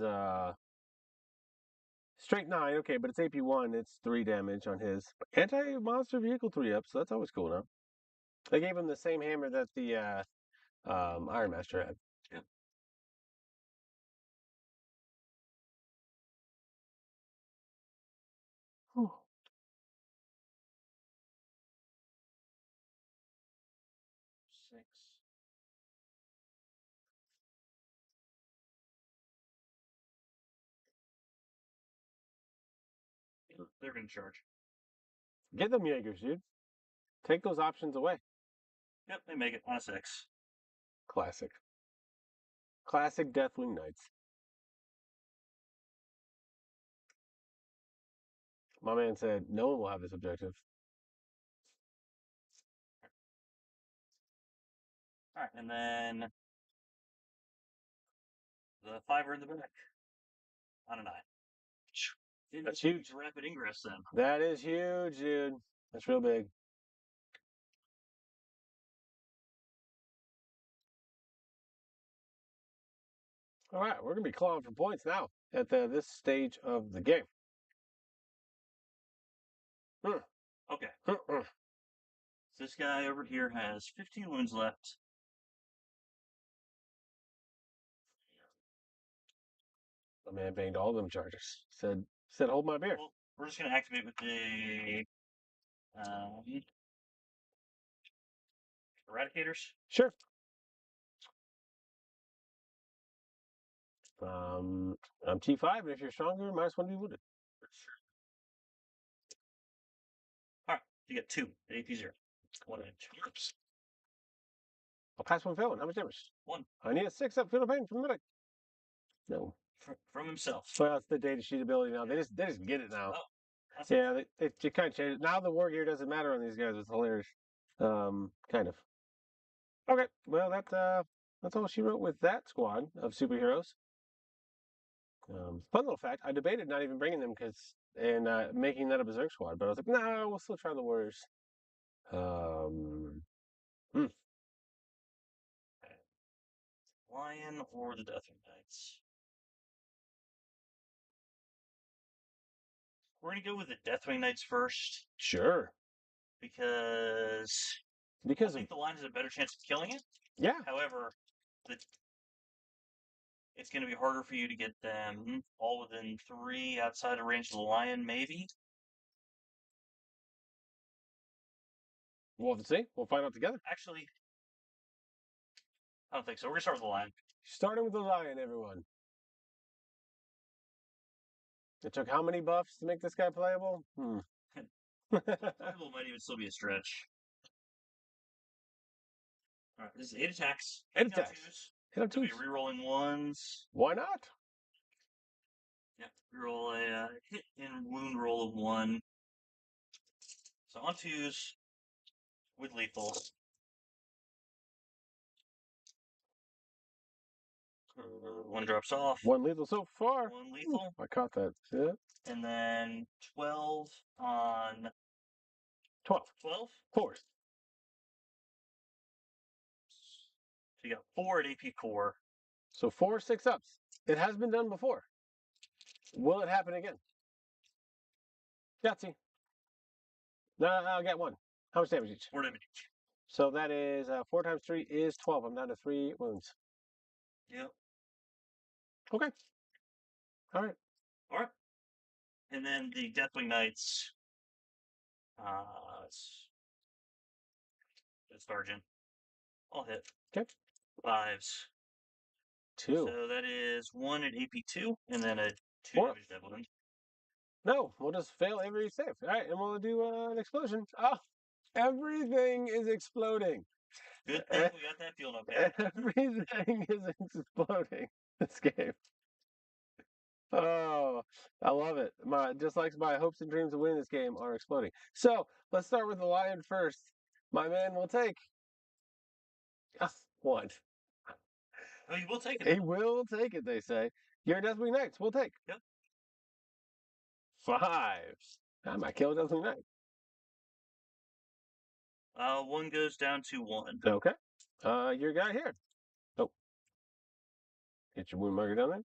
strength 9. Okay, but it's AP1. It's 3 damage on his anti-monster vehicle 3 up. So that's always cool now. They gave him the same hammer that the Iron Master had. Yep. Whew. Six. They're gonna charge. Get them Jaegers, dude. Take those options away. Yep, they make it on a 6. Classic. Classic Deathwing Knights. My man said, no one will have this objective. All right, and then the 5 are in the back on a 9. That's huge. Rapid ingress then. That is huge, dude. That's real big. All right, we're gonna be clawing for points now at this stage of the game. Okay. So this guy over here has 15 wounds left. The man banged all them charges. Said, hold my beer. Well, we're just gonna activate with the Eradicators. Sure. I'm T5, and if you're stronger, -1 to be wounded. All right, you get 2 at AP0. 1 inch. Oops. I'll pass 1 fail. How much damage? 1. I need a 6 up. Feel no pain from the medic. No. From himself. Well, it's the data sheet ability now. They just get it now. Oh, yeah, they kind of changed it. Now the war gear doesn't matter on these guys. It's hilarious. Kind of. Okay, well that's all she wrote with that squad of superheroes. Fun little fact: I debated not even bringing them and making that a berserk squad, but I was like, no, we'll still try the warriors. Lion or the Deathwing Knights? We're gonna go with the Deathwing Knights first. Sure. Because I think the Lion has a better chance of killing it. Yeah. However, it's going to be harder for you to get them all within 3 outside of range of the Lion, maybe. We'll have to see. We'll find out together. Actually, I don't think so. We're going to start with the Lion. Starting with the Lion, everyone. It took how many buffs to make this guy playable? Playable might even still be a stretch. All right, this is 8 attacks. 8 attacks. Hit up 2s. Be rerolling 1s. Why not? Yeah, reroll a hit and wound roll of 1. So on 2s with lethal. 1 drops off. 1 lethal so far. 1 lethal. I caught that. Yeah. And then 12 on 12. 12? 4. So you got 4 at AP4. So 4 6-ups. It has been done before. Will it happen again? Yahtzee. No, I'll get 1. How much damage each? 4 damage each. So that is 4 times 3 is 12. I'm down to 3 wounds. Yep. Okay. All right. All right. And then the Deathwing Knights. It's Sergeant. I'll hit. Okay. 5s. 2. So that is 1 at AP2, and then a 2 Four. damage devil wound. No, we'll just fail every save. All right, and we'll do an explosion. Oh, everything is exploding. Good thing we got that fuel pain. Everything is exploding this game. Oh, I love it. Just like my hopes and dreams of winning this game are exploding. So let's start with the lion first. My man will take 1. Oh, you will take it. He will take it, they say. Your Deathwing Knights will take. Yep. 5. I might kill a Deathwing Knight. 1 goes down to 1. Okay. Your guy here. Oh. Get your wound marker down there.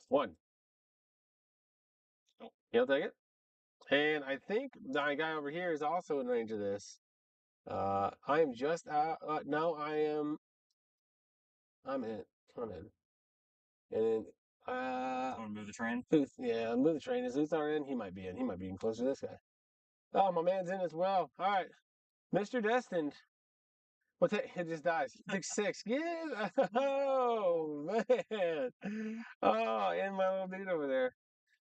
1. Oh. He'll take it. And I think my guy over here is also in range of this. I am just out. No, I'm in. I'm in. And then, Want to move the train? yeah, move the train. Is Luthar in? He might be in. He might be in closer to this guy. Oh, my man's in as well. All right. Mr. Destined. What's it? It just dies. 6-6. Yeah. Oh, man. Oh, and my little dude over there.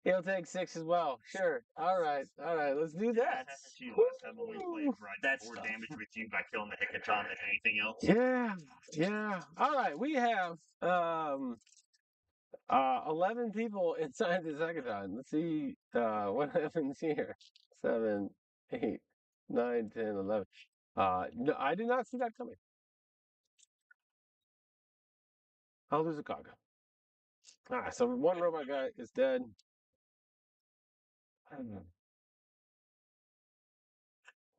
He'll take 6 as well. Sure. All right. Let's do that. That happened to you last time when we played, right? That's More tough. damage with you by killing the Hekaton than anything else. Yeah. All right. We have 11 people inside the Hekaton. Let's see what happens here. 7, 8, 9, 10, 11. No, I did not see that coming. I'll lose a Kaga. So 1 robot guy is dead.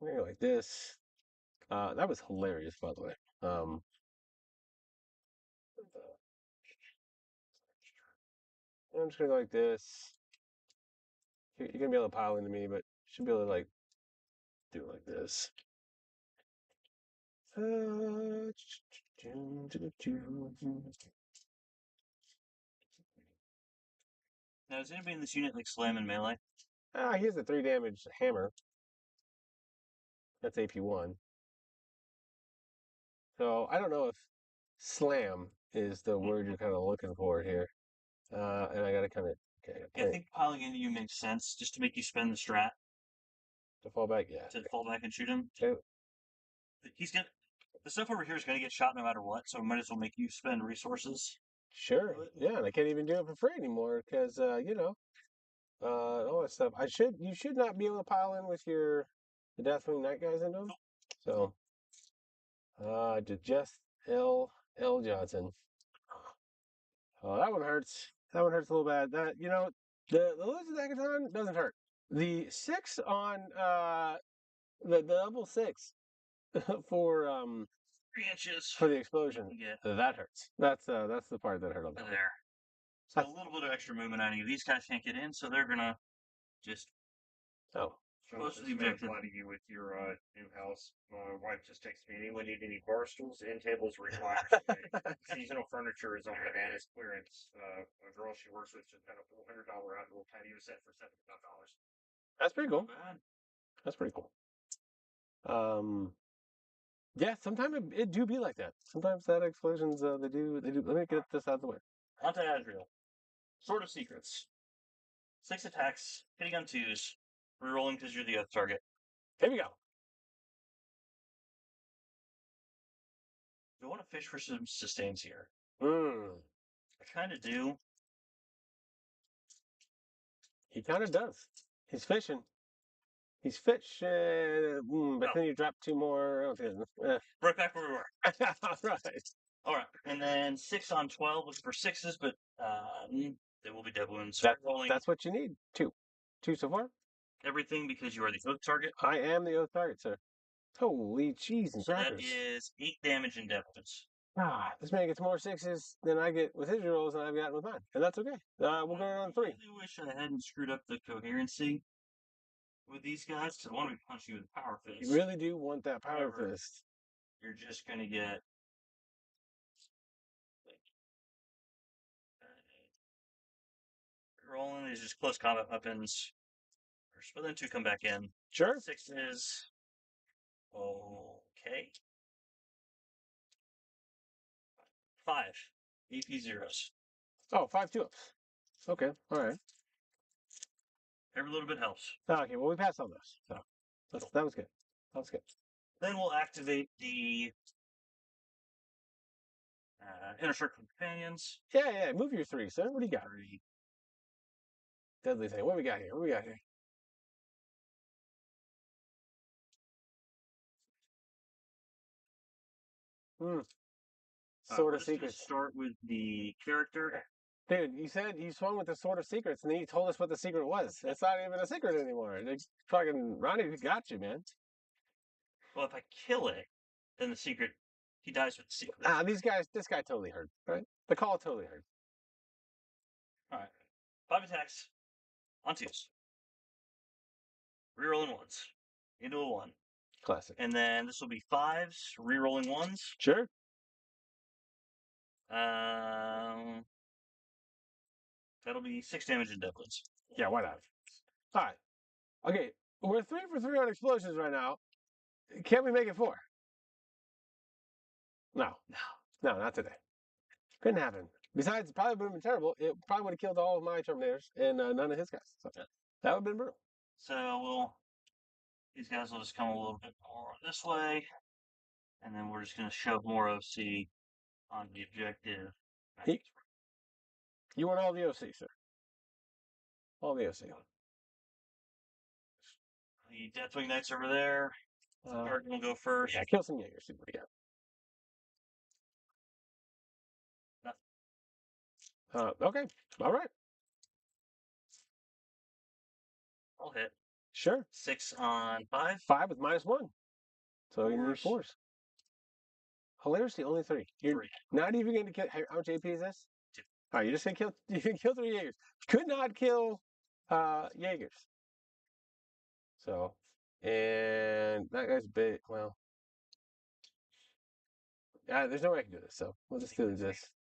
We're gonna go like this. That was hilarious, by the way. I'm just gonna go like this. You're gonna be able to pile into me, but you should be able to like do it like this. Now, is anybody in this unit like slam and melee? He has a 3 damage hammer. That's AP1. So I don't know if slam is the word you're kind of looking for here. And I gotta kind of I think piling into you makes sense, just to make you spend the strat to fall back. Yeah. to fall back and shoot him. Okay. He's gonna. The stuff over here is gonna get shot no matter what, so it might as well make you spend resources. Sure. Yeah, and I can't even do it for free anymore because all that stuff. You should not be able to pile in with the Deathwing Knight guys into them. So, just L Johnson. Oh, that one hurts. That one hurts a little bad. The Lizard Hackathon doesn't hurt. The 6 on the double 6 for 3 inches for the explosion. Yeah. That hurts. That's the part that hurt a little. There. So a little bit of extra movement out of you. These guys can't get in, so they're gonna just close to the objective. Flatting you with your new house. My wife just texted me. Anyone need any bar stools, end tables, recliners? Seasonal furniture is on bananas clearance. A girl she works with just got a $400 outdoor patio set for $75. That's pretty cool. Bad. That's pretty cool. Yeah, sometimes it do be like that. Sometimes that explosions, they do. Let me get this out of the way. Onto Adriel. Sword of Secrets. 6 attacks, hitting on 2s. Rerolling because you're the other target. Here we go. Do I want to fish for some sustains here? I kind of do. He kind of does. He's fishing. He's fishing, but then you drop 2 more. Right back where we were. All right. And then 6 on 12 looking for 6s, but they will be dead wounds. That's what you need. 2 so far. Everything because you are the oath target. I am the oath target, sir. Holy cheese and crackers. That is 8 damage in death wounds. This man gets more 6s than I get with his rolls than I've gotten with mine, and that's okay. We'll go on 3. I really wish I hadn't screwed up the coherency with these guys, because I want to be punching you with power fist. You really do want that power fist. You're just going to get... Rolling these just close combat weapons. But then 2 come back in. Sure. 6 is... Okay. 5 AP zeros. Oh, 5 2-ups. Okay, all right. Every little bit helps. Okay, well, we passed on those. So that was good. That was good. Then we'll activate the Inner Circle Companions. Yeah. Move your 3, sir. What do you got? 3. Deadly thing. What we got here? What we got here? Sword of Secrets. Start with the character. Dude, you said you swung with the Sword of Secrets, and then you told us what the secret was. It's not even a secret anymore. They fucking Ronnie got you, man. Well, if I kill it, then the secret, he dies with the secret. This guy totally heard, right? The call totally heard. All right. 5 attacks on 2s. Rerolling 1s. Into a 1. Classic. And then this will be 5s, rerolling 1s. Sure. That'll be 6 damage in Devlins. Yeah, why not? All right. Okay, we're 3 for 3 on explosions right now. Can't we make it 4? No, not today. Couldn't happen. Besides, it probably would have been terrible. It probably would have killed all of my Terminators and none of his guys. So that would have been brutal. So these guys will just come a little bit more this way, and then we're just going to shove more OC on the objective. You want all the OC, sir. All the OC. The Deathwing Knights over there. Guardian will go first. Yeah, kill some Jaegers. See what we got. Okay. All right. I'll hit. Sure. 6 on 5. 5 with -1. So you need 4s. 4s. Hilariously, only 3. You're 3. not even going to kill. How much AP is this? 2. All right, you're just going to kill. You can kill 3 Jaegers. Could not kill Jaegers. So, and that guy's big. Well, yeah, there's no way I can do this. So we'll just do this.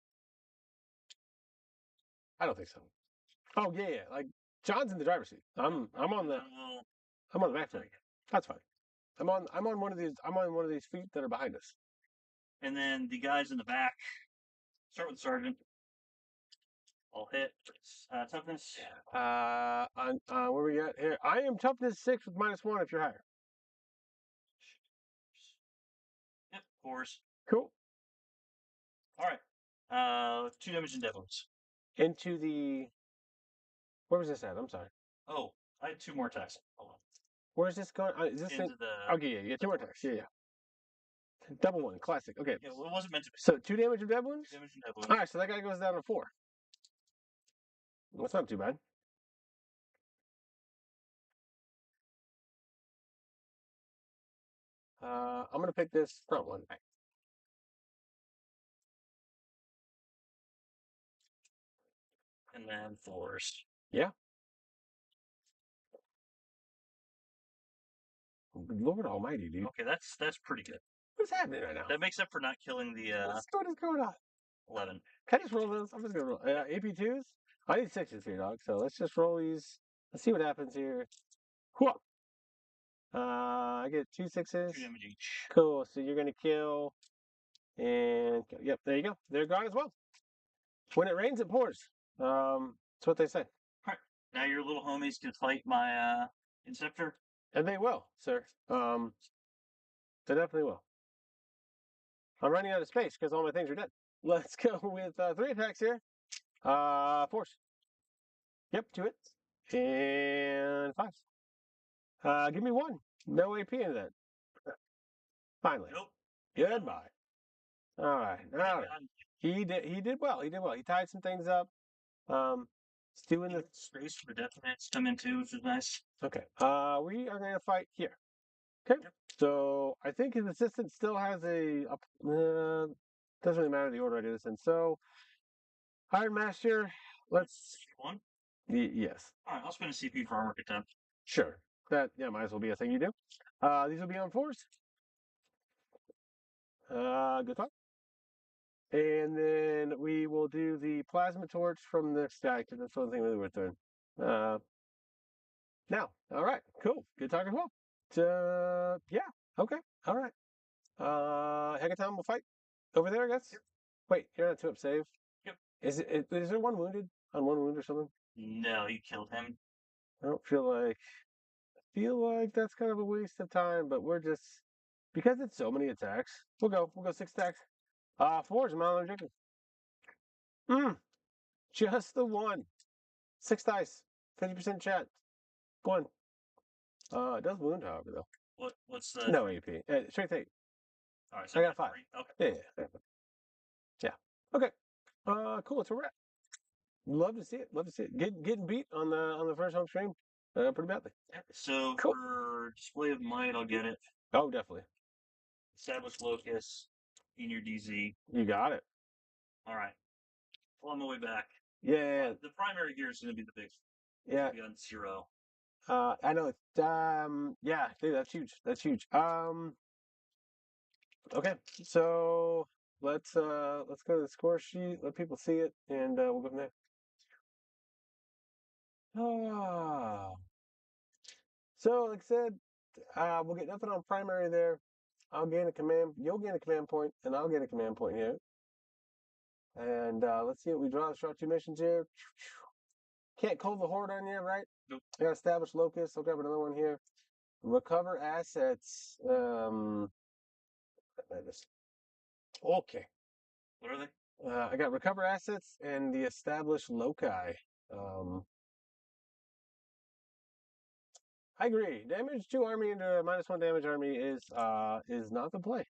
I don't think so. Oh yeah. Like John's in the driver's seat. I'm on the back foot. That's fine. I'm on one of these feet that are behind us. And then the guys in the back. Start with Sergeant. I'll hit. Toughness. Where we at here? I am toughness 6 with -1 if you're higher. Yep, 4s. Cool. All right. 2 damage in Devils. Into the. Where was this at? I'm sorry. Oh, I had 2 more attacks. Hold on. Where's this going? Is this into the? Okay, yeah, 2 more attacks. Yeah. Double 1, classic. Okay. Yeah, well, it wasn't meant to be. So 2 damage of Devlins? 2 damage in Devils. All right, so that guy goes down to 4. That's not too bad. I'm gonna pick this front one. And then 4s. Yeah. Lord Almighty, dude. Okay, that's pretty good. What's happening right now? That makes up for not killing the What is going on? 11. Can I just roll those? I'm just gonna roll. AP2s? I need 6s here, dog. So let's just roll these. Let's see what happens here. Whoa. I get 2 6s. 2 damage each. Cool. So you're gonna kill and kill. Yep, there you go. They're gone as well. When it rains, it pours. That's what they say. All right. Now your little homies can fight my Inceptor. And they will, sir. They definitely will. I'm running out of space because all my things are dead. Let's go with 3 attacks here. 4s. Yep, 2 hits. And 5s. Give me 1. No AP into that. Finally. Nope. Goodbye. All right. He did well. He tied some things up. He's doing the space for the Death Knights come into, which is nice. Okay. We are going to fight here. Okay. Yep. So I think his assistant still has doesn't really matter the order I do this in. So Iron Master, let's 1. Yes. All right, I'll spend a CP for armor attempt. Sure. That might as well be a thing you do. These will be on 4s. Good talk. And then we will do the plasma torch from this guy because that's the only thing we were doing. Now, all right, cool. Good talk as well. Yeah, okay, all right. Hecaton will fight over there, I guess. Wait, you're not 2 up save? Yep. Is there 1 wounded on 1 wound or something? No, you killed him. I don't feel like that's kind of a waste of time, but we're just because it's so many attacks. We'll go 6 attacks. 4 is my objective. Just the 1. 6 dice. 50% chat. 1. It does wound, however, though. What's the No AP. Strength 8. All right, so I got 5. 3. Okay. Yeah. Okay. Cool. It's a wrap. Love to see it. Love to see it. Getting beat on the first home stream. Pretty badly. Yep. So Cool. for display of might, I'll get it. Oh, definitely. Establish locus in your DZ. You got it. All right. Well, on the way back. Yeah. The primary here is going to be the big. Yeah. Be on 0. I know. Yeah. Dude, that's huge. That's huge. Okay. So let's go to the score sheet. Let people see it, and we'll go from there. So like I said, we'll get nothing on primary there. I'll gain a command. You'll gain a command point, and I'll gain a command point here. And let's see what we draw. Let's draw 2 missions here. Can't call the horde on you, right? Nope. I got establish locus. I'll grab another one here. Recover assets. Okay. What are they? I got recover assets and the establish loci. I agree. Damage 2 army into a -1 damage army is not the play.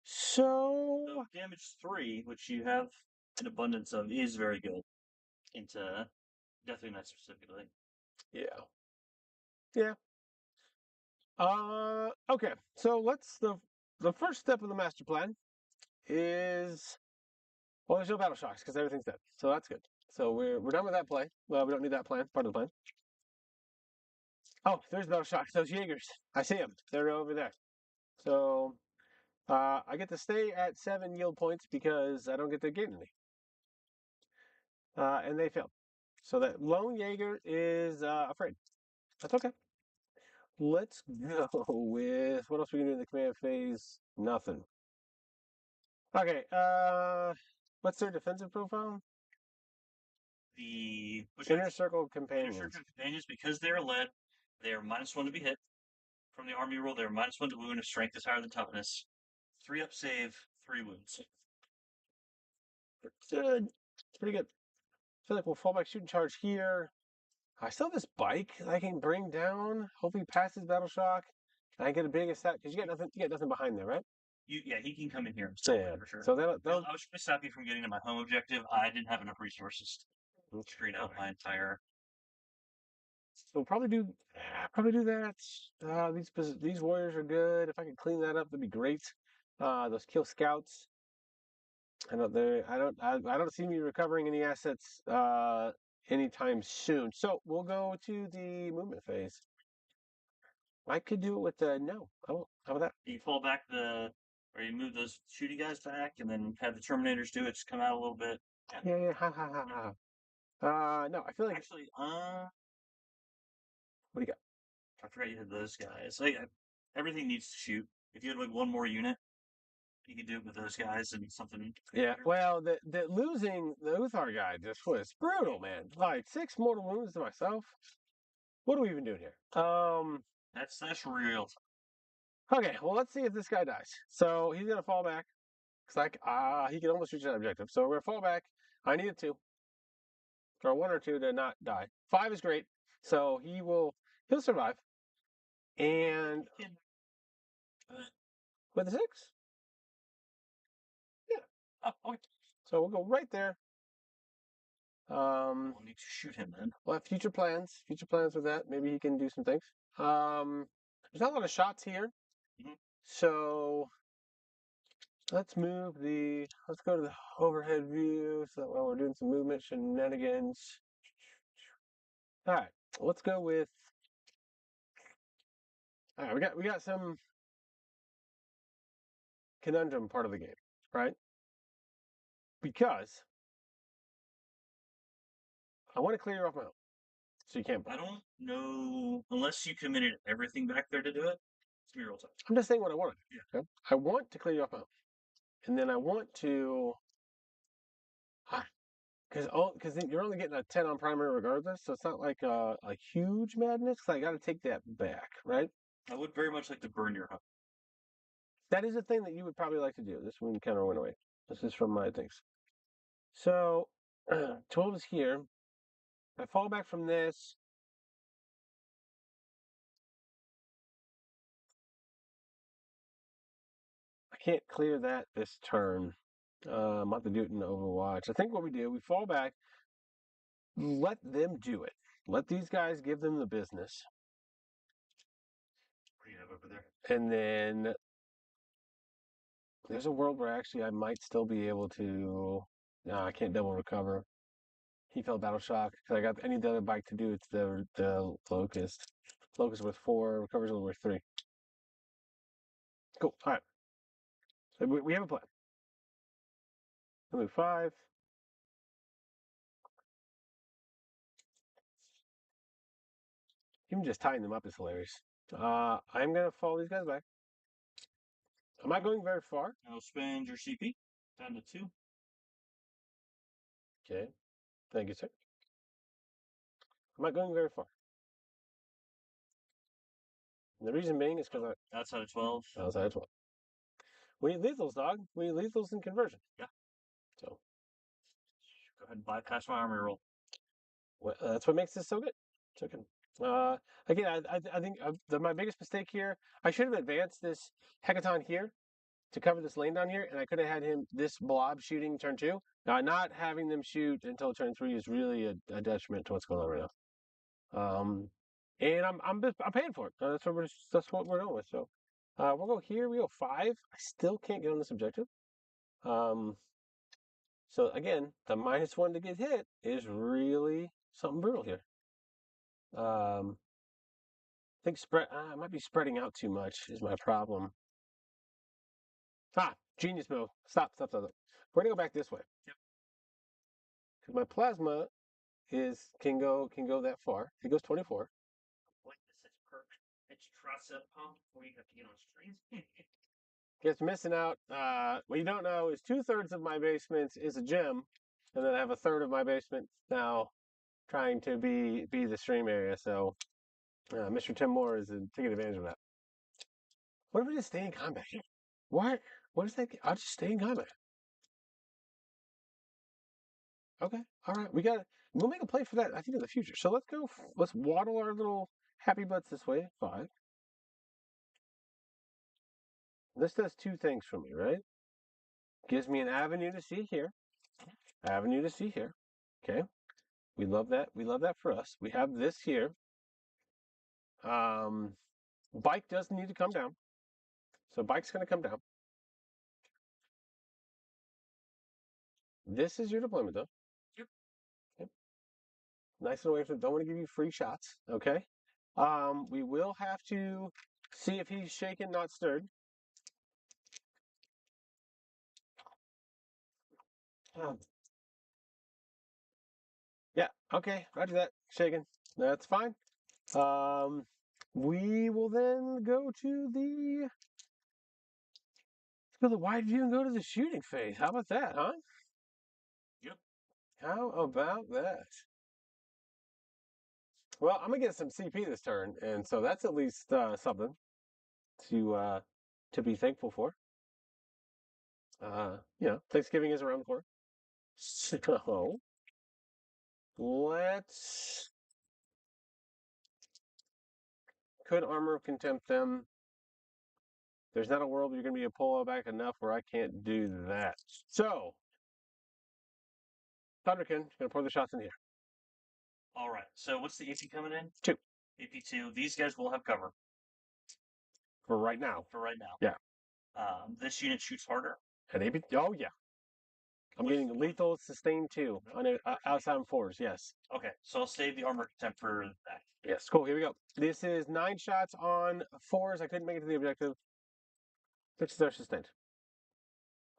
So damage 3, which you have an abundance of, is very good into Deathly Knight specifically. Yeah. Yeah. Okay. So let's the first step of the master plan is well, there's no battle shocks because everything's dead. So that's good. So we're done with that play. Well, we don't need that plan. Part of the plan. Oh, there's battle shocks. Those Jaegers. I see them. They're over there. So I get to stay at 7 yield points because I don't get to gain any. And they failed. So that lone Jaeger is afraid. That's okay. Let's go with what else are we gonna do in the command phase? Nothing. Okay. What's their defensive profile? The Inner circle companions. Inner circle companions, because they're led, they're -1 to be hit. From the army rule, they're -1 to wound if strength is higher than toughness. 3 up save, 3 wounds. Good. Pretty good. I feel like we'll fall back shooting charge here. I still have this bike that I can bring down. Hopefully passes battle shock. I get a big attack because you get nothing behind there, right? He can come in here himself for sure. So I was trying to stop you from getting to my home objective. I didn't have enough resources to screen out my entire. So we'll probably do that. These warriors are good. If I can clean that up, that'd be great. Those kill scouts. I don't see me recovering any assets anytime soon. So we'll go to the movement phase. I could do it with no. I won't. How about that? You fall back or you move those shooty guys back, and then have the Terminators do it. Just come out a little bit. Yeah. Ha. No, I feel like actually. What do you got? I forgot you had those guys. Everything needs to shoot. If you had like 1 more unit, you could do it with those guys and something. Yeah, well, the losing the Uthar guy just was brutal, man. Like 6 mortal wounds to myself. What are we even doing here? That's real. Okay, well, let's see if this guy dies. So he's gonna fall back. It's like he can almost reach that objective. So we're gonna fall back. I need a 2 or 1 or 2 to not die. 5 is great. So he'll survive. And with a 6. Yeah. Oh, okay. So we'll go right there. We'll need to shoot him then. We'll have future plans with that. Maybe he can do some things. There's not a lot of shots here. Mm-hmm. So let's go to the overhead view so that while we're doing some movement shenanigans. All right, let's go with. All right, we got some conundrum part of the game, right? Because I want to clear you off my own, so you can't. I don't know unless you committed everything back there to do it. It's gonna be real tough. I'm just saying what I want to do. Yeah. Okay? I want to clear you off my own, and then I want to Because you're only getting a 10 on primary regardless, so it's not like a huge madness. So I got to take that back, right? I would very much like to burn your hut. That is a thing that you would probably like to do. This one kind of went away. This is from my things. So 12 is here. I fall back from this. I can't clear that this turn. I'm about to do it in Overwatch. I think what we do, we fall back, let them do it. Let these guys give them the business. What do you have over there? And then there's a world where actually I might still be able to. No, I can't double recover. He felt battle shock because I got any other bike to do. It's the locust. Locust with 4, recovers only with 3. Cool. All right. So we have a plan. I move 5. Even just tying them up is hilarious. I'm gonna follow these guys back. I'm not going very far. I'll spend your CP down to 2. Okay. Thank you, sir. I'm not going very far. And the reason being is because Outside of 12. I outside of 12. We need lethals, dog. We need lethals in conversion. Yeah. So go ahead and bypass my army roll. Well, that's what makes this so good. So good. Again, I think my biggest mistake here, I should have advanced this Hecaton here to cover this lane down here, and I could have had him this blob shooting turn 2. Now, not having them shoot until turn 3 is really a detriment to what's going on right now. And I'm paying for it. That's what we're going with. So we'll go here. We go 5. I still can't get on this objective. So again, the -1 to get hit is really something brutal here. I think I might be spreading out too much is my problem. Genius move. Stop. We're gonna go back this way. Yep. Because my plasma can go that far. It goes 24. Like this is perk. It's tricep pump before you have to get on streams. Gets missing out. What you don't know is 2/3 of my basement is a gym, and then I have a third of my basement now trying to be the stream area. So Mr. Tim Moore is taking advantage of that. What if we just stay in combat here? What? What is that? I'll just stay in combat. Okay. All right. We'll make a play for that, I think, in the future. So let's go. Let's waddle our little happy butts this way. 5. This does 2 things for me, right? Gives me an avenue to see here. Avenue to see here. Okay. We love that. We love that for us. We have this here. Bike does need to come down. So bike's going to come down. This is your deployment, though. Yep. Okay. Nice and away from. Don't want to give you free shots. Okay. We will have to see if he's shaken, not stirred. Yeah. Okay. Roger that. Shaken. That's fine. We will then go to the. Let's go to the wide view and go to the shooting phase. How about that, huh? Yep. How about that? Well, I'm gonna get some CP this turn, and so that's at least something to be thankful for. Thanksgiving is around the corner, so let's. Could Armor of Contempt them? There's not a world where you're gonna be a pull back enough where I can't do that. So, Thunderkin, gonna pour the shots in here. All right. So what's the AP coming in? 2 AP 2. These guys will have cover for right now. for right now. Yeah. This unit shoots harder. And AP. Oh yeah. I'm getting lethal sustain 2 on it, outside on 4s. Yes. Okay. So I'll save the armor contempt for that. Yes. Cool. Here we go. This is 9 shots on 4s. I couldn't make it to the objective. 6 are sustained.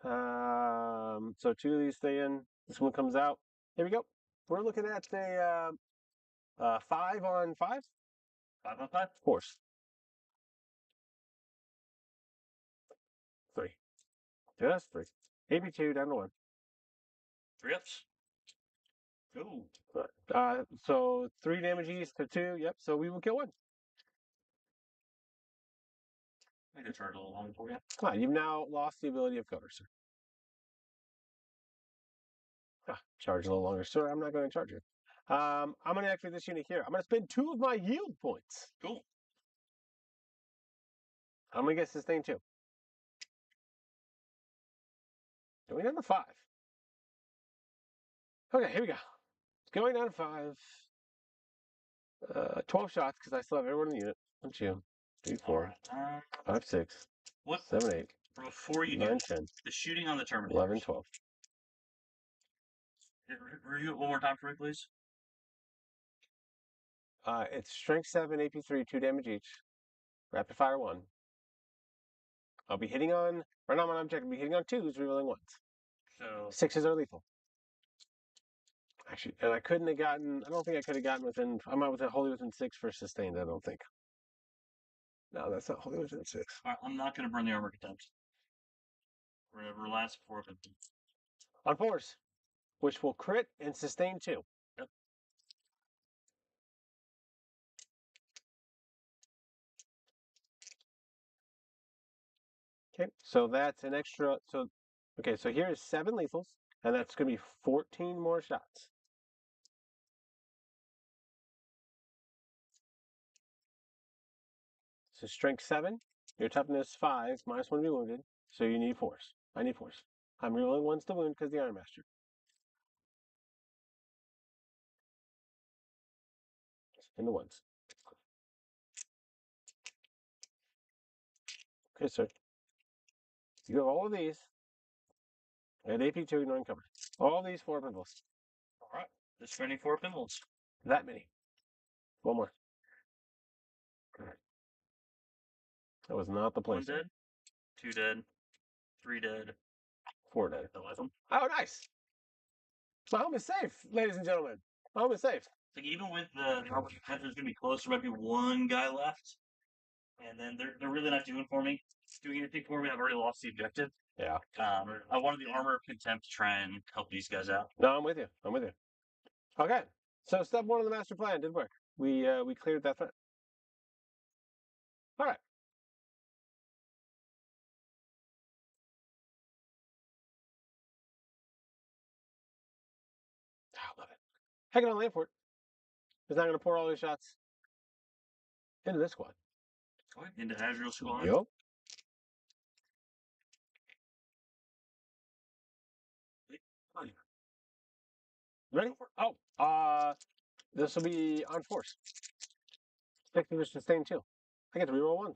So 2 of these stay in. This one comes out. Here we go. We're looking at a 5 on 5. 5 on 5. Horse. 3. Just 3. AP 2 down to 1. 3 ups. Ooh. So 3 damage east to 2. Yep. So we will kill 1. I can charge a little longer for you. Come on, you've now lost the ability of coder, sir. Charge a little longer, sir. I'm not going to charge you. I'm going to activate this unit here. I'm going to spend 2 of my yield points. Cool. I'm going to get sustain 2. Going down to 5. Okay, here we go. Going down to 5. 12 shots because I still have everyone in the unit. 1, 2, 3, 4, Right. 5, 6, What? 7, 8, Before you 9, do 10, the shooting on the Terminator. 11, 12. Review it one more time for me, please. It's strength 7, AP 3, 2 damage each. Rapid fire 1. I'll be hitting on, right now on object, I'll be hitting on 2s, rerolling 1s. So 6s are lethal. Actually, and I couldn't have gotten, I don't think I could have gotten within, I'm not wholly within 6 for sustained, I don't think. No, that's not wholly within 6. all right, I'm not going to burn the armor contempt. We're going to relax before it. On 4s, which will crit and sustain 2. Yep. Okay, so that's an extra, so, okay, so here is 7 lethals, and that's going to be 14 more shots. So strength 7, your toughness 5, minus 1 to be wounded, so you need 4s. I need 4s. I'm rerolling 1s to wound because the Iron Master. Into 1s. Okay, sir. You have all of these. And AP2, no cover. All these 4 pinballs. All right. Just spending 4 pinballs. That many. 1 more. That was not the place. 1 dead, 2 dead, 3 dead, 4 dead. 11. Oh, nice. My home is safe, ladies and gentlemen. My home is safe. Like even with the armor contempt, there's going to be close. There might be 1 guy left, and then they're really not doing anything for me. I've already lost the objective. Yeah. I wanted the armor of contempt to try and help these guys out. No, I'm with you. I'm with you. Okay. So step 1 of the master plan did work. We cleared that threat. All right. I love it. Heck it on land for it. He's not going to pour all these shots into this squad. Into Azrael squad. Yup. Ready? Oh, this will be on force. 6 to sustain 2. I get to reroll 1s.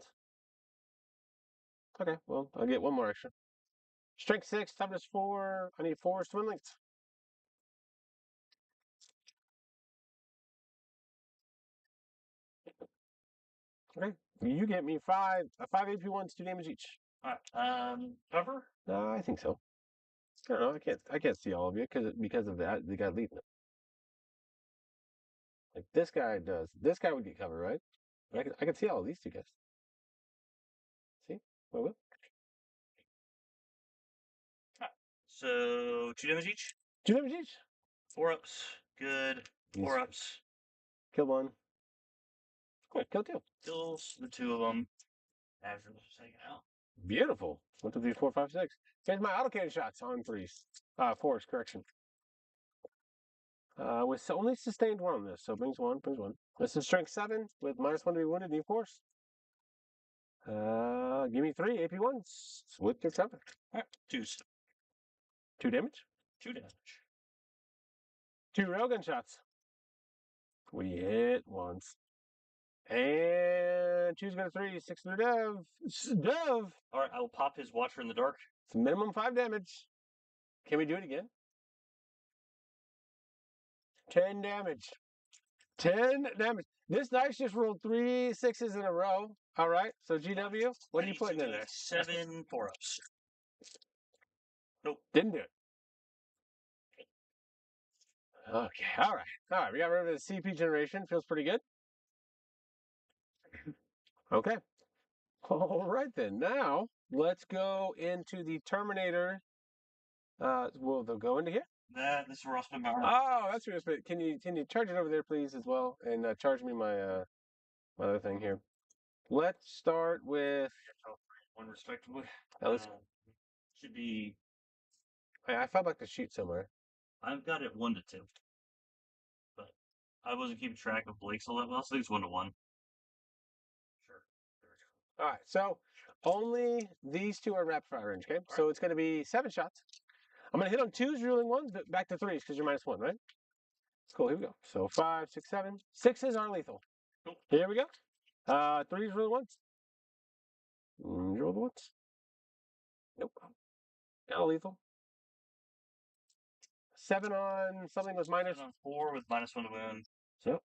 Okay, well, I'll get 1 more extra. Strength 6, toughness 4. I need 4 swim links. Okay, you get me 5 AP1s, 2 damage each. All right. Cover? I think so. I don't know. I can't see all of you because of that. The guy leading it. Like this guy does. This guy would get covered, right? I can see all of these 2 guys. See? Well. So 2 damage each. 2 damage each. 4 ups. Good. 4 ups. Kill 1. Quick, kill 2. Kills the 2 of them. Azrael's just hanging out. Beautiful. 1, 2, 3, 4, 5, 6. Here's my auto cannon shots on 3s. 4s, correction. With only sustained 1 on this, so brings 1. This is strength 7 with minus 1 to be wounded, need force. Give me 3 AP1s with your cover. All right. 2s. 2 damage. 2 damage. 2 railgun shots. We hit once. And 2's got a 3, 6 to the dev. All right, I will pop his Watcher in the Dark. It's minimum 5 damage. Can we do it again? 10 damage. 10 damage. This dice just rolled 3 6s in a row. All right. So GW, what are you putting in there? 7 4-ups. Nope. Didn't do it. Okay. All right. We got rid of the CP generation. Feels pretty good. Okay. All right then. Now let's go into the Terminator. They'll go into here. This is where I'll spend my Oh, that's your spit. Can you charge it over there, please, as well, and charge me my my other thing here. Let's start with one respectively. let's Should be. I felt like the sheet somewhere. I've got it 1 to 2, but I wasn't keeping track of Blake's all that well. So it's 1 to 1. Sure. There we go. All right, so only these two are rapid fire range, okay? So it's going to be 7 shots. I'm going to hit on 2s, reeling 1s, but back to 3s because you're -1, right? It's cool. Here we go. So 5, 6, 7. 6s are lethal. Cool. Here we go. 3s, reeling 1s. Roll the 1s. Nope. Not lethal. 7 on something with minus. 7 on 4 with -1 to wound. Yep.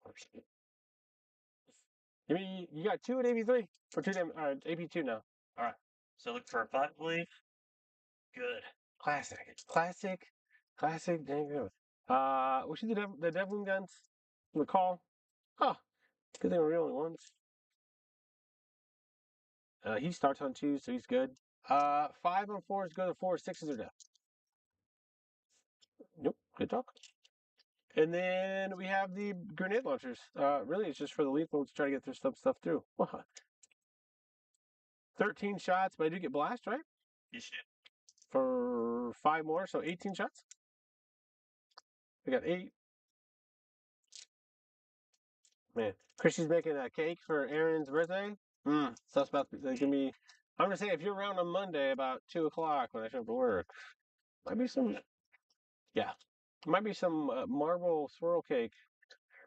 You got 2 at AP3 for 2 damage. AP2 now. All right. So look for a 5 bleed. Good. Classic. Dang good. We should do the Devlin guns. The call. Oh, good thing we're the only ones. He starts on 2, so he's good. 5 on 4s, go to 4. 6s are death. Nope. Good talk. And then we have the grenade launchers. Really, it's just for the lethal to try to get their stuff through. 13 shots, but I do get blast, right? Yes, you For 5 more, so 18 shots. We got 8. Man, Chrissy's making a cake for Aaron's birthday. So that's about to be. I'm gonna say if you're around on Monday about 2 o'clock when I show up to work, might be some. Yeah, might be some marble swirl cake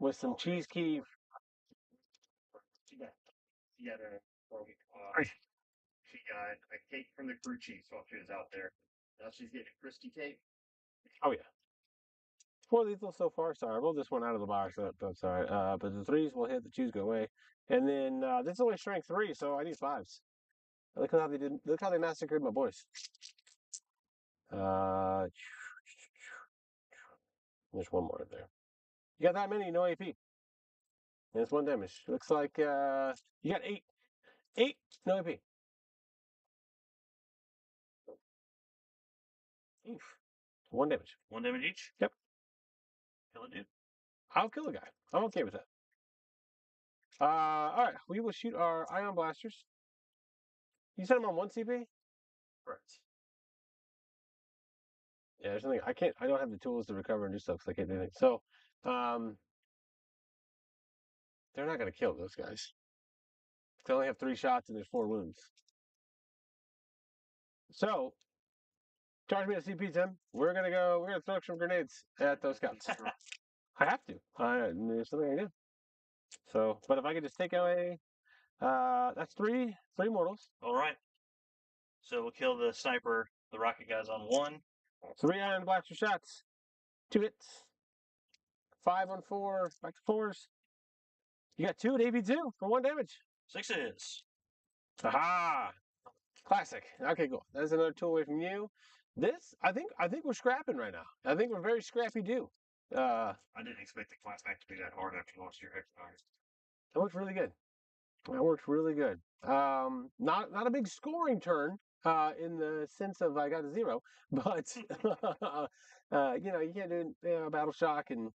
with some cheese key. She got she got a cake from the crew chief while she was out there. Now she's getting a Christie cake. Oh yeah. 4 lethal so far. Sorry, I rolled this one out of the box. That's all right. But the 3s will hit. The 2s go away. And then this is only strength 3, so I need 5s. Look how they did. Look how they massacred my boys. There's one more in there. You got that many, no AP. And it's 1 damage. Looks like you got 8. 8, no AP. Oof. 1 damage. 1 damage each? Yep. Kill a dude. I'll kill a guy. I'm okay with that. All right. We will shoot our ion blasters. You set them on 1 CP? Correct. Yeah, there's something I can't. I don't have the tools to recover and do stuff because I can't do anything. So, they're not gonna kill those guys. They only have 3 shots and there's 4 wounds. So, charge me a CP, Tim. We're gonna go. We're gonna throw some grenades at those scouts. I have to. There's something I do. So, but if I could just take away, that's 3 mortals. All right. So we'll kill the sniper, the rocket guys on 1. 3 iron blaster shots. 2 hits. 5 on 4. Back to 4s. You got 2 at AP2 for 1 damage. 6s. Aha! Classic. Okay, cool. That's another tool away from you. This, I think we're scrapping right now. I think we're very scrappy do. I didn't expect the class back to be that hard after you lost your exercise. That worked really good. That worked really good. Not a big scoring turn in the sense of I got a 0, but you can't do battle shock and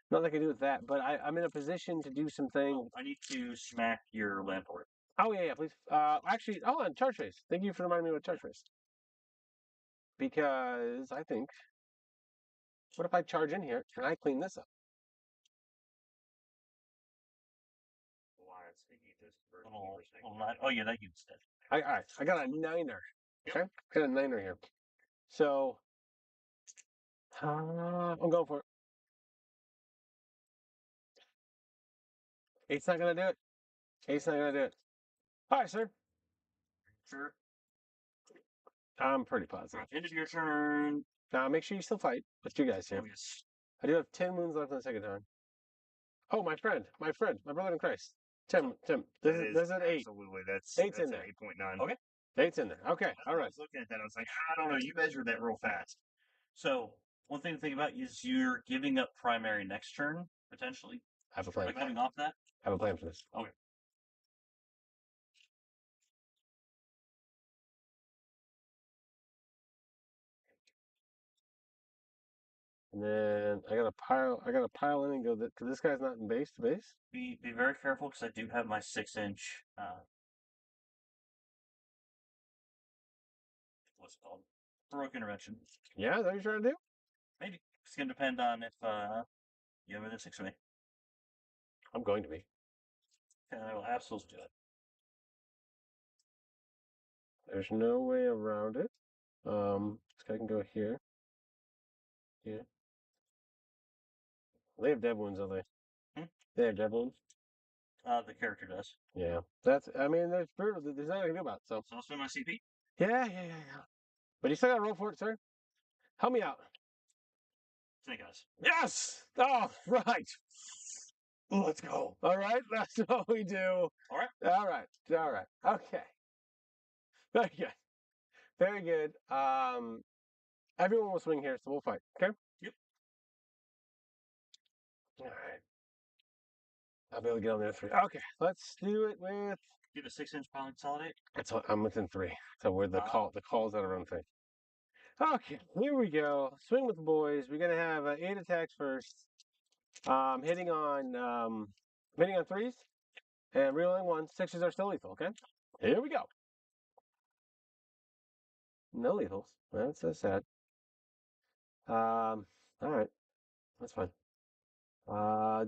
nothing I can do with that. But I'm in a position to do some things. Oh, I need to smack your Lamport. Oh yeah, please. Actually, hold on, charge phase. Thank you for reminding me about charge phase. Because I think, what if I charge in here and I clean this up? Oh yeah, that gives dead. All right, I got a 9er. Okay, got a 9er here. So I'm going for it. 8's not gonna do it. 8's not gonna do it. All right, sir. Sure. I'm pretty positive. End of your turn. Now make sure you still fight with you guys here. Yes. I do have 10 wounds left on the second turn. Oh, my friend, my brother in Christ. Tim, there's an 8. Absolutely, that's 8's in there. 8.9. Okay. 8's in there. Okay, all right. I was looking at that. I was like, I don't know. You measured that real fast. So one thing to think about is you're giving up primary next turn potentially. I have a plan. By coming off that. I have a plan for this. Okay. And then I gotta pile in and go because this guy's not in base to base. Be very careful because I do have my 6-inch. What's it called? Heroic intervention. Yeah, is that what you're trying to do? Maybe it's gonna depend on if you have within 6 of me. I'm going to be. And I will absolutely do it. There's no way around it. This guy can go here. Yeah. They have dead wounds, don't they? Hmm? They have dead wounds. The character does. Yeah, that's. I mean, there's brutal. There's nothing I can do about it. So. It's also my CP. Yeah. But you still gotta roll for it, sir. Help me out. Snake eyes. Yes. Oh, right. Let's go. All right. That's what we do. All right. All right. All right. Okay. Very good. Very good. Everyone will swing here, so we'll fight. Okay. Yep. All right. I'll be able to get on there 3. Okay. Let's do it with. Do the 6-inch pile consolidate. That's what, I'm within 3. So we're the calls that are on thing. Okay, here we go. Swing with the boys. We're gonna have 8 attacks first. Hitting on 3s and reeling 1. 6s are still lethal. Okay, here we go. No lethals. That's so sad. All right, that's fine.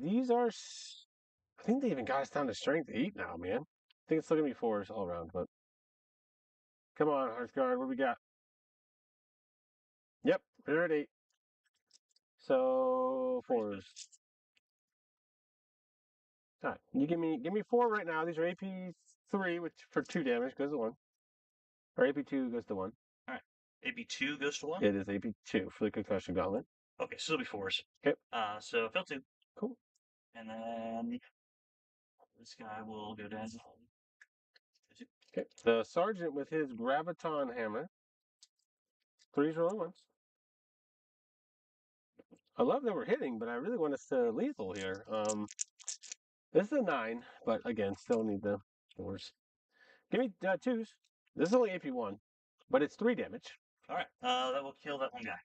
These are. I think they even got us down to strength 8 now, man. I think it's still gonna be 4s all around, but come on, Hearthguard, what do we got? Yep, we're at 8. So 4s. All right, you give me 4 right now. These are AP3, which for 2 damage goes to 1. Or AP2 goes to 1. All right. AP2 goes to 1? It is AP2 for the concussion gauntlet. Okay, so it'll be 4s. Okay. So fail 2. Cool. And then this guy will go down. Okay. The sergeant with his graviton hammer. 3s rolling 1s. I love that we're hitting, but I really want us to lethal here. This is a 9, but again, still need the 4s. Give me 2s. This is only AP1, but it's 3 damage. All right. That will kill that one guy.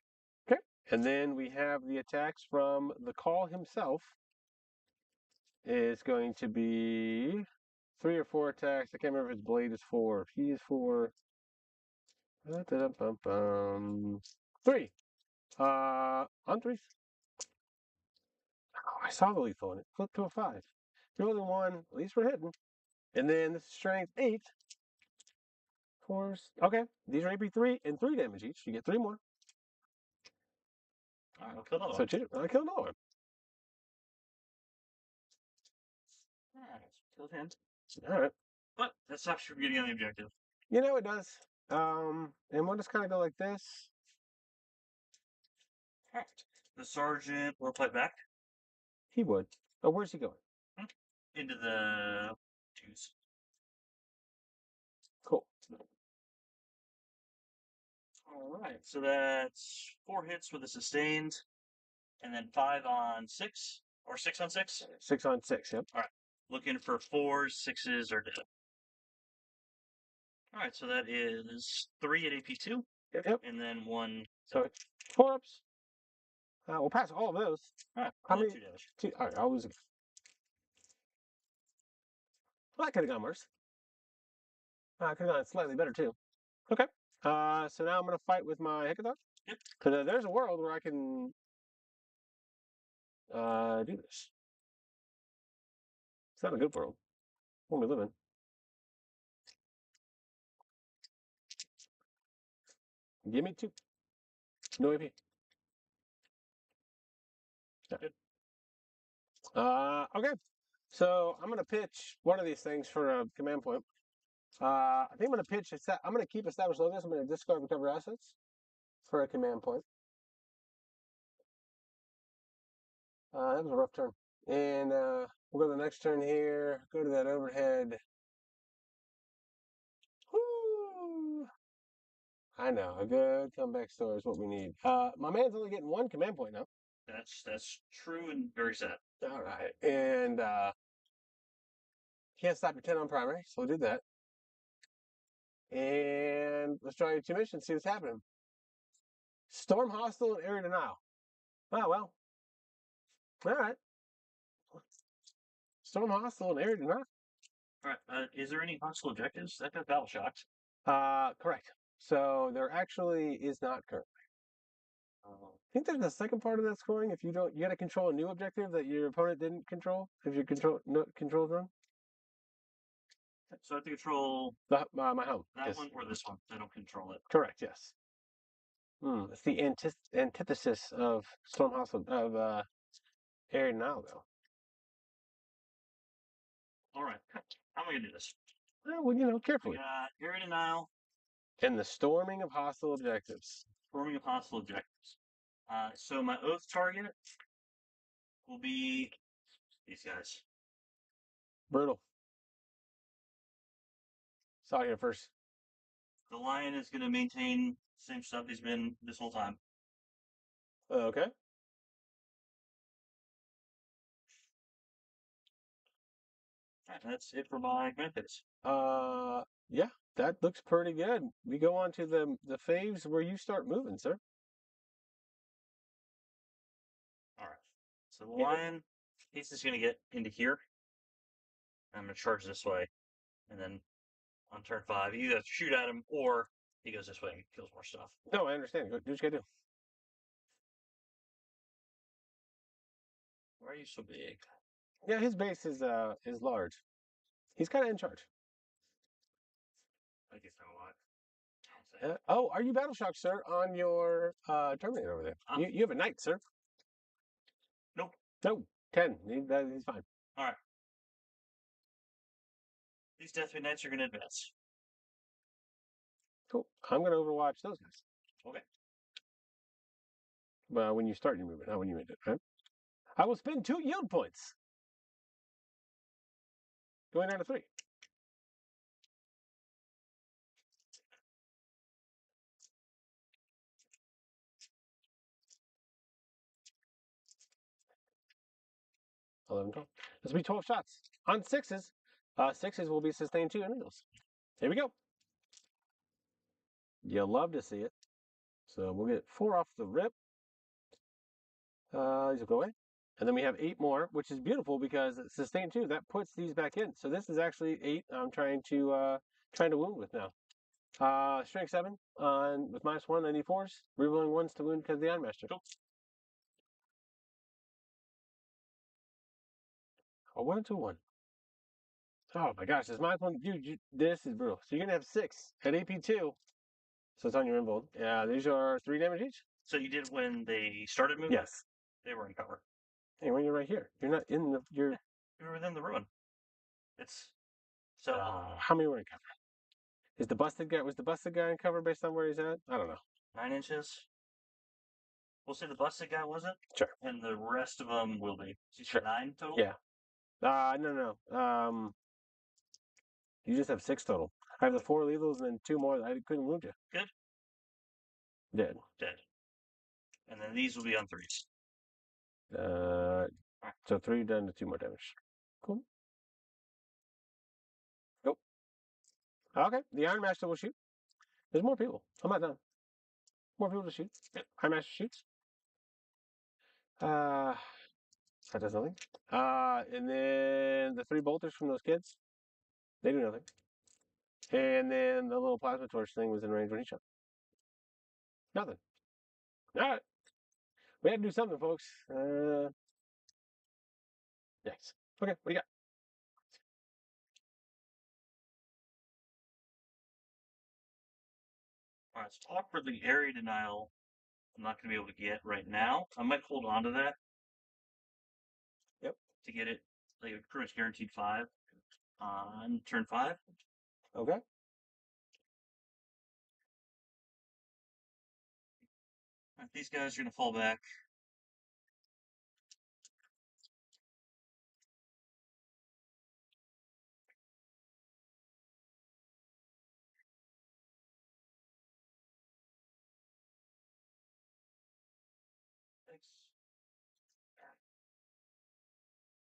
Okay. And then we have the attacks from the call himself. Is going to be 3 or 4 attacks. I can't remember if his blade is 4. If he is 4. 3. On 3s. Oh, I saw the lethal in it. Flip to a 5. You're only 1. At least we're hitting. And then this is strength 8. 4s. Okay. These are AP3 and 3 damage each. You get 3 more. All right, I'll kill another So one. I killed another one. All right, killed him. All right. But that stops you from getting on the objective. You know it does. And we'll just kind of go like this. All right. The sergeant will fight back. He would. Oh, where's he going? Into the 2s. Cool. All right, so that's 4 hits with a sustained, and then 5 on 6, or 6 on 6. 6 on 6. Yep. All right, looking for 4s, 6s, or dead. All right, so that is 3 at AP2. Yep. And then 1. So 4 ups. We'll pass all of those. All right, how many? 2 damage. 2. All right, I'll lose it. Well, that could have gone worse. Could have gone slightly better too. Okay. So now I'm gonna fight with my Hekathon. Yep. Because there's a world where I can do this. It's not a good world. One we live in. Give me 2. No AP. Yeah. Good. Okay. So I'm gonna pitch one of these things for a command point. I think I'm gonna pitch. I'm gonna keep established logos. I'm gonna discard recover assets for a command point. That was a rough turn. And we'll go to the next turn here. Go to that overhead. Woo! I know, a good comeback story is what we need. My man's only getting 1 command point now. That's true and very sad. All right, and can't stop your 10 on primary, so we'll do that. And let's try your 2 missions, see what's happening. Storm Hostile and Area Denial. Oh, well. All right. Storm hostile and area denial. Alright, is there any hostile objectives? That got battle shocked. Correct. So there actually is not currently. I think there's a second part of that scoring. If you don't, you got to control a new objective that your opponent didn't control. If you control them, So I have to control my home. that Yes. one or this one. I don't control it. Correct. Yes. It's the antithesis of Storm Hostile of Area Denial, though. Alright, how am I gonna do this? Well, We carefully. got area denial, And the storming of hostile objectives. forming of hostile objectives. So my oath target will be these guys. Brutal. Saw here first. The lion is going to maintain the same stuff he's been this whole time. Okay. Alright, that's it for my methods. Yeah, that looks pretty good. We go on to the faves where you start moving, sir. Alright. So the lion, he's just going to get into here. I'm going to charge this way. And then on turn 5, you either shoot at him or he goes this way and kills more stuff. No, I understand. Do what you gotta do. Why are you so big? Yeah, his base is large. He's kind of in charge. I guess I'm a lot. Oh, are you battle shocked, sir, on your Terminator over there? You have a knight, sir. Nope. No, 10. He's fine. All right. These Deathwing Knights are going to advance. Cool. I'm gonna overwatch those guys. Okay. Well, when you start your movement, not when you end it, right? I will spend 2 yield points. Going down to 3. This will be 12 shots on 6s. 6s will be sustained 2 individuals. Here we go. You'll love to see it. So we'll get 4 off the rip. These will go away. And then we have 8 more, which is beautiful because it's sustained 2. That puts these back in. So this is actually 8 I'm trying to wound with now. Strength 7 on with -1 on E4s. Rerolling 1s to wound because of the Iron Master. Cool. A 1 to 1. Oh my gosh, this -1. This is brutal. So you're gonna have 6 at AP2. So it's on your involt. Yeah, these are 3 damage each. So you did when they started moving? Yes. They were in cover. Hey, when you're right here, you're not in the. You're. You were within the ruin. It's so. How many were in cover? Was the busted guy in cover based on where he's at? I don't know. 9 inches. We'll say the busted guy wasn't. Sure. And the rest of them will be. So Sure. 9 total. Yeah. No. You just have 6 total. I have the 4 lethals and then 2 more that I couldn't wound you. Good. Dead. And then these will be on 3s. So 3 done to 2 more damage. Cool. Go. Okay. The Iron Master will shoot. There's more people. I'm not done. More people to shoot. Yep. Iron Master shoots. That does nothing. And then the 3 bolters from those kids. They do nothing. And then the little plasma torch thing was in range when he shot. Nothing. All right. We had to do something, folks. Yes. Okay, what do you got? Alright, so awkwardly area denial I'm not going to be able to get right now. I might hold on to that. Yep. To get it, like pretty much guaranteed 5 on turn 5. Okay. These guys are going to fall back.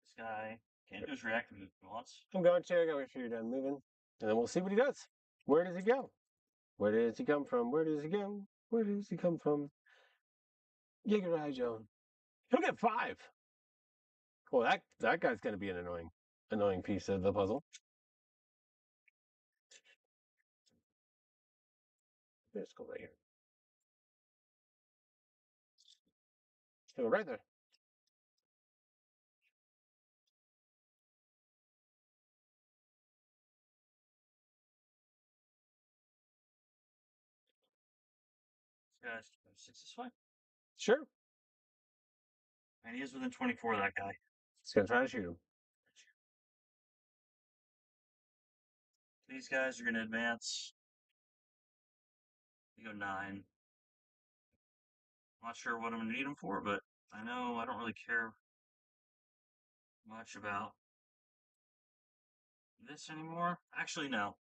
This guy can't do his reactive move once. I'm going to. I gotta wait for you done moving. And then we'll see what he does. Where does he go? Where does he come from? Where does he go? Where does he come from? Gigarai Joan. He'll get 5. Well, that guy's going to be an annoying piece of the puzzle. Let's go right here. Go right there. Guys, 6 is fine. Sure. And he is within 24 of that guy. He's going to try to shoot him. These guys are going to advance. They go 9. I'm not sure what I'm going to need them for, but I know I don't really care much about this anymore. Actually, no.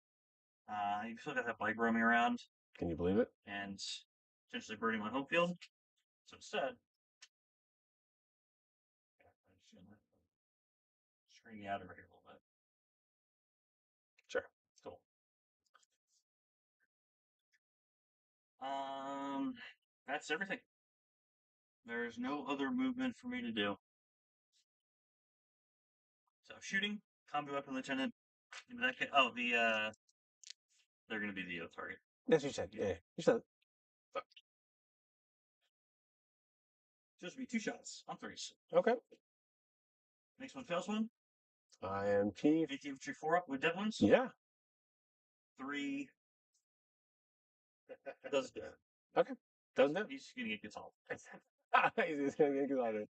You still got that bike roaming around. Can you believe it? And potentially burning my home field. So instead, string you out over here a little bit. Sure. Cool. That's everything. There's no other movement for me to do. So shooting, combat weapon lieutenant. Oh, they're going to be the target. Yes, you said. Yeah, you said. Just be 2 shots on 3s. Okay. Next one fails one. I am Chief. 18 infantry 4 up with dead ones. Yeah. 3 doesn't do it. Okay. Doesn't do it. He's going to get dissolved. He's going to get dissolved.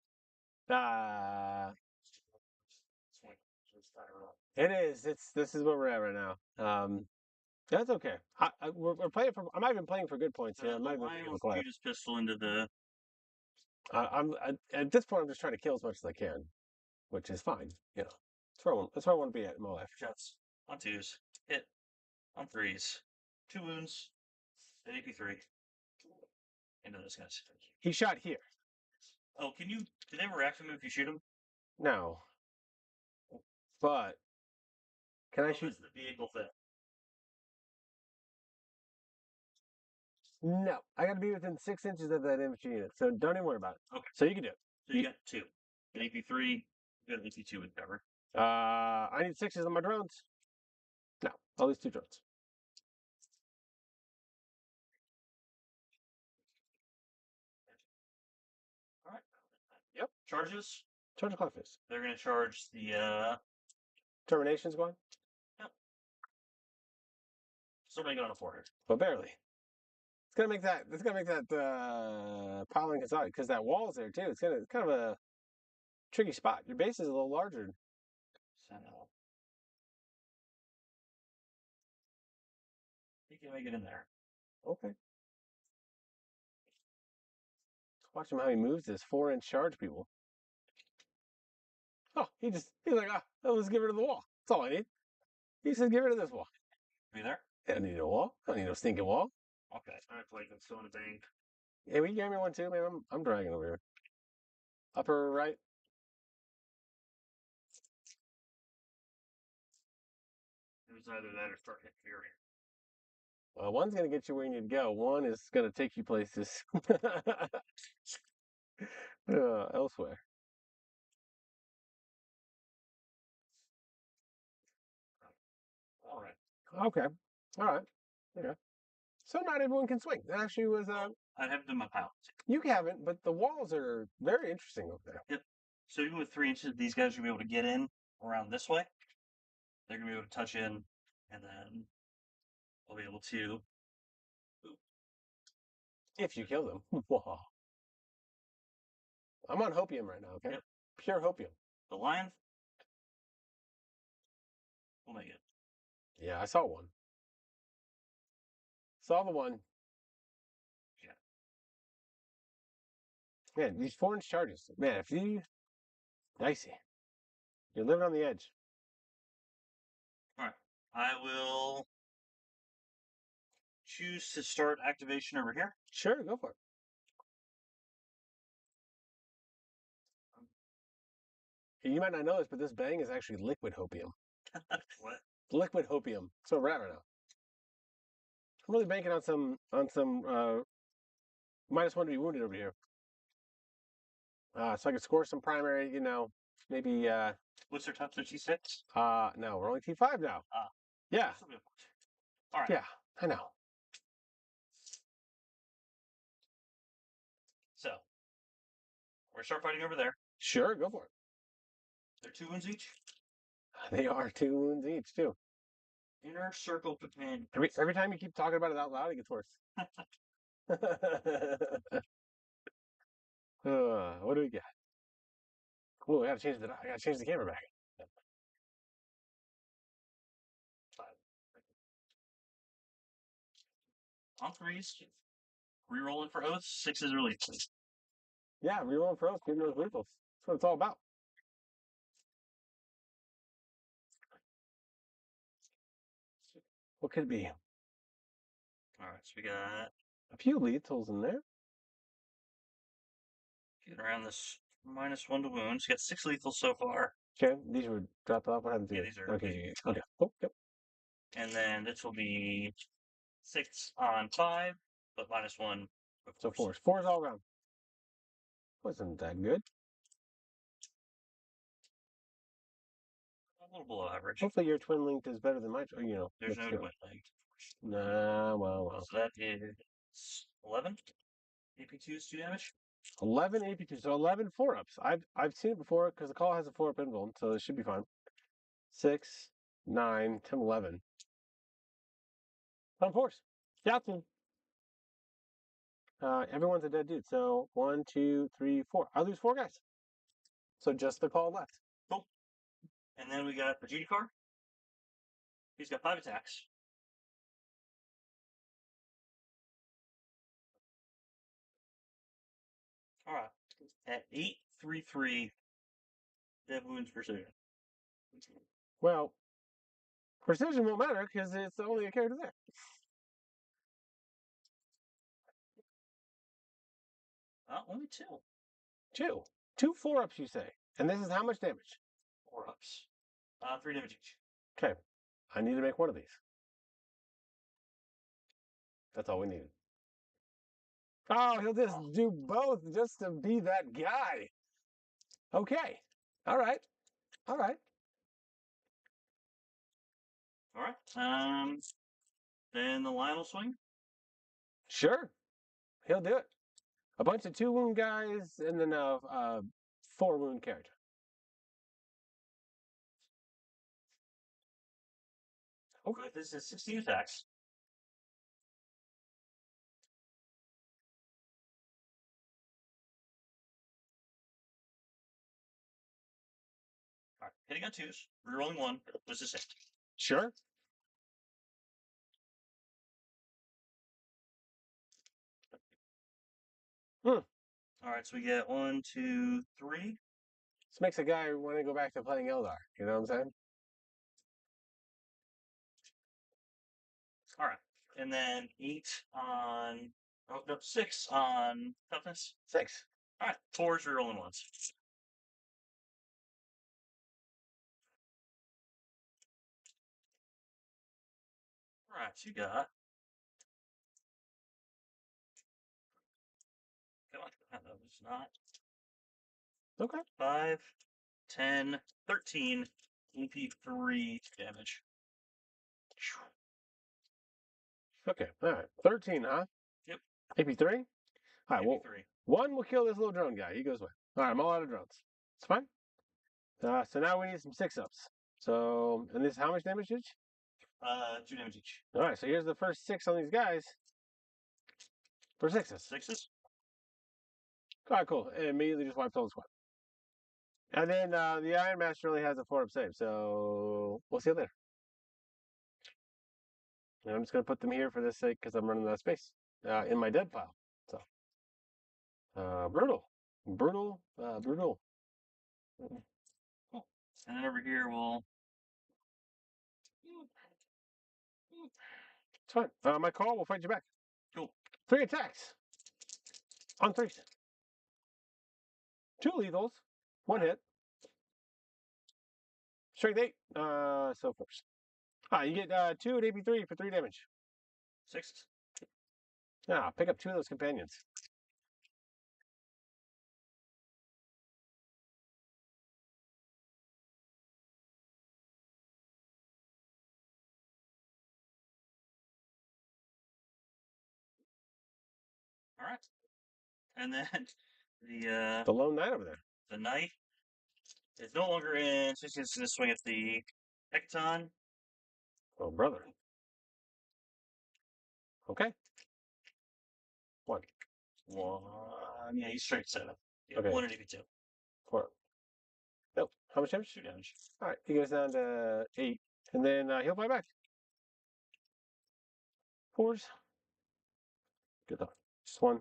It is. This is where we're at right now. That's okay. We're playing for. I'm not even playing for good points here. I'm not even Lion able will to play. shoot his pistol into the. At this point, I'm just trying to kill as much as I can, which is fine. You know, that's where I want to be at in my life. Shots on 2s. Hit on 3s. 2 wounds. At AP3. Into those guys. He shot here. Oh, can you? Can they have a reaction move if you shoot him? No. But can I shoot? The vehicle thing. No, I got to be within 6 inches of that infantry unit, so don't even worry about it. Okay. So you can do it. So you got 2. An AP3. You got an AP2 with cover. I need 6s on my drones. No, I'll lose 2 drones. All right. Yep. Charges. Charge the clock face. They're going to charge the Termination squad. Yep. Still make it on a 400. But barely. It's gonna make that piling consolidated because that wall's there too. It's kind of a tricky spot. Your base is a little larger. You can make it in there. Okay. Watch him how he moves this 4-inch charge, people. Oh, he's like, let's get rid of the wall. That's all I need. He says, get rid of this wall. Are you there? I don't need a wall. I don't need no stinking wall. Okay. I feel like I'm still in a bank. Yeah, we gave me one too, man. I'm dragging over here. Upper right. It was either that or start hitting fury. Well, one's gonna get you where you need to go. One is gonna take you places elsewhere. All right. Okay. All right. Okay. So not everyone can swing. That actually was I have them a pound. You haven't, but the walls are very interesting over there. Yep. So even with 3 inches, these guys are gonna be able to get in around this way. They're gonna be able to touch in, and then I'll be able to. If you kill them. Wow. I'm on hopium right now, okay? Yep. Pure hopium. The lion will make it. Yeah, I saw one. Saw the one. Yeah. Man, these 4-inch charges. Man, if you... Dicey. You're living on the edge. All right. I will choose to start activation over here. Sure, go for it. You might not know this, but this bang is actually liquid hopium. What? Liquid hopium. So we're at right now. I'm really banking on some -1 to be wounded over here. So I can score some primary, maybe, What's their top 56? no, we're only T5 now. Yeah. All right. Yeah, I know. So, we're gonna start fighting over there. Sure, go for it. They're 2 wounds each. They are 2 wounds each, too. Inner circle companion. Every time you keep talking about it out loud, it gets worse. What do we got? Cool, I gotta change the camera back. On 3s. Rerolling for oaths. 6s are lethal. Yeah, rerolling for us, getting those lethals. That's what it's all about. What could it be? Alright, so we got A few lethals in there. getting around this -1 to wounds. Got 6 lethals so far. Okay, these were dropped off. What happened to Yeah, these? these are Okay. Oh, yep. And then this will be 6 on 5, but -1. So 4s. 4s all around. Wasn't that good? A little below average. Hopefully your twin linked is better than my. There's no twin link. Nah, well. So that is 11. AP2s 2 damage. 11 AP2, so 11 4-ups. I've seen it before because the call has a 4-up invuln, so it should be fine. 6, 9, 10, 11. On 4s. Captain. Everyone's a dead dude. So 1, 2, 3, 4. I lose 4 guys. So just the call left. Cool. And then we got the GD card. He's got 5 attacks. Alright. At 833 dead wounds precision. Well, precision won't matter because it's only a character there. Only 2. 2. 2 4-ups, you say. And this is how much damage? 4-ups. 3 damage each. Okay. I need to make one of these. That's all we need. Oh, he'll just do both just to be that guy. Okay. All right. Then the line will swing. Sure. He'll do it. A bunch of 2 wound guys and then a 4 wound character. Okay, this is 16 attacks. All right, hitting on 2s, rerolling 1. What's this hit? Sure. All right, so we get 1, 2, 3. This makes a guy want to go back to playing Eldar. You know what I'm saying? All right, and then 8 on. Oh no, 6 on toughness. 6. All right, 4s rerolling 1s. All right, so you got. Come on, that was not. Okay. 5, 10, 13, EP3 damage. Okay. All right. 13, huh? Yep. AP3? All right. Well, EP3. 1 will kill this little drone guy. He goes away. All right. I'm all out of drones. It's fine. So now we need some 6-ups. So, and this is how much damage each? 2 damage each. All right. So here's the first 6 on these guys. For 6s. 6s? All right, cool. It immediately just wipes all the squad. And then the Iron Master only has a 4-up save, so we'll see you later. And I'm just going to put them here for this sake because I'm running out of space in my dead pile. So, brutal. Cool. And then over here we'll. It's fine. My call will fight you back. Cool. 3 attacks. On 3s. 2 lethals. 1 hit. Strength 8. So force. You get 2 at AP3 for 3 damage. 6s. Pick up 2 of those companions. And then the The lone knight over there. the knight is no longer in. So he's going to swing at the Hekaton. Oh, brother. Okay. One. Yeah, he's straight 7. Yeah, Okay. 1 and 2. 4. Nope. How much damage? 2 damage. All right. He goes down to 8. And then he'll fly back. 4s. Good though. Just 1.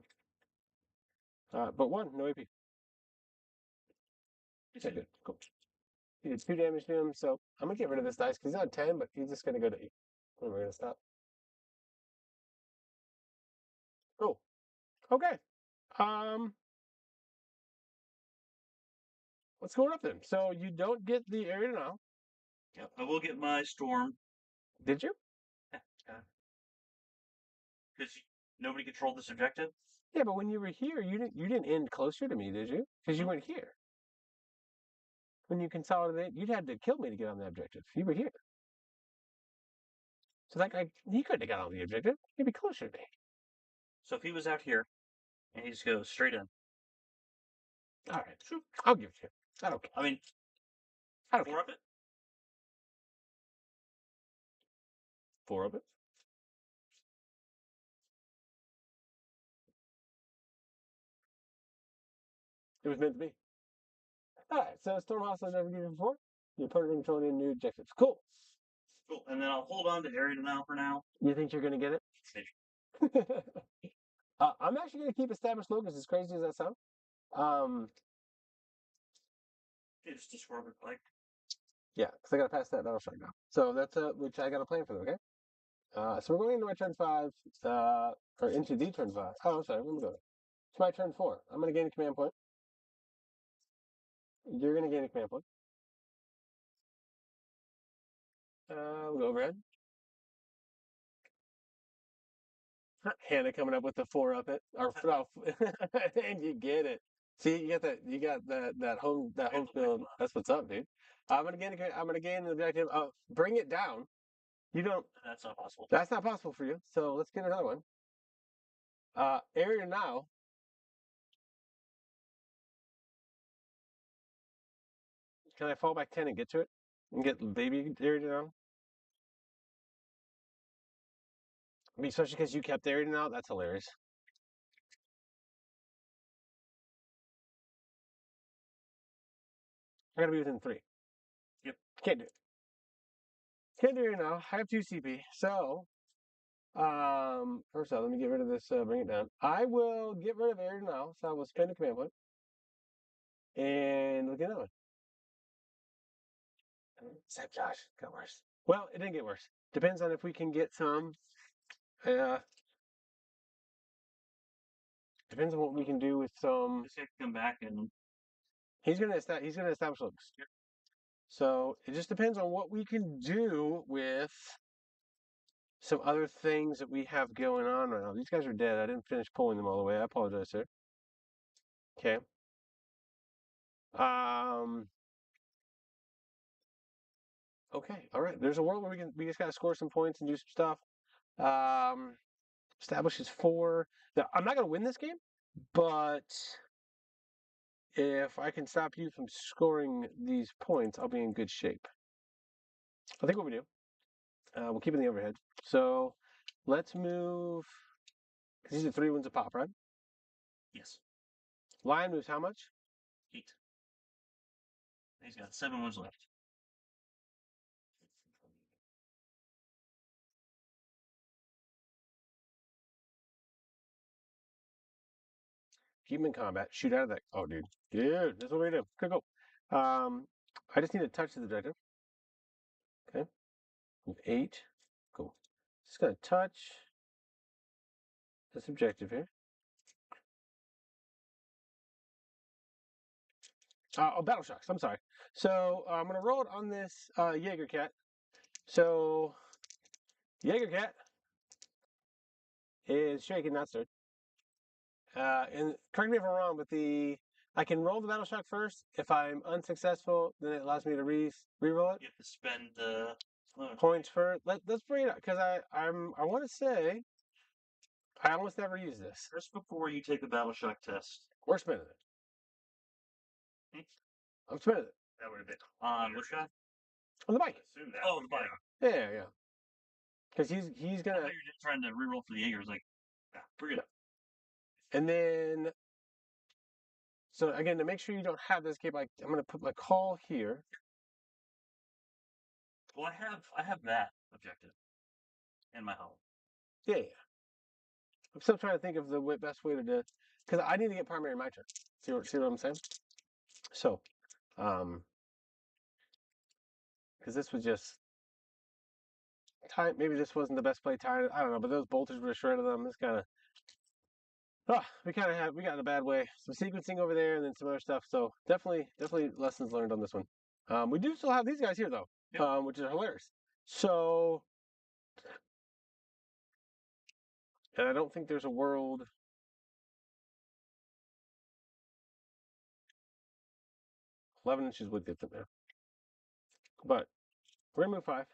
But 1. No AP. Okay, good. Cool. He did 2 damage to him, so I'm going to get rid of this dice because he's on 10, but he's just going to go to 8. And we're going to stop. Cool. Okay. Let's go up then. So you don't get the area now. Yep, I will get my storm. Did you? Because nobody controlled this objective. Yeah, but when you were here, you didn't end closer to me, did you? Because you went here. When you consolidate, you'd had to kill me to get on the objective. You were here. So that guy, he couldn't have got on the objective. He'd be closer to me. So if he was out here, and he just goes straight in. All right, sure. I'll give it to you. I don't care. I mean, I don't 4 care. of it. 4 of it. It was meant to be. All right, so Stormhouse I've never given before. You put it in controlling new objectives. Cool. Cool. And then I'll hold on to area now for now. You think you're going to get it? I'm actually going to keep established locus, as crazy as that sounds. It's just where we're like. Yeah, because I got to pass that battle strike now. So that's which I got a plan for them, okay? So we're going into my turn 5, or into the turn 5. Oh, I'm sorry, let me go. It's my turn 4. I'm going to gain a command point. You're going to gain a command point. We'll go overhead. Hannah coming up with the 4 up it, or no, and you get it. See, you got that home field. That's what's up, dude. I'm gonna gain an objective. Bring it down. You don't. That's not possible. That's not possible for you. So let's get another one. Area now. Can I fall back 10 and get to it? And get baby area now? I mean, especially because you kept area now? That's hilarious. I gotta be within 3. Yep. Can't do it. Can't do area now. I have 2 CP. So, first off, let me get rid of this, bring it down. I will get rid of area now. So I will spend a command point. And look at that one. Except Josh, got worse. Well, it didn't get worse. Depends on if we can get some. Depends on what we can do with some. This guy can come back and He's gonna establish locus. Yep. So it just depends on what we can do with some other things that we have going on right now. These guys are dead. I didn't finish pulling them all the way. I apologize, sir. Okay. Okay. All right. There's a world where we just gotta score some points and do some stuff. Establishes 4. Now, I'm not gonna win this game, but if I can stop you from scoring these points, I'll be in good shape. I think what we do, we'll keep it in the overhead. So let's move, because these are 3 wins a pop, right? yes, Lion moves how much? 8. He's got 7 ones left. Keep him in combat. Shoot out of that. Oh, dude. Dude, that's what we do. Good go. I just need to touch the objective. Okay. Move 8. Cool. Just going to touch this objective here. Oh, battle shocks. I'm sorry. So I'm going to roll it on this Jaeger cat. So Jaeger cat is shaken, not stirred. And correct me if I'm wrong, but I can roll the battle shock first. If I'm unsuccessful, then it allows me to re-roll it. You have to spend the Points for let's bring it up because I want to say I almost never use this. Just before you take a battle shock test. We're spinning it. I'm spinning it. That would have been On which guy? On the bike. assume that. Oh, the bike. Yeah. Because he's I gonna. thought you were just trying to reroll for the Jaegers. Like, yeah, we're good. And then, so again, to make sure you don't have this cape, I'm gonna put my call here. Well, I have that objective in my home. Yeah. I'm still trying to think of the best way to do it because I need to get primary in my turn. See what I'm saying? So, because this was just time. Maybe this wasn't the best play time. I don't know, but those bolters would have shredded them. This kind of. We got in a bad way. Some sequencing over there, and then some other stuff. So definitely lessons learned on this one. We do still have these guys here though, Yep. which is hilarious. So, and I don't think there's a world. 11 inches would get them there, but we're gonna move 5.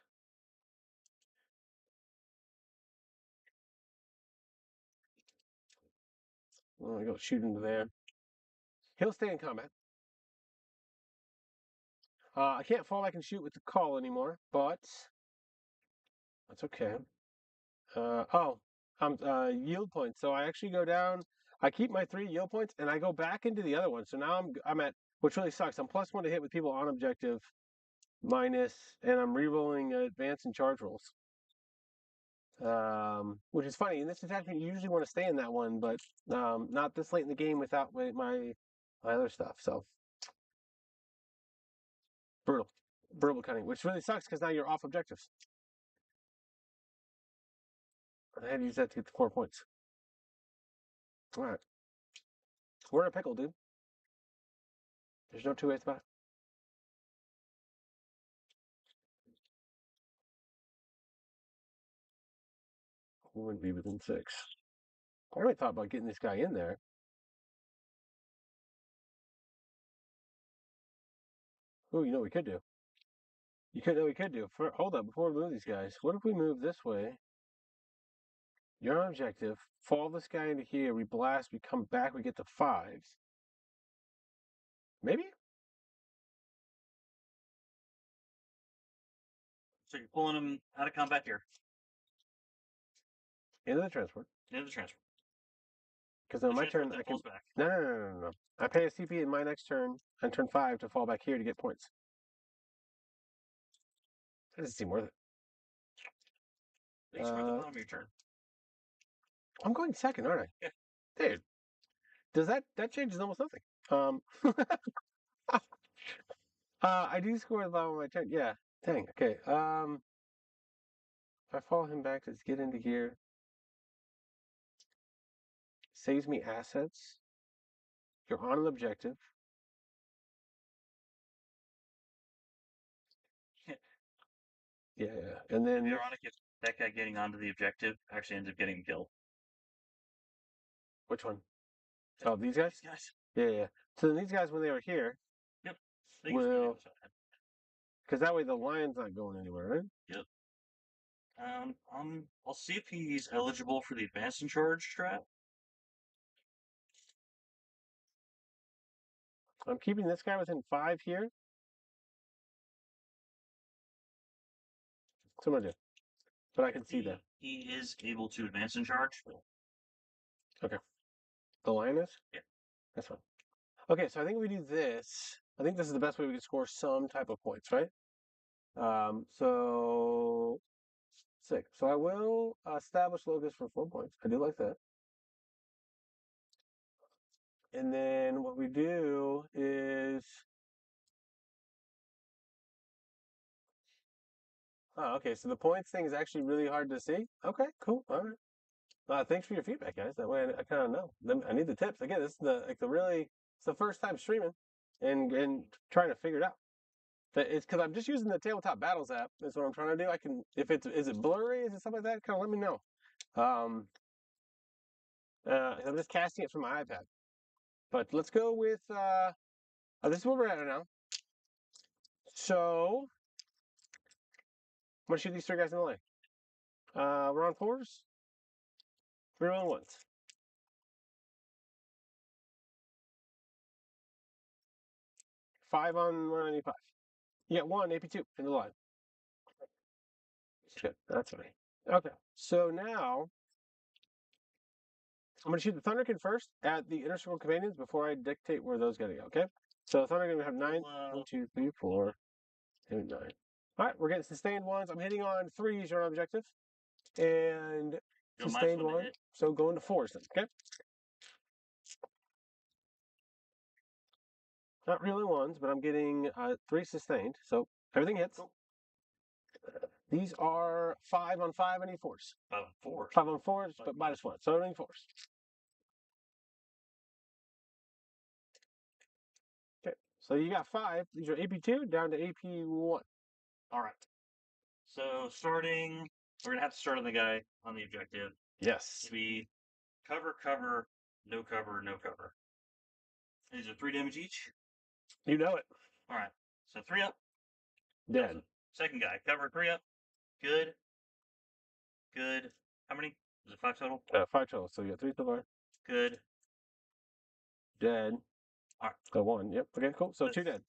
I'm gonna go shoot into there. He'll stay in combat. I can't fall back and shoot with the call anymore, but that's okay. Yield points. So I actually go down. I keep my 3 yield points, and I go back into the other one. So now I'm at, which really sucks. I'm +1 to hit with people on objective, minus, and I'm rerolling advance and charge rolls. Which is funny. In this attachment, you usually want to stay in that one, but not this late in the game without my other stuff. So brutal cutting, which really sucks because now you're off objectives. I had to use that to get the 4 points. All right, we're in a pickle, dude. There's no 2 ways about it. We wouldn't be within 6. I really thought about getting this guy in there. Oh, you know what we could do? Hold up, before we move these guys, what if we move this way? You're on objective. Fall this guy into here. We blast. We come back. We get the 5s. Maybe? So you're pulling him out of combat here. Into the transport. Into the transfer. Because on my turn, I can. Falls back. No. I pay a CP in my next turn on turn 5 to fall back here to get points. That doesn't seem worth it. Makes for the bottom of your turn. I'm going second, aren't I? Yeah. Dude, does that changes almost nothing? I do score the bottom of my turn. Yeah. Dang. Okay. If I follow him back, let's get into here. Saves me assets. You're on an objective. Yeah. And then It'd be ironic if that guy getting onto the objective actually ends up getting killed. which one? Oh, these guys? These guys. Yeah. So then these guys, when they were here, Yep. They can will, because that way the lion's not going anywhere, right? Yep. I'll see if he's eligible for the advance and charge strat. I'm keeping this guy within 5 here. So I'm gonna do. But I can see that. He is able to advance and charge. Okay. The lion is? Yeah. That's fine. Okay, so I think we do this. I think this is the best way we can score some type of points, right? So 6. So I will establish locus for 4 points. I do like that. And then what we do is, oh, okay. So the points thing is actually really hard to see. Okay, cool. All right. Thanks for your feedback, guys. That way I kind of know. I need the tips. Again, this is it's the first time streaming and trying to figure it out. It's because I'm just using the Tabletop Battles app. That's what I'm trying to do. Is it blurry? Is it something like that? Kind of let me know. I'm just casting it from my iPad. But let's go with, this is where we're at now. So, I'm going to shoot these 3 guys in the leg. We're on 4s. Rerolling ones. 5 on 195. You get 1 AP2 in the line. Good. That's fine. Okay. So now I'm going to shoot the Thunderkin first at the Inner Circle Companions before I dictate where those got to go. Okay. So Thunderkin will have 9. 1, 2, 3, 4, 8, 9. All right. We're getting sustained ones. I'm hitting on 3s on objective. And sustained 1. So go into 4s then. Okay. Not really 1s, but I'm getting 3 sustained. So everything hits. Cool. These are 5 on 5 and 4s. 5 on 4s. 5 on 4s, but -1. So everything 4s. Okay. So you got 5. These are AP2 down to AP1. All right. So starting, we're gonna have to start on the guy on the objective. Yes. Maybe cover, cover, no cover, no cover. These are 3 damage each. You know it. All right. So 3 up. Dead. Second guy, cover 3 up. Good. Good. How many? Is it 5 total? 5 total. So you got 3 so far. Good. Dead. All right. So 1. Yep. Okay. Cool. So 2 dead.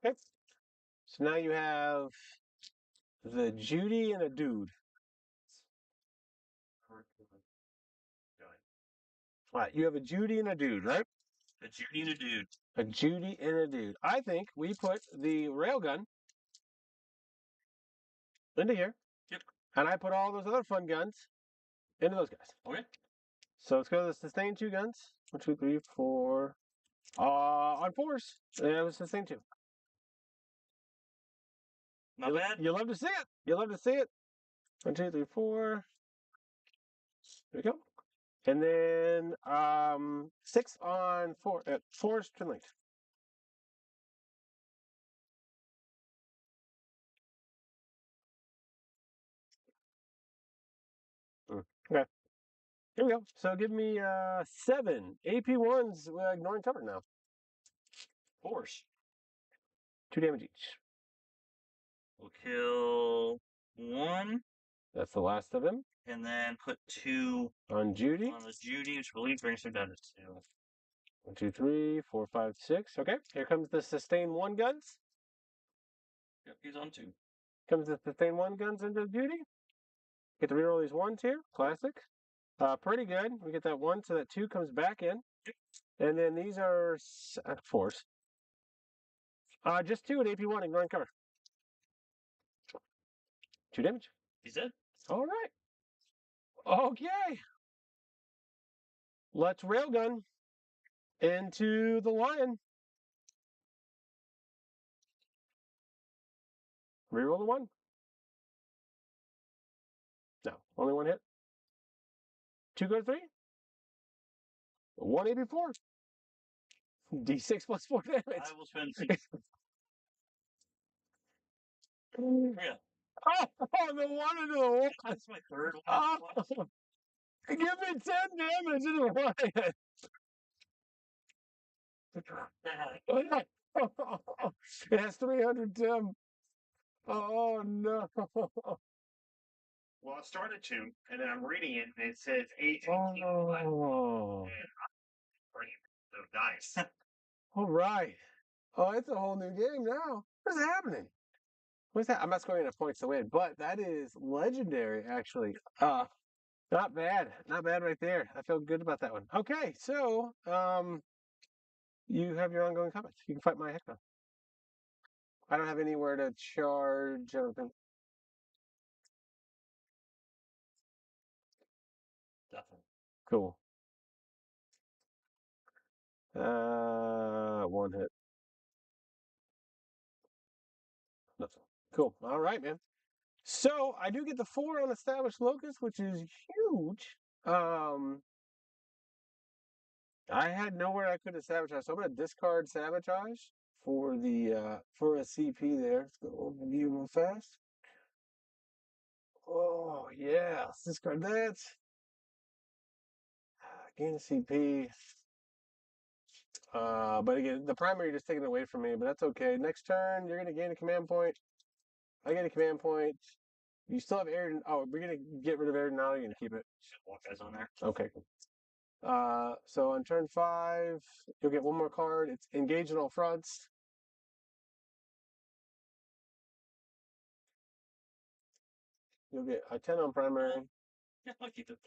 Okay. So now you have the Judy and a dude. All right. You have a Judy and a dude, right? A Judy and a dude. A Judy and a dude. I think we put the railgun into here. Yep. And I put all those other fun guns into those guys. Okay. So let's go to the sustained 2 guns. 1, 2, 3, 4. On 4s. It was sustained 2. Not bad. You love to see it. You love to see it. 1, 2, 3, 4. There we go. And then 6 on 4. 4's twin linked. Okay. Here we go. So give me 7 AP1s ignoring cover now. 4s. 2 damage each. We'll kill 1. That's the last of him. And then put 2 on Judy. On the Judy, which I believe brings him down to 2. 1, 2, 3, 4, 5, 6. Okay. Here comes the sustain 1 guns. Yep, he's on 2. Comes the sustain 1 guns into Judy. Get to reroll these 1s here. Classic. Pretty good. We get that 1, so that 2 comes back in. And then these are 4s. Just 2 at AP1, ignoring cover. 2 damage. He's dead. All right. Okay. Let's railgun into the lion. Reroll the 1. No, only 1 hit. 2 go to 3. 1 AP4. D6 plus 4 damage. I will spend 6. Yeah. Oh, the 1 into the 1. That's my 3rd one. Oh, give me 10 damage into the lion. It has 300 Tim. Oh no. Well, I started to, and then I'm reading it, and it says 8. Oh. So nice. All right. Oh, it's a whole new game now. What's happening? What's that? I'm not scoring enough points to win, but that is legendary, actually. Not bad. Not bad right there. I feel good about that one. Okay, so you have your ongoing comments. You can fight my heck now. I don't have anywhere to charge everything. Definitely. Cool. 1 hit. Nothing. Cool. All right, man. So I do get the 4 on established locus, which is huge. I had nowhere I could sabotage, so I'm gonna discard sabotage for the for a CP there. Let's go overview real fast. Oh yeah, let's discard that. Gain a CP. But again, the primary just taken away from me, but that's okay. Next turn, you're gonna gain a command point. I get a command point. You still have air. Oh, we're gonna get rid of aerodynamic. You're gonna keep it. Just walk guys on there. Okay. So on turn 5, you'll get one more card. It's engage on all fronts. You'll get a 10 on primary. Yeah, I'll keep it.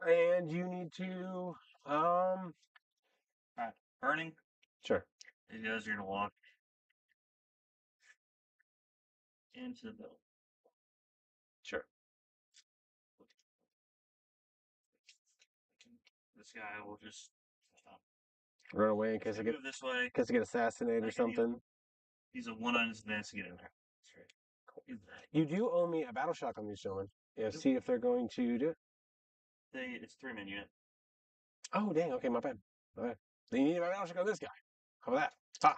And you need to Alright, burning. sure. These guys are gonna walk into the middle. Sure. This guy will just Run away in case I get move this way. assassinated or something. He's a 1 on his advance to get in there. You do owe me a battle shock on these gentlemen. Yeah, see if they're going to do it. It's 3-man unit. Oh dang, okay, my bad. My bad. Then you need a battle shock on this guy. How about that? Ha!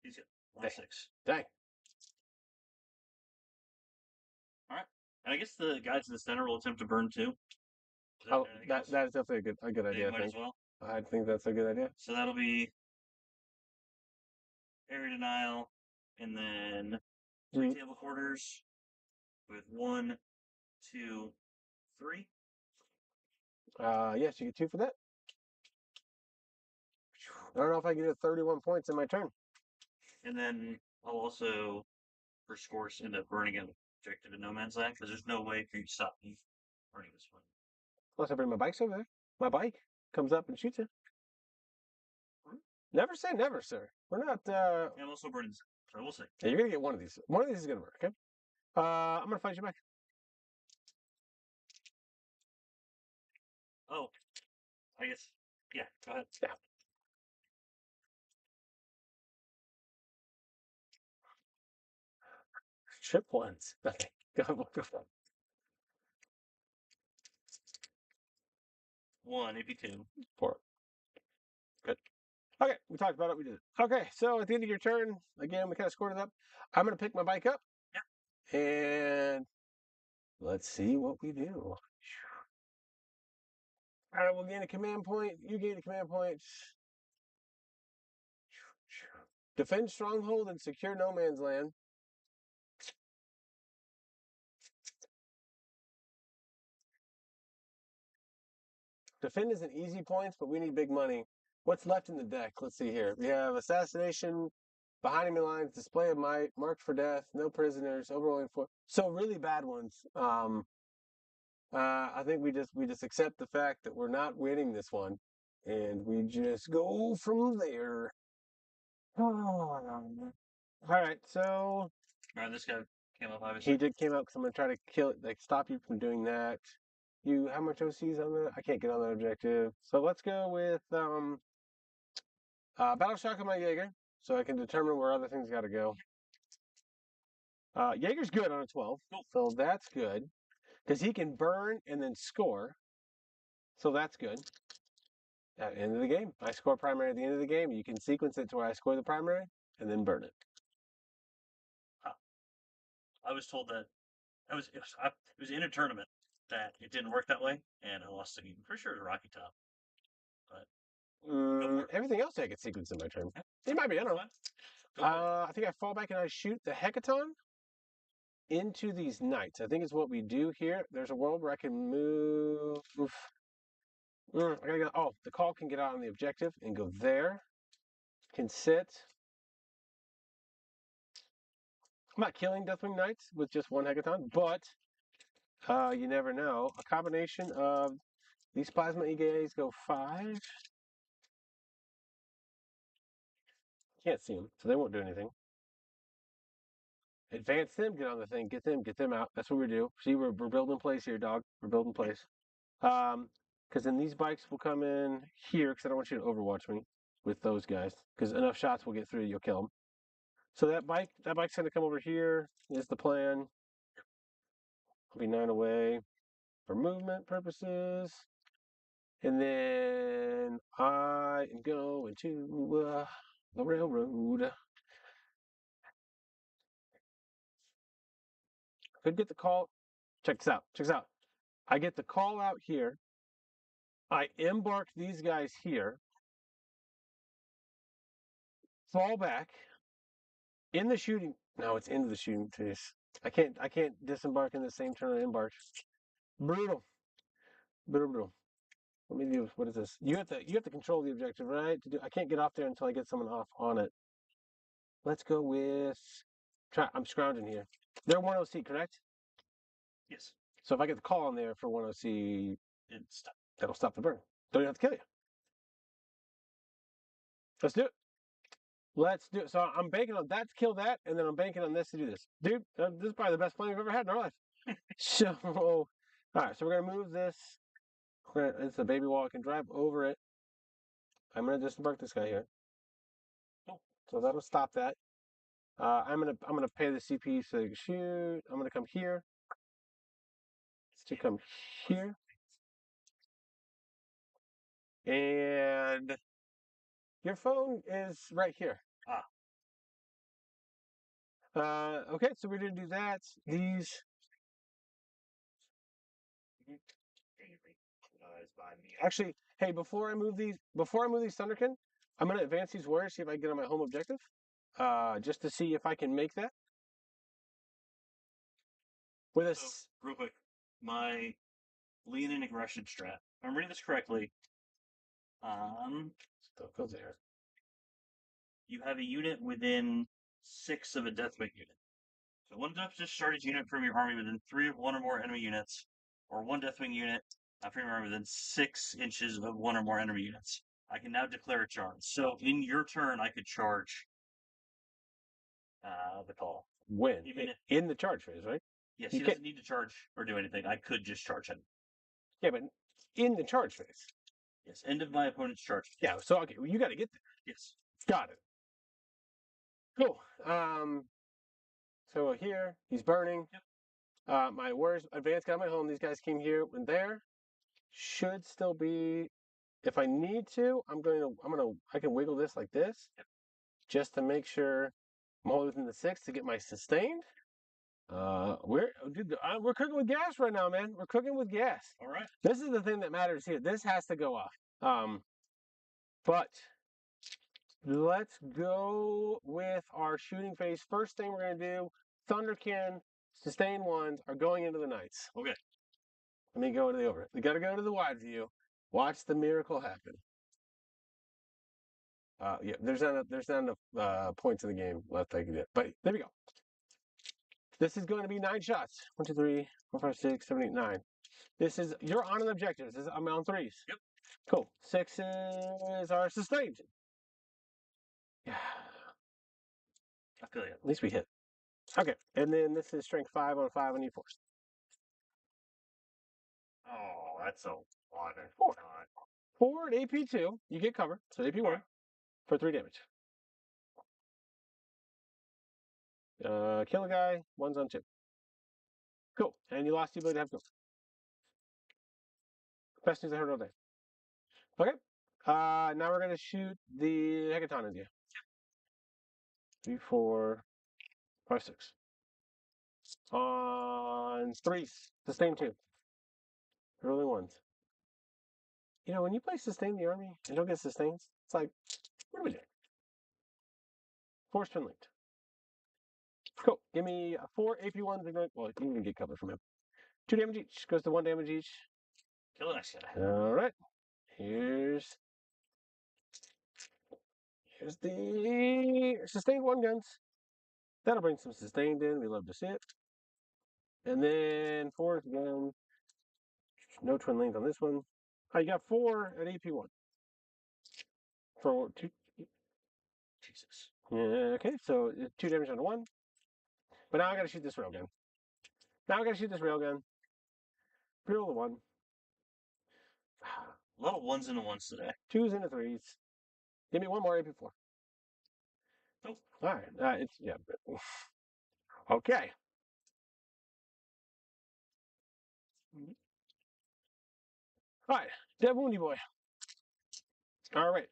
He's got 1-6. Dang. Alright. And I guess the guys in the center will attempt to burn too. Oh, that is definitely a good idea, I might think. as well. I think that's a good idea. So that'll be area denial, and then 3 table quarters with 1, 2, 3. Yes, you get 2 for that. I don't know if I can get 31 points in my turn. And then I'll also, for scores, end up burning an objective in no man's land, because there's no way for you to stop me burning this one. Unless I bring my bikes over there. My bike comes up and shoots it. Never say never, sir. We're not. Yeah, I'm also burning, so we'll see. Yeah, you're gonna get one of these. One of these is gonna work. Okay. I'm gonna fight you back. Oh, I guess. Yeah, go ahead. Yeah. Trip ones. Okay. Go. 1, AP2. 4. Good. Okay, we talked about it. We did it. Okay, so at the end of your turn, again, we kind of scored it up. I'm gonna pick my bike up. Yeah. And let's see what we do. All right, we'll gain a command point. You gain a command point. Defend stronghold and secure no man's land. Defend isn't easy points, but we need big money. What's left in the deck? Let's see here. We have assassination, behind enemy lines, display of might, marked for death, no prisoners, overrolling 4. So really bad ones. I think we just accept the fact that we're not winning this one, and we just go from there. All right, so All right, this guy came up, obviously. he came up because I'm gonna try to kill it, like stop you from doing that. How much OC's on that? I can't get on that objective. So let's go with battle shock on my Jaeger, so I can determine where other things got to go. Jaeger's good on a 12, so that's good because he can burn and then score. So that's good. At the end of the game, I score primary at the end of the game. You can sequence it to where I score the primary and then burn it. I was told that it was in a tournament that it didn't work that way, and I lost the game. I'm pretty sure it was Rocky Top. But everything else I could sequence in my turn. It might be, I don't know. I think I fall back and I shoot the Hecaton into these knights. I think it's what we do here. There's a world where I can move. I gotta go. Oh, the call can get out on the objective and go there. Can sit. I'm not killing Deathwing Knights with just one Hecaton, but you never know. A combination of these Plasma EGAs go 5. Can't see them, so they won't do anything. Advance them, get on the thing, get them out. That's what we do. See, we're building place here, dog. We're building place. Because then these bikes will come in here, because I don't want you to overwatch me with those guys. Because enough shots will get through, you'll kill them. So that bike's going to come over here, is the plan. I'll be 9 away for movement purposes. And then I am going to the railroad. Could get the call. Check this out. I get the call out here. I embark these guys here. Fall back. In the shooting. No, it's into the shooting phase. I can't disembark in the same turn I embark. Brutal. Brutal. Let me do. What is this? You have to control the objective, right? I can't get off there until I get someone off on it. Let's go with. I'm scrounging here. They're 1OC, correct? Yes. So if I get the call on there for 1OC, that'll stop the burn. Don't even have to kill you. Let's do it. Let's do it. So I'm banking on that to kill that, and then I'm banking on this to do this. Dude, this is probably the best plan we've ever had in our life. So, all right, so we're going to move this. It's a baby wall. I can drive over it. I'm going to disembark this guy here. Oh, so that'll stop that. I'm gonna pay the CP so they can shoot. I'm gonna come here. To come here. And your phone is right here. Okay, so we're gonna do that. These. Actually, hey, before I move these Thunderkin, I'm gonna advance these warriors, see if I can get on my home objective. Just to see if I can make that. With So, real quick, my lean and aggression strat. If I'm reading this correctly, Still goes there. You have a unit within 6 of a deathwing unit. So one discharged unit from your army within 3 of 1 or more enemy units, or one deathwing unit from your army within 6 inches of 1 or more enemy units. I can now declare a charge. So in your turn, I could charge the call. When? In the charge phase, right? Yes, he doesn't need to charge or do anything. I could just charge him. Yeah, but in the charge phase. Yes, end of my opponent's charge. Yeah, so okay, well, you got to get there. Yes. Got it. Cool. So here he's burning. Yep. My warriors advanced, got my home. These guys came here and there. Should still be. If I need to, I can wiggle this like this, yep, just to make sure I'm only within the 6 to get my sustained. We're cooking with gas right now, man. We're cooking with gas. All right. This is the thing that matters here. This has to go off. But let's go with our shooting phase. First thing we're going to do, Thunderkin, sustained ones are going into the Knights. Okay. Let me go to the over. We got to go to the wide view. Watch the miracle happen. Yeah, there's not enough points in the game left I can do. But there we go. This is going to be 9 shots. 1, 2, 3, 4, 5, 6, 7, 8, 9. You're on an objective. I'm on 3s. Yep. Cool. 6 is our sustained. Yeah. I feel you. At least we hit. Okay, and then this is strength 5 on 5 on E4. Oh, that's a lot. 4. 4 at AP2. You get cover. So AP1 for 3 damage. Kill a guy. 1's on 2. Cool. And you lost the ability to have go. Best news I heard all day. Okay. Now we're gonna shoot the Hecaton into you. 3, 4, 5, 6. On 3s. Sustain 2. Rolling 1s. You know, when you play sustain the army and don't get sustains, it's like, what are we doing? Force twin linked. Cool. Give me 4 AP1s. Well, you can get cover from him. 2 damage each. Goes to 1 damage each. Kill the next guy. All right. Here's the sustained 1 guns. That'll bring some sustained in. We love to see it. And then 4 again. No twin lanes on this one. Oh, you got 4 at AP1. For 2. Jesus. Yeah, okay, so 2 damage on 1. But now I gotta shoot this railgun. Reroll the 1. A lot of 1s and 1s today. 2s and 3s. Give me 1 more AP4. Nope. All right. Yeah. Okay. All right. Dead Woundy Boy. All right.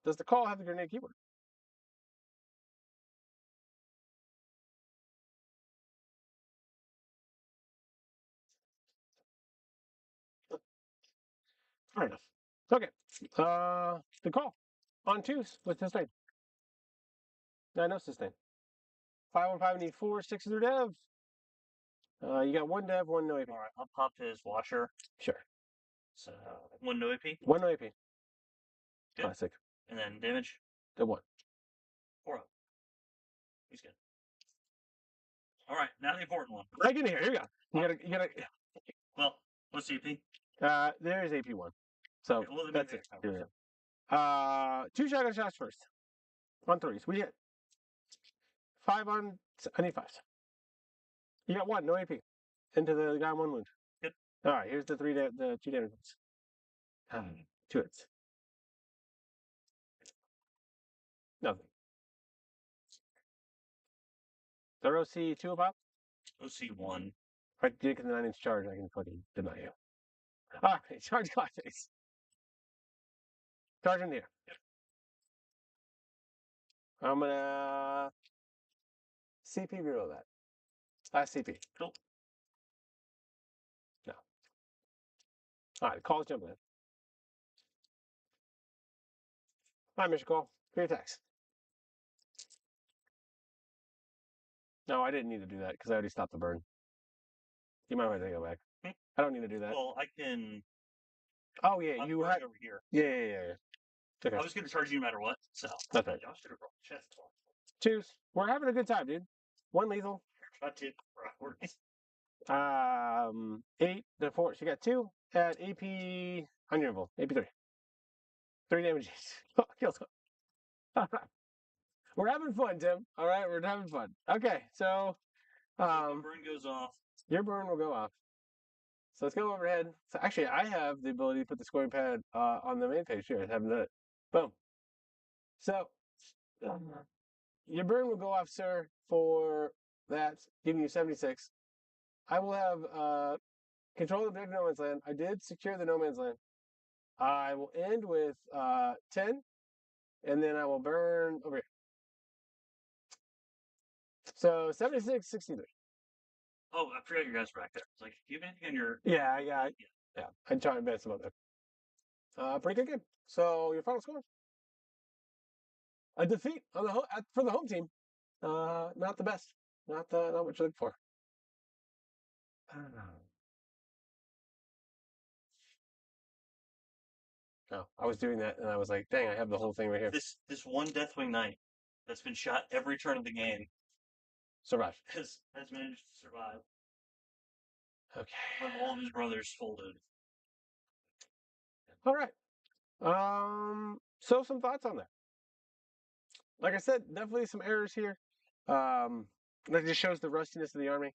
Does the call have the grenade keyword? Fair enough. Okay. The call. On 2s with sustain. No sustain. 5 on 5 need 4, 6 through dev. You got 1 dev, 1 no AP. All right, I'll pop his Watcher. Sure. So 1 no AP. 1 no AP. Good. Classic. And then damage. The 1. 4 up. He's good. All right, now the important one. Right in here. Here you go. You gotta. Well, what's the AP? There is AP 1. So Okay, well, that's it. Here we go. 2 shotgun shots first. On 3s. We hit. 5 on. I need 5s. You got 1, no AP. Into the guy on 1 wound. Good. All right, here's the 2 damage ones. 2 hits. Nothing. Their OC 2 pop? OC 1. If I get the 9-inch charge, I can fucking deny you. All right, charge glass face. Charge in the air. Yep. I'm gonna CP reroll that. Last CP. Cool. No. All right, call's jumping in. All right, Mr. Call. 3 attacks. No, I didn't need to do that because I already stopped the burn. You might want to go back. I don't need to do that. Well, I can. Oh yeah, I'm you burning had. over here. Yeah. Okay. I was going to charge you no matter what. So That's right. Josh should have brought the chest. 2s. We're having a good time, dude. 1 lethal. Try to backwards. 8 to 4. So you got 2 at AP unremovable. AP 3. 3 damage each. Kills. We're having fun, Tim. All right, we're having fun. Okay, so burn goes off. Your burn will go off. So let's go overhead. So actually, I have the ability to put the scoring pad on the main page here. I haven't done it. Boom. So your burn will go off, sir, for that, giving you 76. I will have control of the no man's land. I did secure the no man's land. I will end with 10, and then I will burn over here. So 76, 63. Oh, I forgot your guys were back there. It's like, do you have anything in your... Yeah. I'm trying to advance some of them. Pretty good game. So your final score? A defeat on the for the home team. Not the best. Not what you're looking for. No, I was doing that, and I was like, dang, I have the whole thing right here. This one Deathwing Knight that's been shot every turn of the game Survive. has managed to survive. Okay. When all of his brothers folded. All right. So some thoughts on that. Like I said, definitely some errors here. That just shows the rustiness of the army.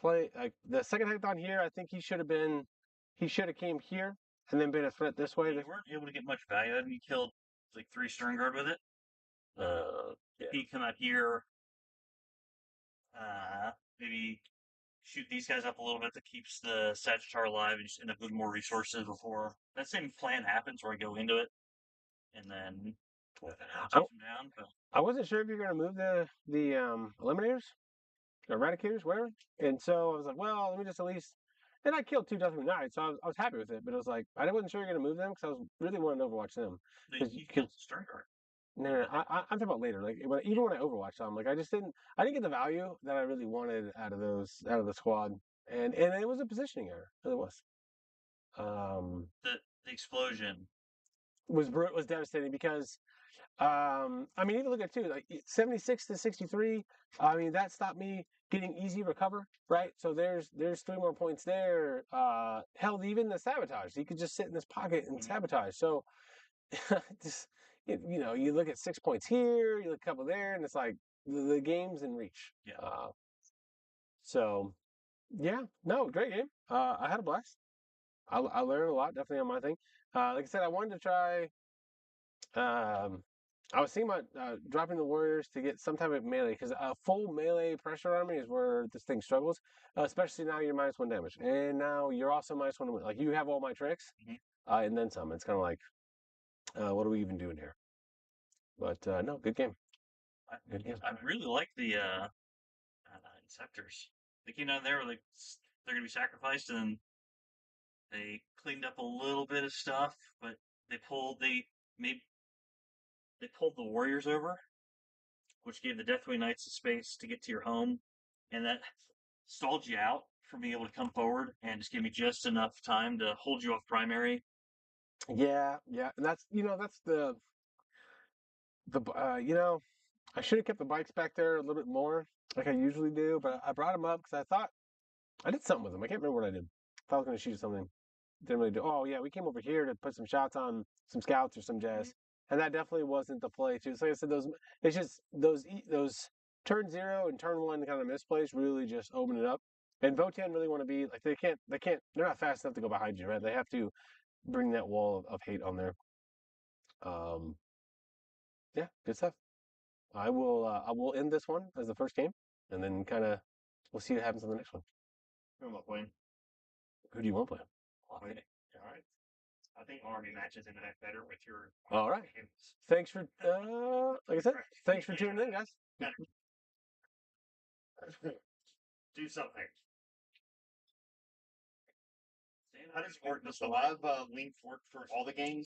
Play like the second Hecton here. I think he should have came here and then been a threat this way. You weren't able to get much value out of him. You killed like 3 Stern Guard with it. Yeah. He come out here. Maybe shoot these guys up a little bit that keeps the Sagittar alive and just end up with more resources before that same plan happens where I go into it and then take them down. But I wasn't sure if you're going to move the eliminators, eradicators, whatever. And so I was like, well, let me just at least. And I killed 2 Deathwing Knights, so I was happy with it. But it was like I wasn't sure you're going to move them because I was really wanting to Overwatch them. you killed Stern Guard. No, I'm talking about later. Like even when I Overwatched them, like I didn't get the value that I really wanted out of the squad, and it was a positioning error. It really was. The explosion Was devastating because, I mean, even look at it too, like 76 to 63. I mean, that stopped me getting easy recover, right? So there's 3 more points there. Held even the sabotage. He could just sit in this pocket and sabotage. So, just. You look at 6 points here, you look a couple there, and it's like the game's in reach. Yeah. So, yeah, no, great game. I had a blast. I learned a lot, definitely on my thing. Like I said, I wanted to try. I was thinking about dropping the warriors to get some type of melee because a full melee pressure army is where this thing struggles. Especially now you're -1 damage, and now you're also -1. Like you have all my tricks, and then some. It's kind of like. What are we even doing here? But no, good game. Good game. I really like the Inceptors. They came down there like they're gonna be sacrificed, and they cleaned up a little bit of stuff, but they made they pulled the Warriors over, which gave the Deathwing Knights the space to get to your home, and that stalled you out from being able to come forward and just gave me just enough time to hold you off primary. Yeah, and that's that's the I should have kept the bikes back there a little bit more, like I usually do, but I brought them up because I thought I did something with them. I can't remember what I did. I thought I was going to shoot something. Didn't really do. Oh yeah, we came over here to put some shots on some scouts or some jazz, and that definitely wasn't the play too. So like I said, it's just those turn 0 and turn 1 kind of misplays really just open it up. And Votann really want to be like they're not fast enough to go behind you, right? They have to bring that wall of hate on there. Um, yeah, good stuff. I will end this one as the first game, and then kind of we'll see what happens on the next one. Who am I playing? Who do you want to play? Okay. All right. I think Army matches into that better with your. All right. Thanks for like I said, thanks for tuning in, guys. Do something. How does it work? Does the live link work for all the games?